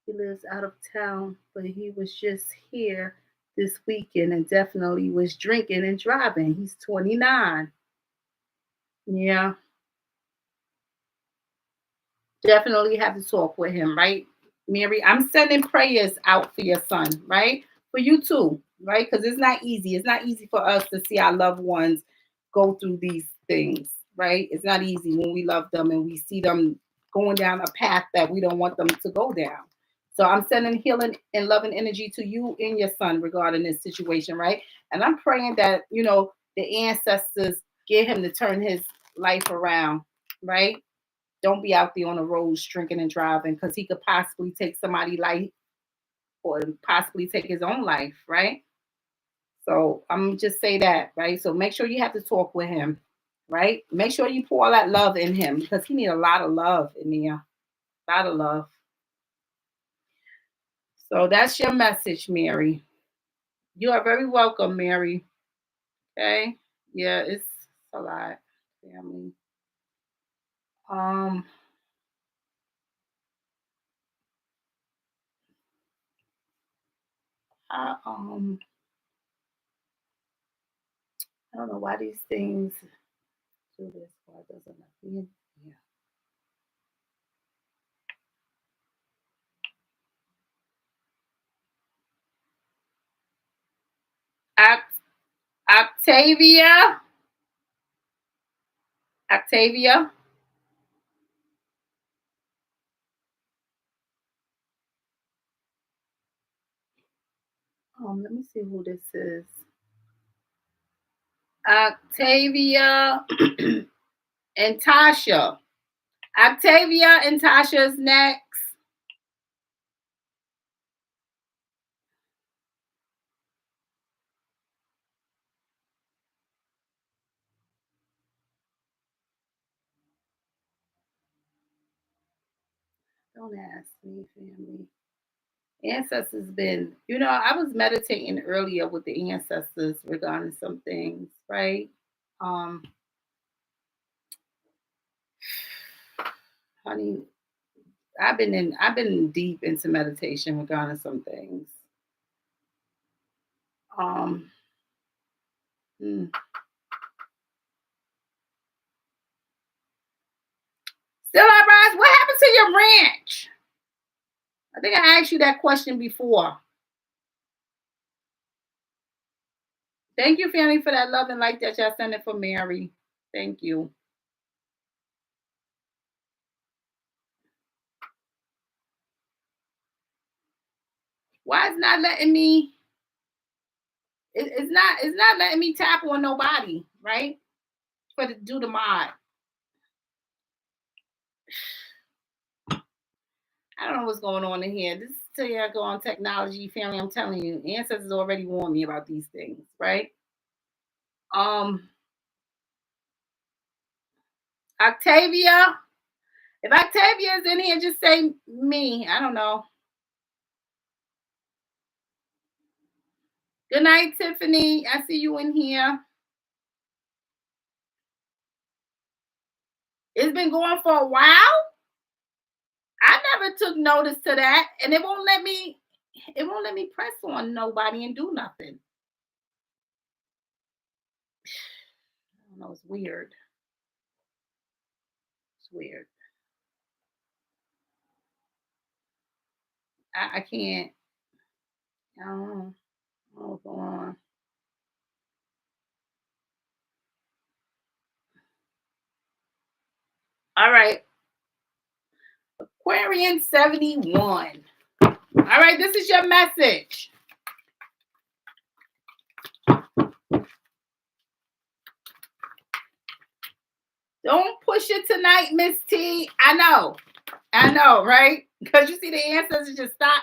[SPEAKER 1] He lives out of town, but he was just here this weekend and definitely was drinking and driving. He's 29. Yeah, definitely have to talk with him, right? Mary, I'm sending prayers out for your son, right? For you too, right? Because it's not easy. It's not easy for us to see our loved ones go through these things, right? It's not easy when we love them and we see them going down a path that we don't want them to go down. So I'm sending healing and loving energy to you and your son regarding this situation, right? And I'm praying that, the ancestors get him to turn his life around, right? Don't be out there on the roads drinking and driving, because he could possibly take somebody's life or possibly take his own life, right? So I'm just say that, right? So make sure you have to talk with him, right? Make sure you pour all that love in him, because he need a lot of love in there, a lot of love. So that's your message, Mary. You are very welcome, Mary. Okay. Yeah, it's a lot, family. Um, I I don't know why these things do this. Why doesn't it? Yeah. Octavia. Octavia. Let me see who this is. Octavia and Tasha. Octavia and Tasha's next. Don't ask me, family. Ancestors been, I was meditating earlier with the ancestors regarding some things, right? Um, honey, I've been deep into meditation regarding some things. Um, hmm. Still Eyebrows, what happened to your ranch? I think I asked you that question before. Thank you, family, for that love and light that y'all sending for Mary. Thank you. Why is not letting me? It's not letting me tap on nobody, right? For to do the mod. I don't know what's going on in here. This is till y'all go on technology, family. I'm telling you, ancestors already warned me about these things, right? Octavia. If Octavia is in here, just say me. I don't know. Good night, Tiffany. I see you in here. It's been going for a while. I never took notice to that, and it won't let me press on nobody and do nothing. I don't know, it's weird. It's weird. I can't. I don't know. I don't know what's going on. All right. Aquarian 71. All right, this is your message. Don't push it tonight, Miss T. I know, right? Because you see the ancestors just stop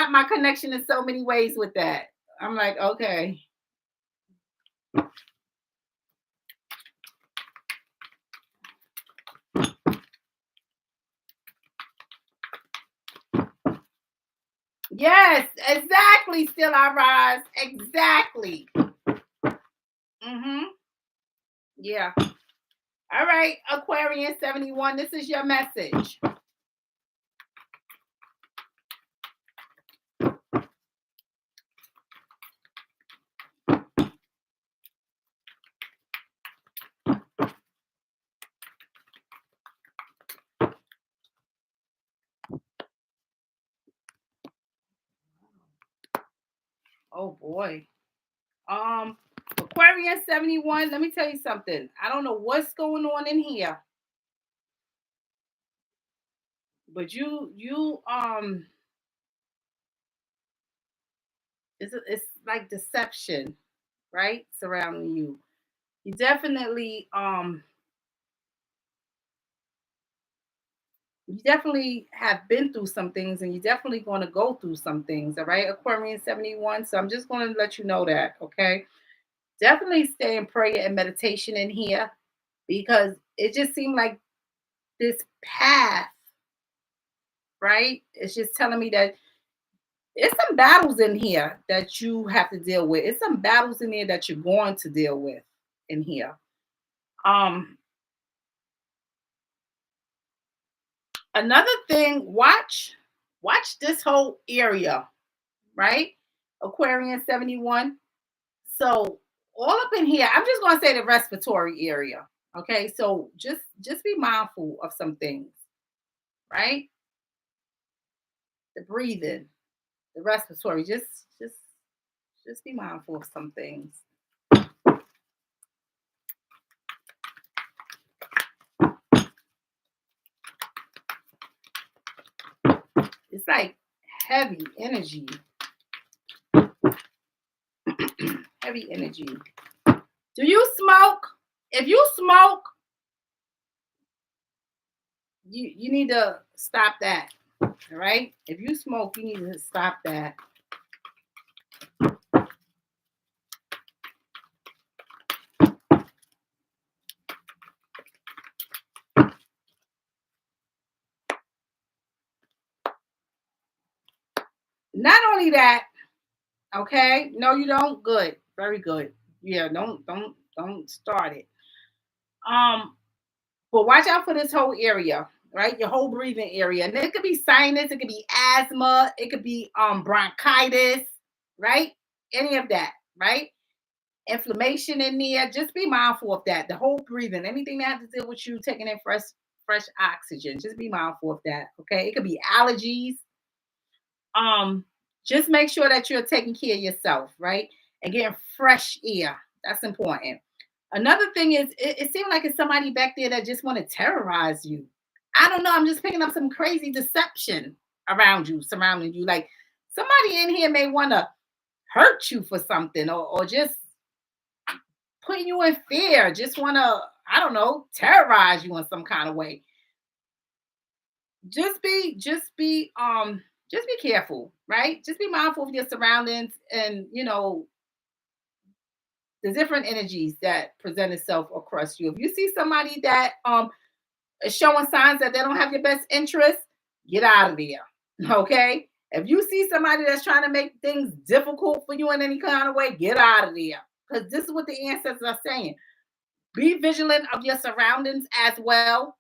[SPEAKER 1] my connection in so many ways with that. I'm like, okay. Yes, exactly. Still I rise. Exactly. Yeah. All right, Aquarian 71. This is your message. Oh boy. Aquarian 71. Let me tell you something. I don't know what's going on in here. But it's like deception, right? Surrounding you. You definitely have been through some things, and you're definitely going to go through some things. All right, Aquarian 71. So I'm just going to let you know that. Okay, definitely stay in prayer and meditation in here, because it just seemed like this path, right? It's just telling me that it's some battles in here that you have to deal with. It's some battles in here that you're going to deal with in here. Another thing, watch this whole area, right? Aquarian 71. So all up in here, I'm just going to say the respiratory area. Okay, so just be mindful of some things, right? The breathing, the respiratory, just be mindful of some things. It's like heavy energy. Heavy energy. Do you smoke? If you smoke, you need to stop that. All right? If you smoke, you need to stop that. Not only that, okay? No, you don't. Good. Very good. Yeah, don't start it. But watch out for this whole area, right? Your whole breathing area. And it could be sinus, it could be asthma, it could be bronchitis, right? Any of that, right? Inflammation in there. Just be mindful of that. The whole breathing, anything that has to deal with you taking in fresh oxygen. Just be mindful of that. Okay. It could be allergies. Just make sure that you're taking care of yourself, right? And getting fresh air. That's important. Another thing is, it seems like it's somebody back there that just want to terrorize you. I don't know. I'm just picking up some crazy deception around you, surrounding you. Like somebody in here may want to hurt you for something, or just putting you in fear. Just want to, I don't know, terrorize you in some kind of way. Just be careful, right? Just be mindful of your surroundings, and the different energies that present itself across you. If you see somebody that is showing signs that they don't have your best interest, get out of there. Okay? If you see somebody that's trying to make things difficult for you in any kind of way, get out of there. Because this is what the ancestors are saying. Be vigilant of your surroundings as well.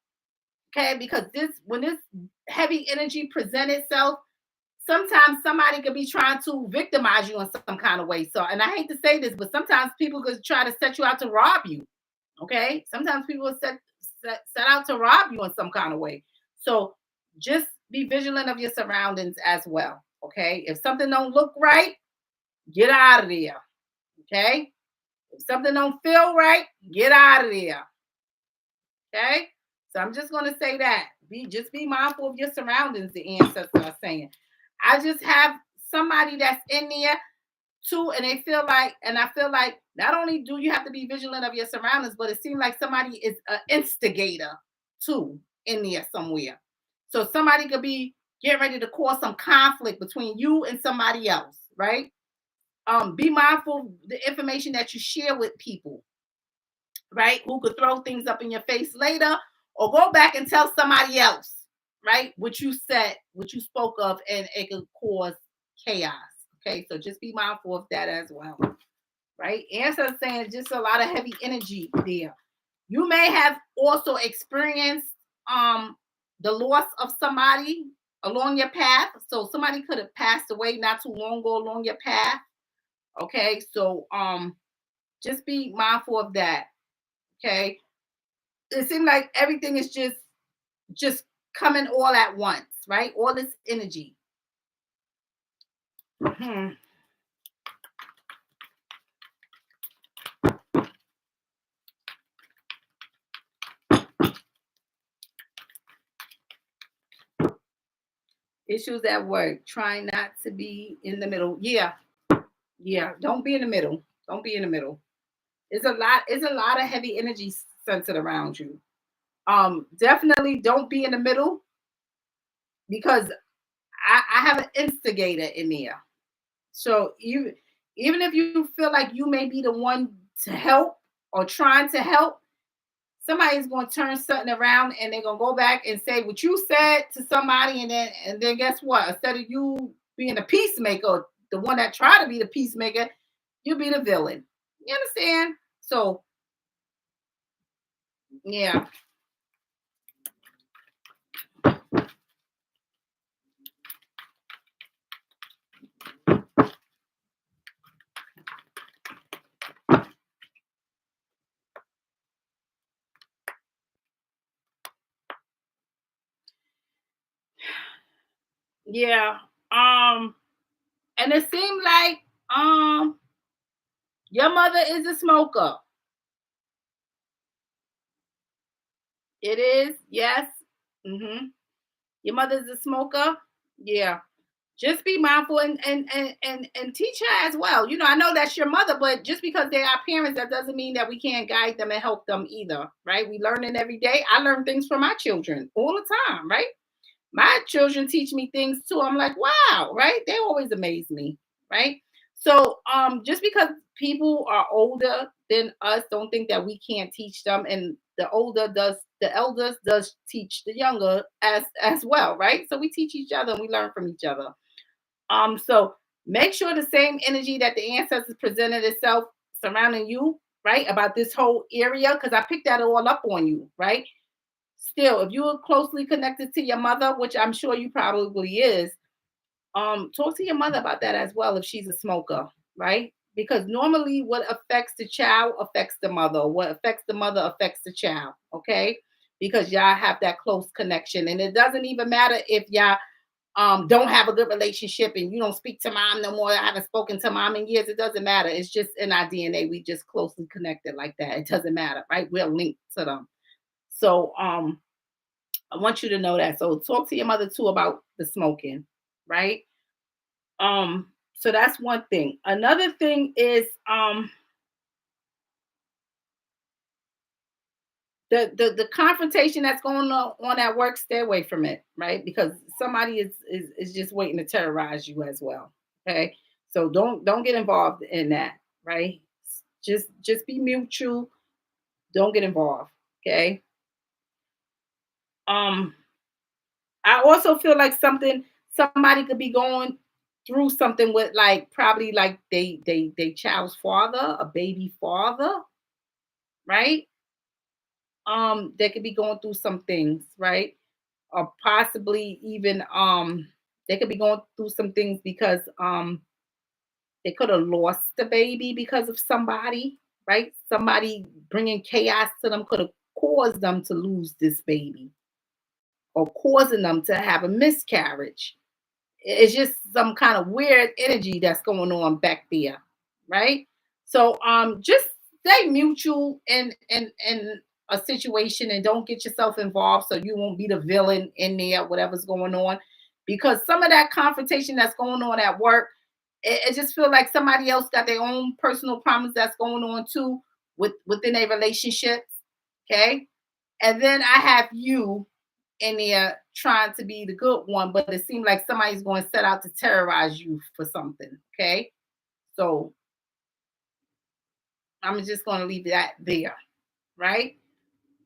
[SPEAKER 1] Okay, because when this heavy energy presents itself, sometimes somebody could be trying to victimize you in some kind of way. So, and I hate to say this, but sometimes people could try to set you out to rob you. Okay, sometimes people set out to rob you in some kind of way. So just be vigilant of your surroundings as well. Okay, if something don't look right, get out of there. Okay, if something don't feel right, get out of there. Okay, so I'm just going to say that. Be mindful of your surroundings, the ancestors are saying. I just have somebody that's in there too, and I feel like not only do you have to be vigilant of your surroundings, but it seems like somebody is an instigator too in there somewhere. So somebody could be getting ready to cause some conflict between you and somebody else, right? Be mindful of the information that you share with people, right? Who could throw things up in your face later, or go back and tell somebody else, right? What you said, what you spoke of, and it could cause chaos. Okay, so just be mindful of that as well, right? Answer saying just a lot of heavy energy there. You may have also experienced the loss of somebody along your path. So somebody could have passed away not too long ago along your path. Okay, so just be mindful of that. Okay, it seems like everything is just coming all at once, right? All this energy. Issues at work. Trying not to be in the middle. Yeah. Don't be in the middle. Don't be in the middle. It's a lot of heavy energy centered around you. Definitely don't be in the middle, because I have an instigator in there. So even if you feel like you may be the one to help or trying to help, somebody's going to turn something around and they're going to go back and say what you said to somebody, and then guess what? Instead of you being a peacemaker, the one that tried to be the peacemaker, you'll be the villain. You understand? So yeah. Yeah. And it seemed like your mother is a smoker. It is, yes. Your mother's a smoker. Yeah. Just be mindful and teach her as well. You know, I know that's your mother, but just because they are parents, that doesn't mean that we can't guide them and help them either, right? We learning every day. I learn things from my children all the time, right? My children teach me things too. I'm like, wow, right? They always amaze me, right? So just because people are older than us, don't think that we can't teach them. And the elders does teach the younger as well, right? So we teach each other and we learn from each other. So make sure the same energy that the ancestors presented itself surrounding you, right? About this whole area, because I picked that all up on you, right? Still, if you are closely connected to your mother, which I'm sure you probably is, talk to your mother about that as well if she's a smoker, right? Because normally what affects the child affects the mother. What affects the mother affects the child, okay? Because y'all have that close connection. And it doesn't even matter if y'all don't have a good relationship and you don't speak to mom no more. I haven't spoken to mom in years. It doesn't matter. It's just in our DNA. We just closely connected like that. It doesn't matter, right? We're linked to them. So I want you to know that. So talk to your mother too about the smoking, right? So that's one thing. Another thing is the confrontation that's going on at work, stay away from it, right? Because somebody is just waiting to terrorize you as well. Okay. So don't get involved in that, right? Just be mutual. Don't get involved. Okay. Um, I also feel like somebody could be going through something with like probably like they child's father, a baby father, right? They could be going through some things, right? Or possibly even they could be going through some things because they could have lost the baby because of somebody, right? Somebody bringing chaos to them could have caused them to lose this baby or causing them to have a miscarriage. It's just some kind of weird energy that's going on back there, right? So just stay mutual in a situation and don't get yourself involved so you won't be the villain in there, whatever's going on. Because some of that confrontation that's going on at work, it just feel like somebody else got their own personal problems that's going on too within a relationship. Okay. And then I have you in there trying to be the good one, but it seems like somebody's going to set out to terrorize you for something. Okay. So I'm just going to leave that there. Right.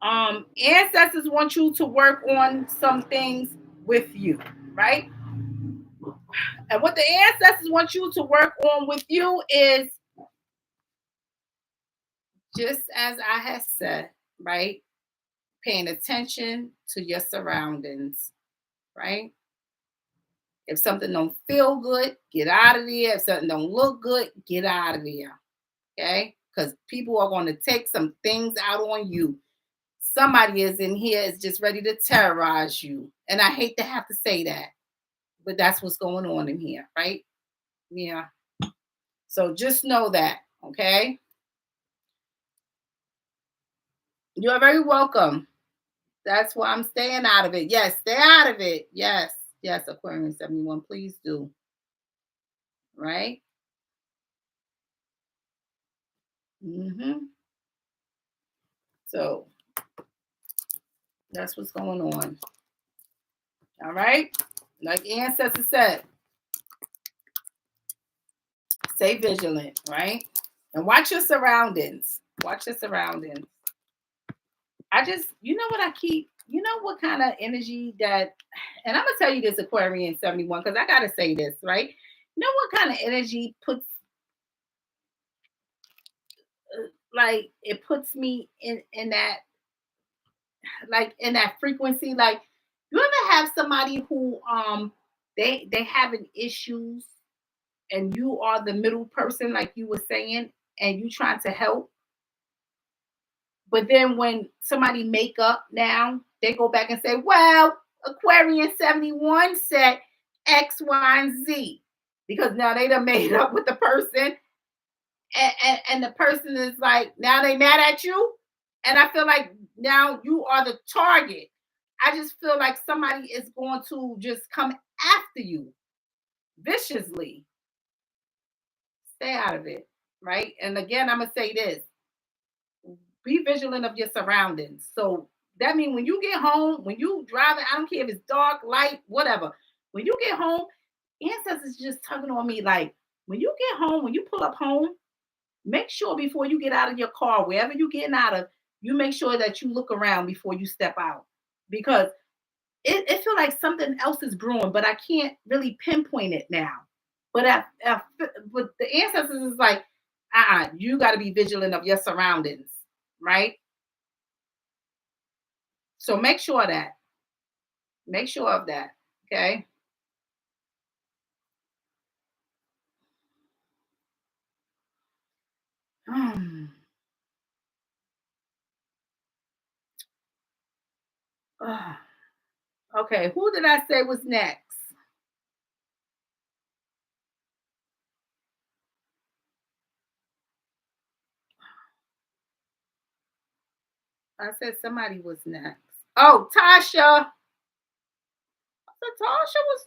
[SPEAKER 1] Ancestors want you to work on some things with you. Right. And what the ancestors want you to work on with you is just as I have said, right? Paying attention to your surroundings, right? If something don't feel good, get out of there. If something don't look good, get out of there. Okay? Because people are going to take some things out on you. Somebody is in here is just ready to terrorize you. And I hate to have to say that, but that's what's going on in here, right? Yeah. So just know that, okay? You're very welcome. That's why I'm staying out of it. Yes, stay out of it. Yes, yes, Aquarium 71, please do. Right? Hmm. So that's what's going on. All right. Like Ancestor said, stay vigilant, right? And watch your surroundings. Watch your surroundings. I just, you know what I keep, you know what kind of energy that, and I'm gonna tell you this, Aquarian 71, because I gotta say this, right? You know what kind of energy puts like it puts me in that like in that frequency. Like you ever have somebody who they having issues and you are the middle person, like you were saying, and you trying to help, but then when somebody make up now, they go back and say, well, Aquarian 71 said X, Y, and Z. Because now they done made up with the person, and the person is like, now they mad at you. And I feel like now you are the target. I just feel like somebody is going to just come after you viciously. Stay out of it, right? And again, I'm gonna say this: be vigilant of your surroundings. So that means when you get home, when you driving, I don't care if it's dark, light, whatever. When you get home, ancestors just tugging on me like, when you get home, when you pull up home, make sure before you get out of your car, wherever you're getting out of, you make sure that you look around before you step out. Because it feels like something else is brewing, but I can't really pinpoint it now. But but the ancestors is like, you got to be vigilant of your surroundings, right? So make sure of that, okay? Okay, who did I say was next? I said somebody was next. Oh, Tasha. I said Tasha was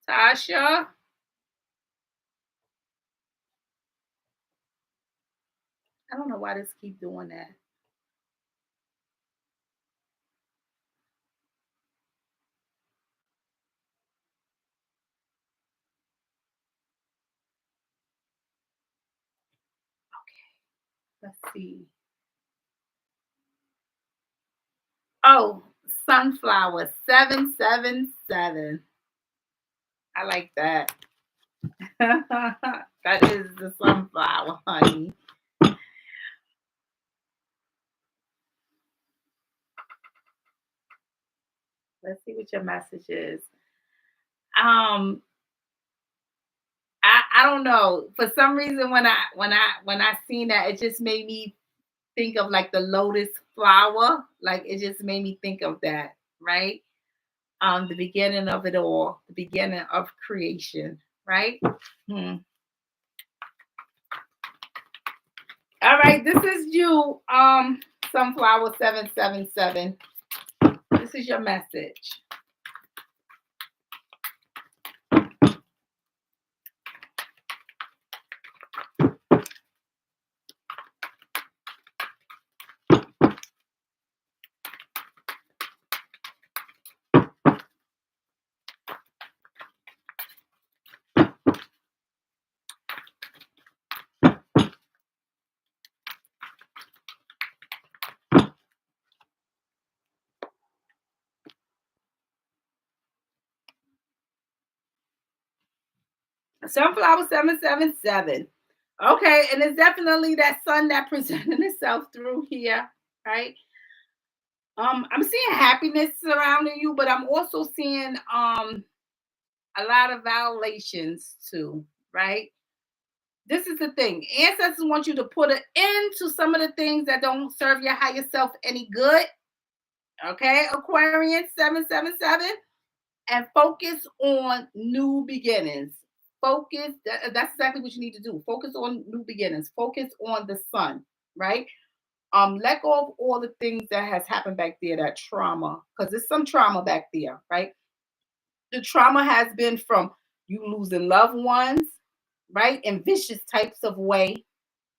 [SPEAKER 1] next. Tasha. I don't know why this keep doing that. Let's see. Oh, sunflower 777. I like that. That is the sunflower, honey. Let's see what your message is. Um, I don't know. For some reason, when I seen that, it just made me think of like the lotus flower. Like it just made me think of that, right? The beginning of it all, the beginning of creation, right? Hmm. All right, this is you, Sunflower 777. This is your message. Sunflower 777. Okay, and it's definitely that sun that presented itself through here, right? I'm seeing happiness surrounding you, but I'm also seeing a lot of violations too, right? This is the thing. Ancestors want you to put an end to some of the things that don't serve your higher self any good. Okay, Aquarian 777, and focus on new beginnings. That's exactly what you need to do. Focus on new beginnings. Focus on the sun, right? Let go of all the things that has happened back there, that trauma, because there's some trauma back there, right? The trauma has been from you losing loved ones, right? In vicious types of way.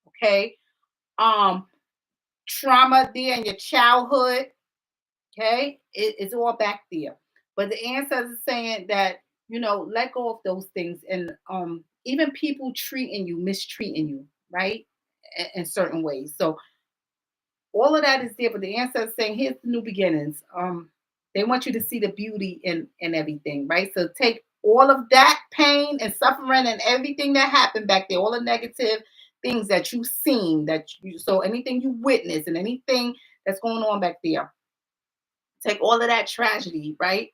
[SPEAKER 1] Okay. Um, Trauma there in your childhood. Okay, it's all back there. But the ancestors saying that, let go of those things, and even people treating you, mistreating you, right? In certain ways. So all of that is there, but the ancestors saying here's the new beginnings. They want you to see the beauty in everything, right? So take all of that pain and suffering and everything that happened back there, all the negative things that you've seen, so anything you witnessed and anything that's going on back there, take all of that tragedy, right,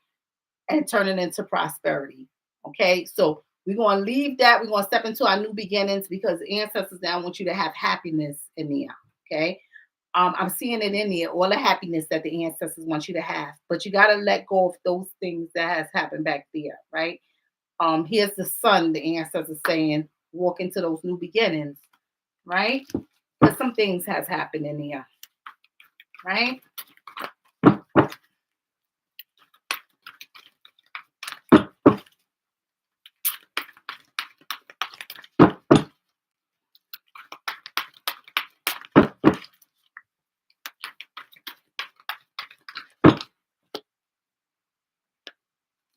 [SPEAKER 1] and turn it into prosperity. Okay, so we're going to leave that. We're going to step into our new beginnings because the ancestors now want you to have happiness in there. Okay, I'm seeing it in there, all the happiness that the ancestors want you to have, but you got to let go of those things that has happened back there, right? Here's the sun. The ancestors saying, walk into those new beginnings, right? But some things has happened in there, right?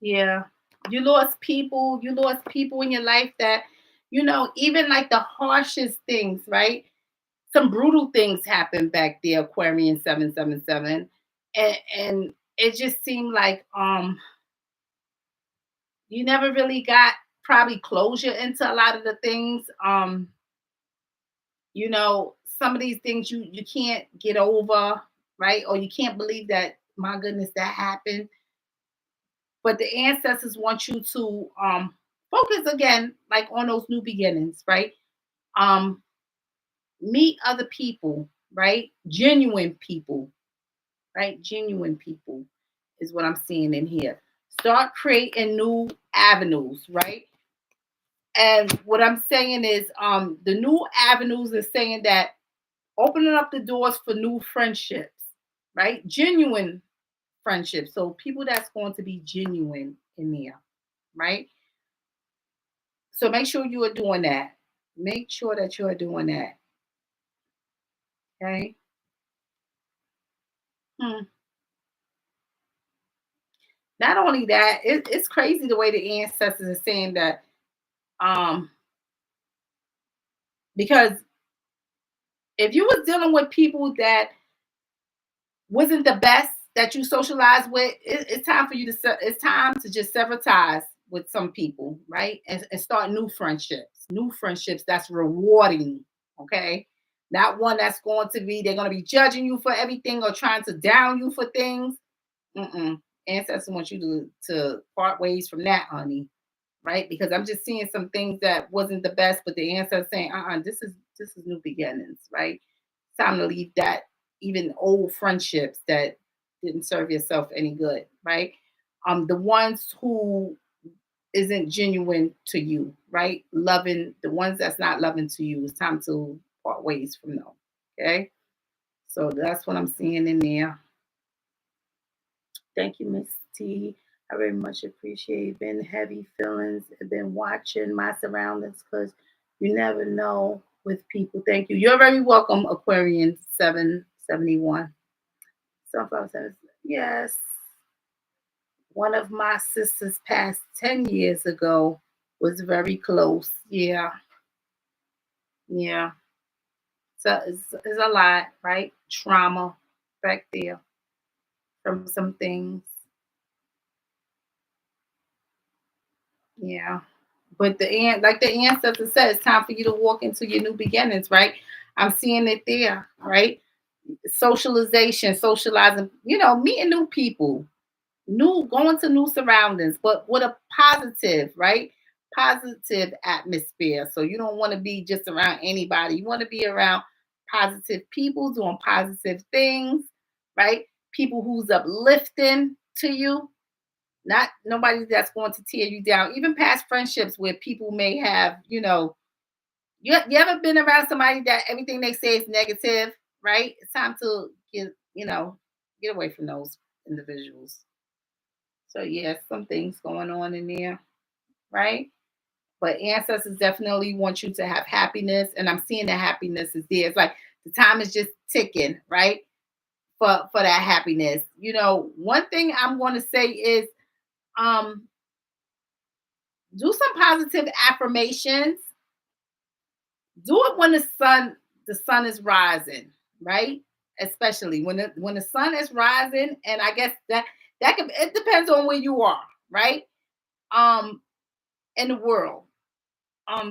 [SPEAKER 1] Yeah. You lost people in your life that, even like the harshest things, right? Some brutal things happened back there, Aquarian 777. And it just seemed like you never really got probably closure into a lot of the things. Some of these things you can't get over, right? Or you can't believe that, my goodness, that happened. But the ancestors want you to focus again, like on those new beginnings, right? Um, Meet other people, right? Genuine people, right? Genuine people is what I'm seeing in here. Start creating new avenues, right? And what I'm saying is, the new avenues is saying that opening up the doors for new friendships, right? Genuine friendships. So people that's going to be genuine in there, right? So make sure you are doing that. Make sure that you are doing that. Okay. Hmm. Not only that, it's crazy the way the ancestors are saying that, um, because If you was dealing with people that wasn't the best that you socialized with, it's time for you to it's time to just sever ties with some people, right? And start new friendships that's rewarding, okay? Not one that's going to be, they're going to be judging you for everything or trying to down you for things. Mm-mm. Ancestors want you to part ways from that, honey, right? Because I'm just seeing some things that wasn't the best, but the ancestors saying, this is new beginnings, right? Time to leave that, even old friendships that didn't serve yourself any good, right? The ones who isn't genuine to you, right? Loving the ones that's not loving to you, it's time to part ways from them. Okay. So that's what I'm seeing in there. Thank you, Miss T. I very much appreciate. Been heavy feelings. I've been watching my surroundings because you never know with people. Thank you. You're very welcome, Aquarian 771. Sunflower says, yes. One of my sisters passed 10 years ago. Was very close. Yeah. Yeah. So it's a lot, right? Trauma back there from some things. Yeah. But like the ancestor said, it's time for you to walk into your new beginnings, right? I'm seeing it there, right? Socialization, socializing, meeting new people, going to new surroundings, but with a positive, right? Positive atmosphere. So you don't want to be just around anybody. You want to be around positive people doing positive things, right? People who's uplifting to you, not nobody that's going to tear you down. Even past friendships where people may have, you ever been around somebody that everything they say is negative, right? It's time to get away from those individuals. So yeah, some things going on in there, right? But ancestors definitely want you to have happiness, and I'm seeing the happiness is there. It's like the time is just ticking, right? For that happiness. One thing I'm going to say is um do some positive affirmations. Do it when the sun is rising, right? Especially when the sun is rising, and I guess it depends on where you are, right? Um, in the world.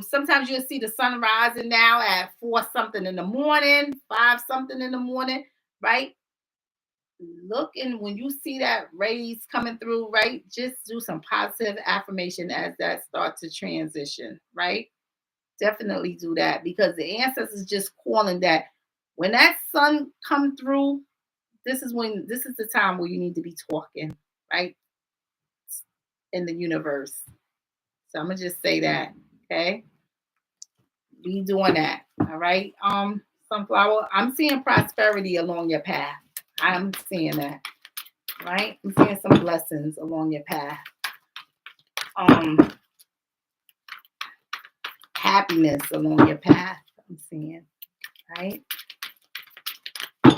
[SPEAKER 1] Sometimes you'll see the sun rising now at 4 something in the morning, 5 something in the morning, right? Look, and when you see that rays coming through, right? Just do some positive affirmation as that starts to transition, right? Definitely do that because the ancestors just calling that when that sun come through, this is the time where you need to be talking, right? In the universe. So I'm gonna just say that, okay? Be doing that. All right. Sunflower, I'm seeing prosperity along your path. I'm seeing that. Right? I'm seeing some blessings along your path. Um, happiness along your path. I'm seeing, right?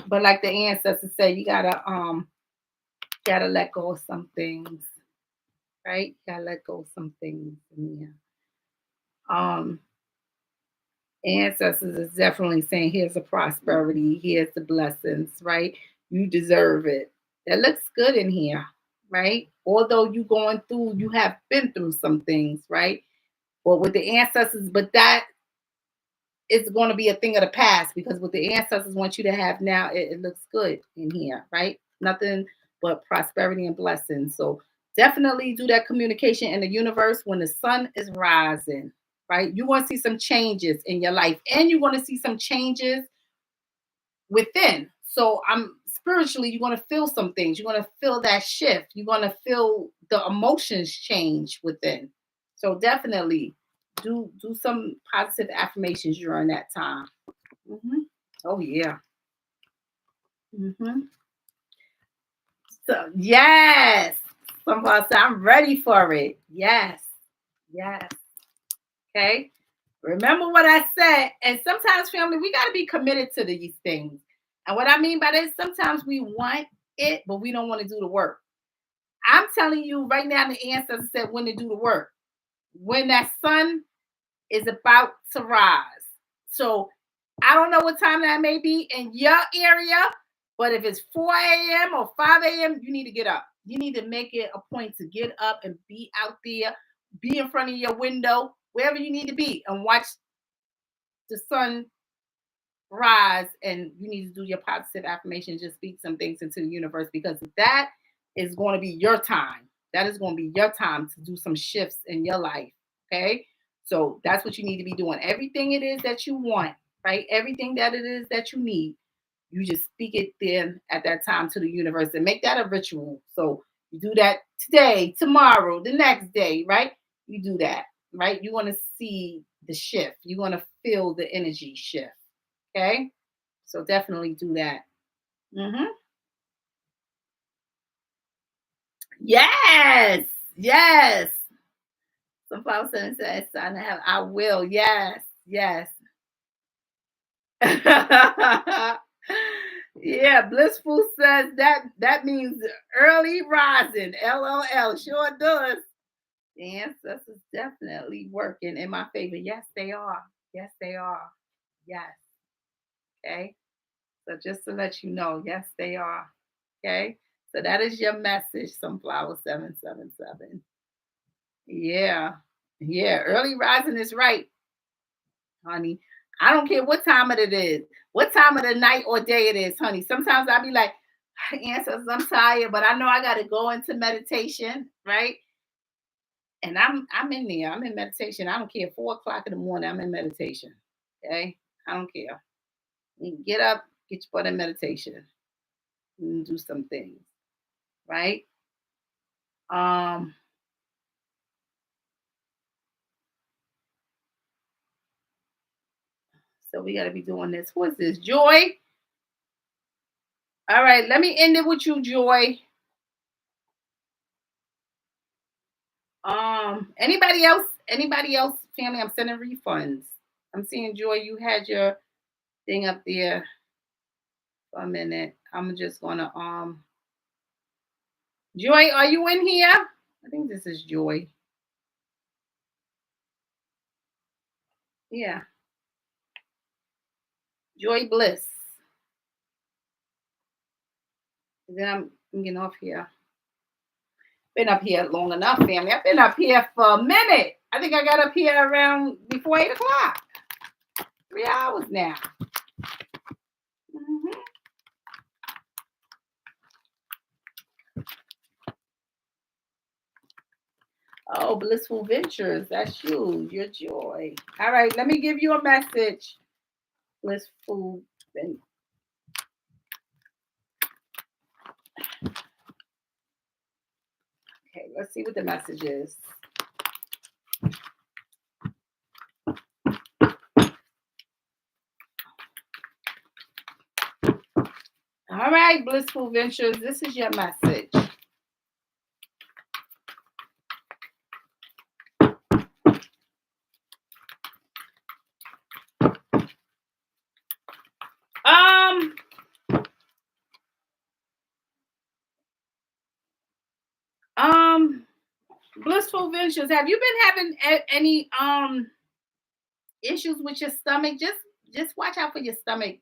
[SPEAKER 1] But like the ancestors say, you gotta let go of some things, right? You gotta let go of some things. Yeah. Um, ancestors is definitely saying, here's the prosperity, here's the blessings, right? You deserve it. That looks good in here, right? Although you have been through some things, right? But with the ancestors, but that is going to be a thing of the past because what the ancestors want you to have now, it looks good in here, right? Nothing but prosperity and blessings. So definitely do that communication in the universe when the sun is rising, right? You want to see some changes in your life and you want to see some changes within. So I'm spiritually, you're going to feel some things. You're going to feel that shift. You're going to feel the emotions change within. So definitely do some positive affirmations during that time. Hmm. Oh yeah. Hmm. So yes, somebody said I'm ready for it. Yes, yes. Okay. Remember what I said. And sometimes, family, we got to be committed to these things. And what I mean by this, sometimes we want it, but we don't want to do the work. I'm telling you right now, the ancestors said when to do the work. When that sun is about to rise. So I don't know what time that may be in your area, but if it's 4 a.m. or 5 a.m., you need to get up. You need to make it a point to get up and be out there, be in front of your window, wherever you need to be, and watch the sun rise. And you need to do your positive affirmations, just speak some things into the universe, because that is going to be your time. That is going to be your time to do some shifts in your life. Okay. So that's what you need to be doing. Everything it is that you want, right? Everything that it is that you need, you just speak it then at that time to the universe and make that a ritual. So you do that today, tomorrow, the next day, right? You do that, right? You want to see the shift. You want to feel the energy shift. Okay. So definitely do that. Mm-hmm. Yes. Yes. Sunflower Sun says, "Time to have." I will. Yes. Yes. Yeah. Blissful says that means early rising. LOL. Sure does. The ancestors definitely working in my favor. Yes, they are. Yes, they are. Yes. Okay. So just to let you know, yes, they are. Okay. So that is your message, Sunflower 777. Yeah. Yeah. Early rising is right, honey. I don't care what time of it is, what time of the night or day it is, honey. Sometimes I'll be like, ancestors, I'm tired, but I know I gotta go into meditation, right? And I'm in there. I'm in meditation. I don't care. 4 o'clock in the morning, I'm in meditation. Okay. I don't care. You get up, get your butt in meditation, and do some things, right? Um, so we gotta be doing this. Who is this? Joy. All right, let me end it with you, Joy. Anybody else? Anybody else? Family, I'm sending refunds. I'm seeing Joy. You had your thing up there for a minute. I'm just gonna Joy, are you in here? I think this is Joy. Yeah, Joy Bliss. Then I'm getting off here. Been up here long enough, family. I've been up here for a minute. I think I got up here around before 8 o'clock. 3 hours now. Mhm. Oh, Blissful Ventures. That's you. Your joy. All right, let me give you a message. Blissful Ventures. Okay, let's see what the message is. All right, Blissful Ventures. This is your message. Blissful Ventures. Have you been having any issues with your stomach? Just watch out for your stomach.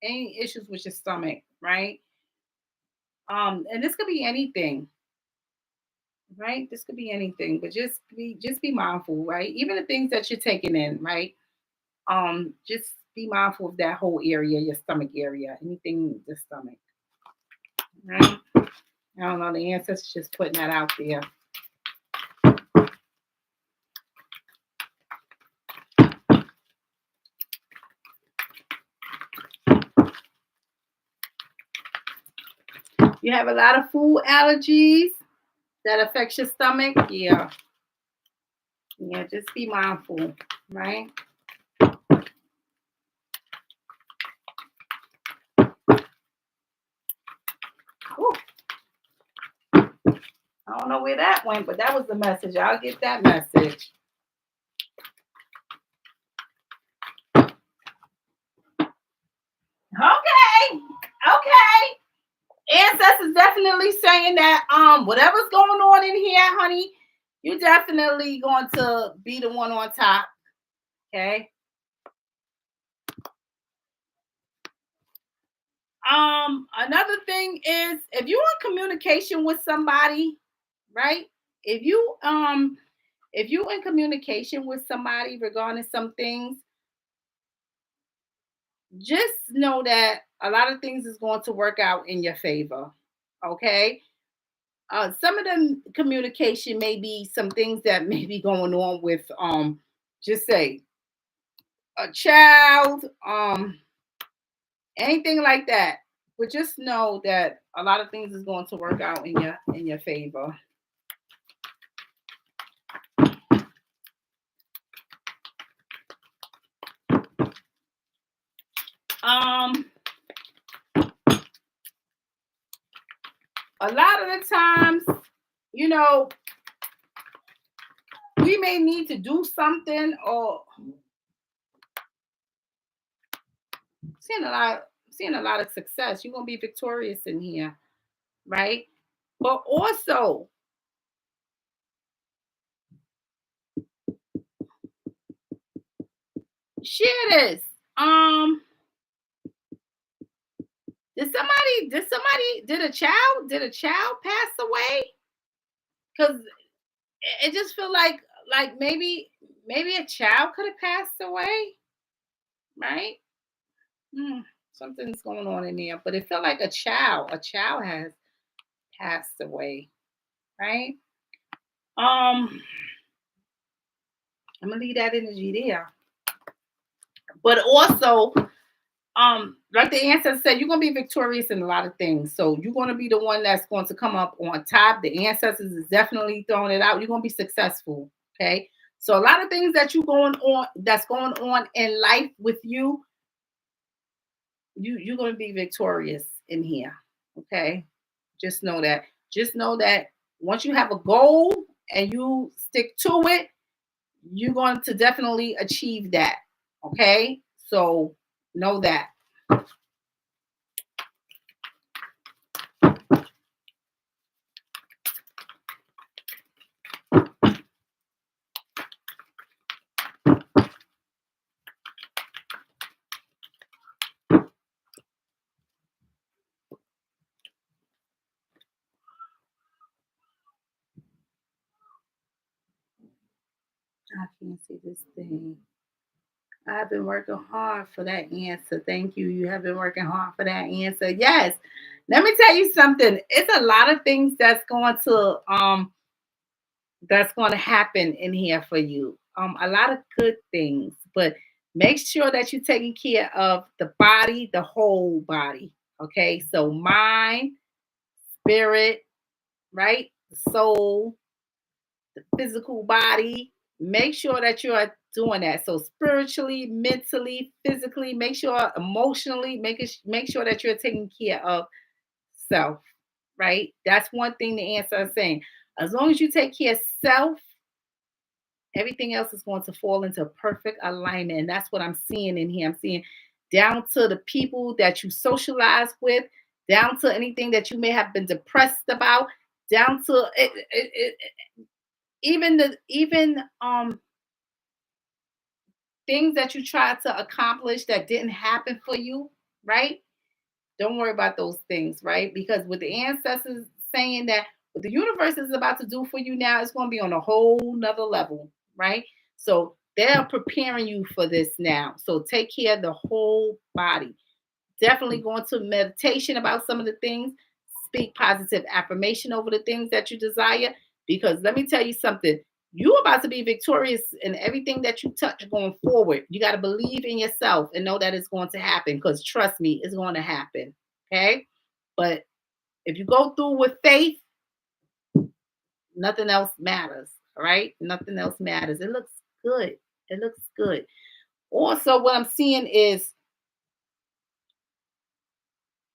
[SPEAKER 1] Any issues with your stomach, right? And this could be anything, right? This could be anything, but just be mindful, right? Even the things that you're taking in, right? Just be mindful of that whole area, your stomach area, anything the stomach, right? I don't know. The ancestors just putting that out there. You have a lot of food allergies that affects your stomach. Yeah. Yeah, just be mindful, right? Ooh, I don't know where that went, but that was the message. I'll get that message. Okay. Okay. Ancestors definitely saying that whatever's going on in here, honey, you definitely going to be the one on top. Okay. Another thing is if you're in communication with somebody, right? If you in communication with somebody regarding some things, just know that a lot of things is going to work out in your favor. Okay. Some of the communication may be some things that may be going on with just say a child, anything like that. But just know that a lot of things is going to work out in your favor. Um, a lot of the times, you know, we may need to do something or seeing a lot of success. You're gonna be victorious in here, right? But also share this. Did a child pass away? Because it just feel like maybe a child could have passed away, right? Hmm, something's going on in there, but it felt like a child has passed away, right? I'm gonna leave that energy there. But also, like the ancestor said, you're gonna be victorious in a lot of things. So you're gonna be the one that's going to come up on top. The ancestors is definitely throwing it out. You're gonna be successful. Okay. So a lot of things that's going on in life with you, you're gonna be victorious in here. Okay. Just know that. Just know that once you have a goal and you stick to it, you're going to definitely achieve that. Okay. So know that. I can't see this thing. I've been working hard for that answer. Thank you. You have been working hard for that answer. Yes. Let me tell you something. It's a lot of things that's going to happen in here for you. A lot of good things, but make sure that you're taking care of the body, the whole body. Okay? So mind, spirit, right? The soul, the physical body. Make sure that you are doing that. So spiritually, mentally, physically, make sure emotionally, make sure that you're taking care of self, right? That's one thing the answer is saying. As long as you take care of self, everything else is going to fall into perfect alignment. And that's what I'm seeing in here. I'm seeing down to the people that you socialize with, down to anything that you may have been depressed about, down to even things that you tried to accomplish that didn't happen for you, right? Don't worry about those things, right? Because with the ancestors saying that what the universe is about to do for you now, it's going to be on a whole nother level, right? So they're preparing you for this now. So take care of the whole body. Definitely go into meditation about some of the things. Speak positive affirmation over the things that you desire. Because let me tell you something. You're about to be victorious in everything that you touch going forward. You got to believe in yourself and know that it's going to happen. Because trust me, it's going to happen. Okay. But if you go through with faith, nothing else matters. All right. Nothing else matters. It looks good. It looks good. Also, what I'm seeing is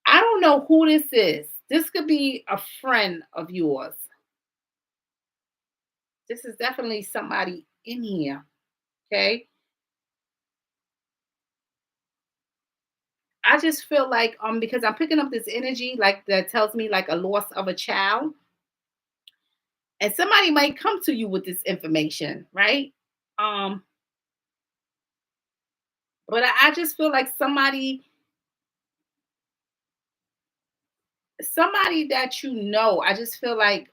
[SPEAKER 1] I don't know who this is. This could be a friend of yours. This is definitely somebody in here. Okay. I just feel like because I'm picking up this energy like that tells me like a loss of a child. And somebody might come to you with this information, right? Um, but I just feel like somebody somebody that you know, I just feel like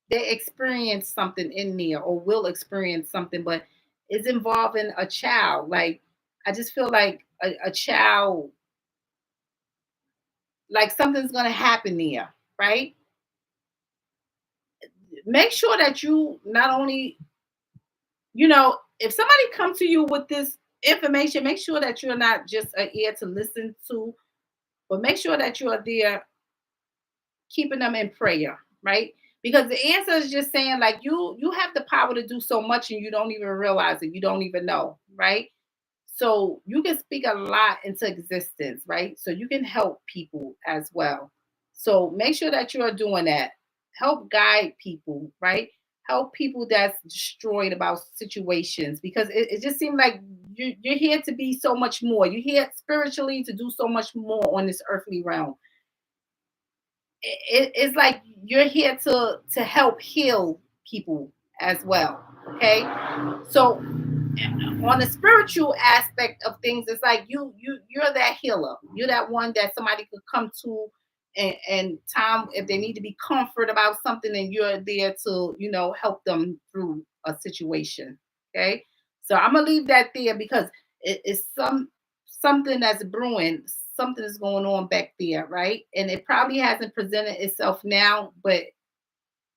[SPEAKER 1] they experience something in there or will experience something, but it's involving a child. Like I just feel like a child, like something's gonna happen there, right? Make sure that you not only, if somebody comes to you with this information, make sure that you're not just an ear to listen to, but make sure that you are there keeping them in prayer, right? Because the answer is just saying like you have the power to do so much and you don't even realize it. You don't even know, right? So you can speak a lot into existence, right? So you can help people as well. So make sure that you are doing that. Help guide people, right? Help people that's destroyed about situations because it just seems like you're here to be so much more. You're here spiritually to do so much more on this earthly realm. It's like you're here to help heal people as well. Okay, so on the spiritual aspect of things, it's like you're that healer. You're that one that somebody could come to and time if they need to be comfort about something, and you're there to help them through a situation. Okay, so I'm gonna leave that there because it's something that's brewing. Something is going on back there, right? And it probably hasn't presented itself now, but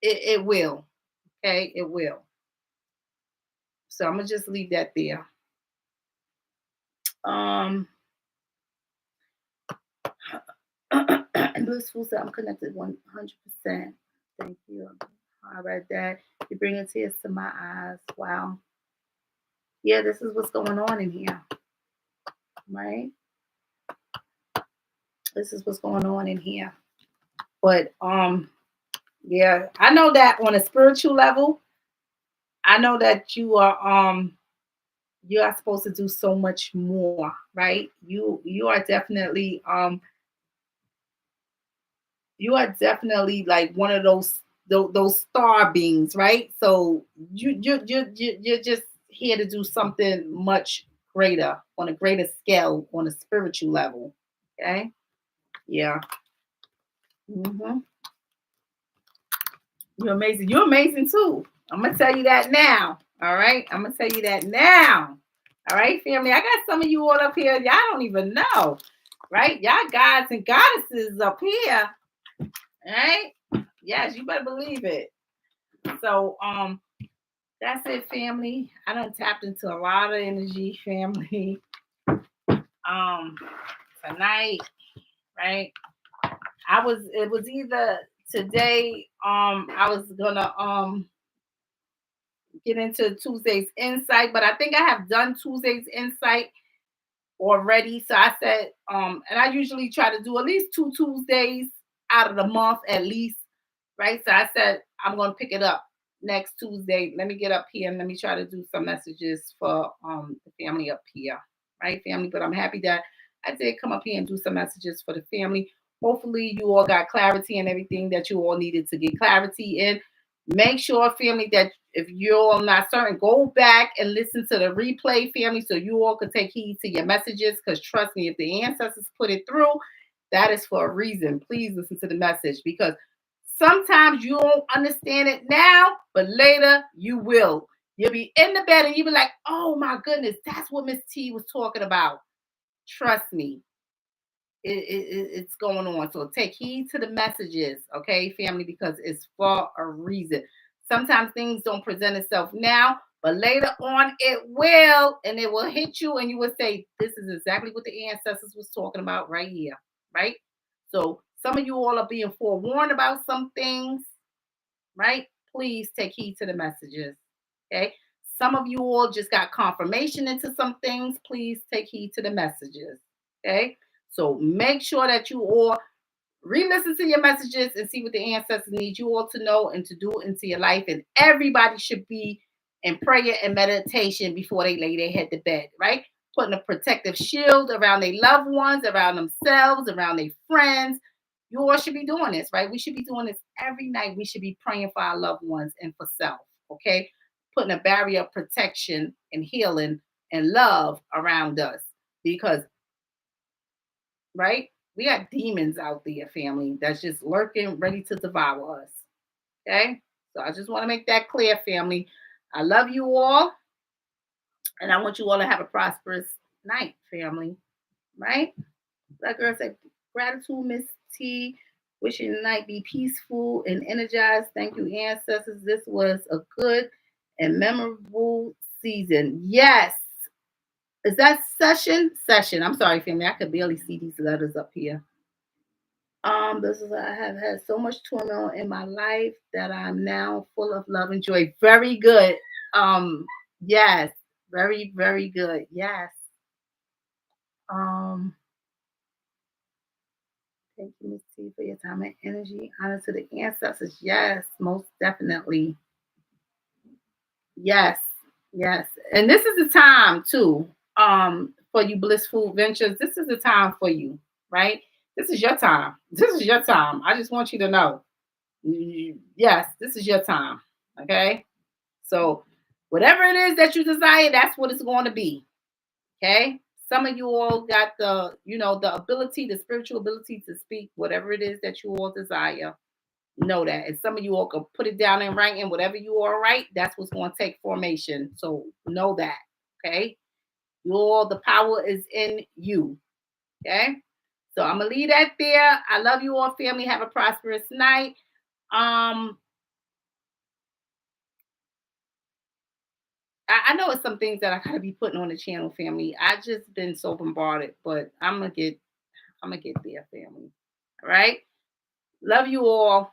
[SPEAKER 1] it will. Okay, it will. So I'm gonna just leave that there. Um, Blissful said, I'm connected 100%. Thank you. I read that. You bring tears to my eyes. Wow. Yeah, this is what's going on in here, right? This is what's going on in here. But yeah, I know that on a spiritual level, I know that you are supposed to do so much more, right? You are definitely you are definitely like one of those star beings, right? So you're just here to do something much greater on a greater scale on a spiritual level. Okay, yeah. hmm You're amazing. You're amazing too. I'm gonna tell you that now. All right, I'm gonna tell you that now. All right, family. I got some of you all up here. Y'all don't even know, right? Y'all gods and goddesses up here. All right. Yes, you better believe it. So that's it, family. I done tapped into a lot of energy, family. Um Tonight, right? It was either today, I was gonna get into Tuesday's insight, but I think I have done Tuesday's insight already. So I said, and I usually try to do at least 2 Tuesdays out of the month at least, right? So I said I'm gonna pick it up next Tuesday. Let me get up here and let me try to do some messages for the family up here, right, family? But I'm happy that I did come up here and do some messages for the family. Hopefully you all got clarity and everything that you all needed to get clarity in. Make sure, family, that if you're all not certain, go back and listen to the replay, family, so you all can take heed to your messages. Because trust me, if the ancestors put it through, that is for a reason. Please listen to the message because sometimes you won't understand it now, but later you will. You'll be in the bed and you'll be like, oh my goodness, that's what Miss T was talking about. Trust me, it's going on. So take heed to the messages, okay, family, because it's for a reason. Sometimes things don't present itself now, but later on it will, and it will hit you, and you will say, "This is exactly what the ancestors was talking about right here." Right? So some of you all are being forewarned about some things, right? Please take heed to the messages. Okay. Some of you all just got confirmation into some things. Please take heed to the messages. Okay. So make sure that you all re-listen to your messages and see what the ancestors need you all to know and to do into your life. And everybody should be in prayer and meditation before they lay their head to bed, right? Putting a protective shield around their loved ones, around themselves, around their friends. You all should be doing this, right? We should be doing this every night. We should be praying for our loved ones and for self, okay? Putting a barrier of protection and healing and love around us because, right? We got demons out there, family, that's just lurking, ready to devour us. Okay? So I just want to make that clear, family. I love you all. And I want you all to have a prosperous night, family. Right? That girl said, gratitude, Miss T. Wishing the night be peaceful and energized. Thank you, ancestors. This was a good and memorable season. Yes. Is that session? Session. I'm sorry, family. I could barely see these letters up here. This is I have had so much turmoil in my life that I'm now full of love and joy. Very good. Yes, very, very good. Yes. Um, Thank you, Miss T, for your time and energy. Honor to the ancestors. Yes, most definitely. Yes, yes. And this is the time too. For you blissful ventures. This is the time for you, right? This is your time. This is your time. I just want you to know. Yes, this is your time. Okay. So whatever it is that you desire, that's what it's going to be. Okay. Some of you all got the ability, the spiritual ability to speak whatever it is that you all desire. Know that. And some of you all can put it down in writing, whatever you all write, that's what's going to take formation. So know that. Okay. You all, the power is in you. Okay. So I'm gonna leave that there. I love you all, family. Have a prosperous night. I know it's some things that I gotta be putting on the channel, family. I just been so bombarded, but I'm gonna get there, family. All right. Love you all.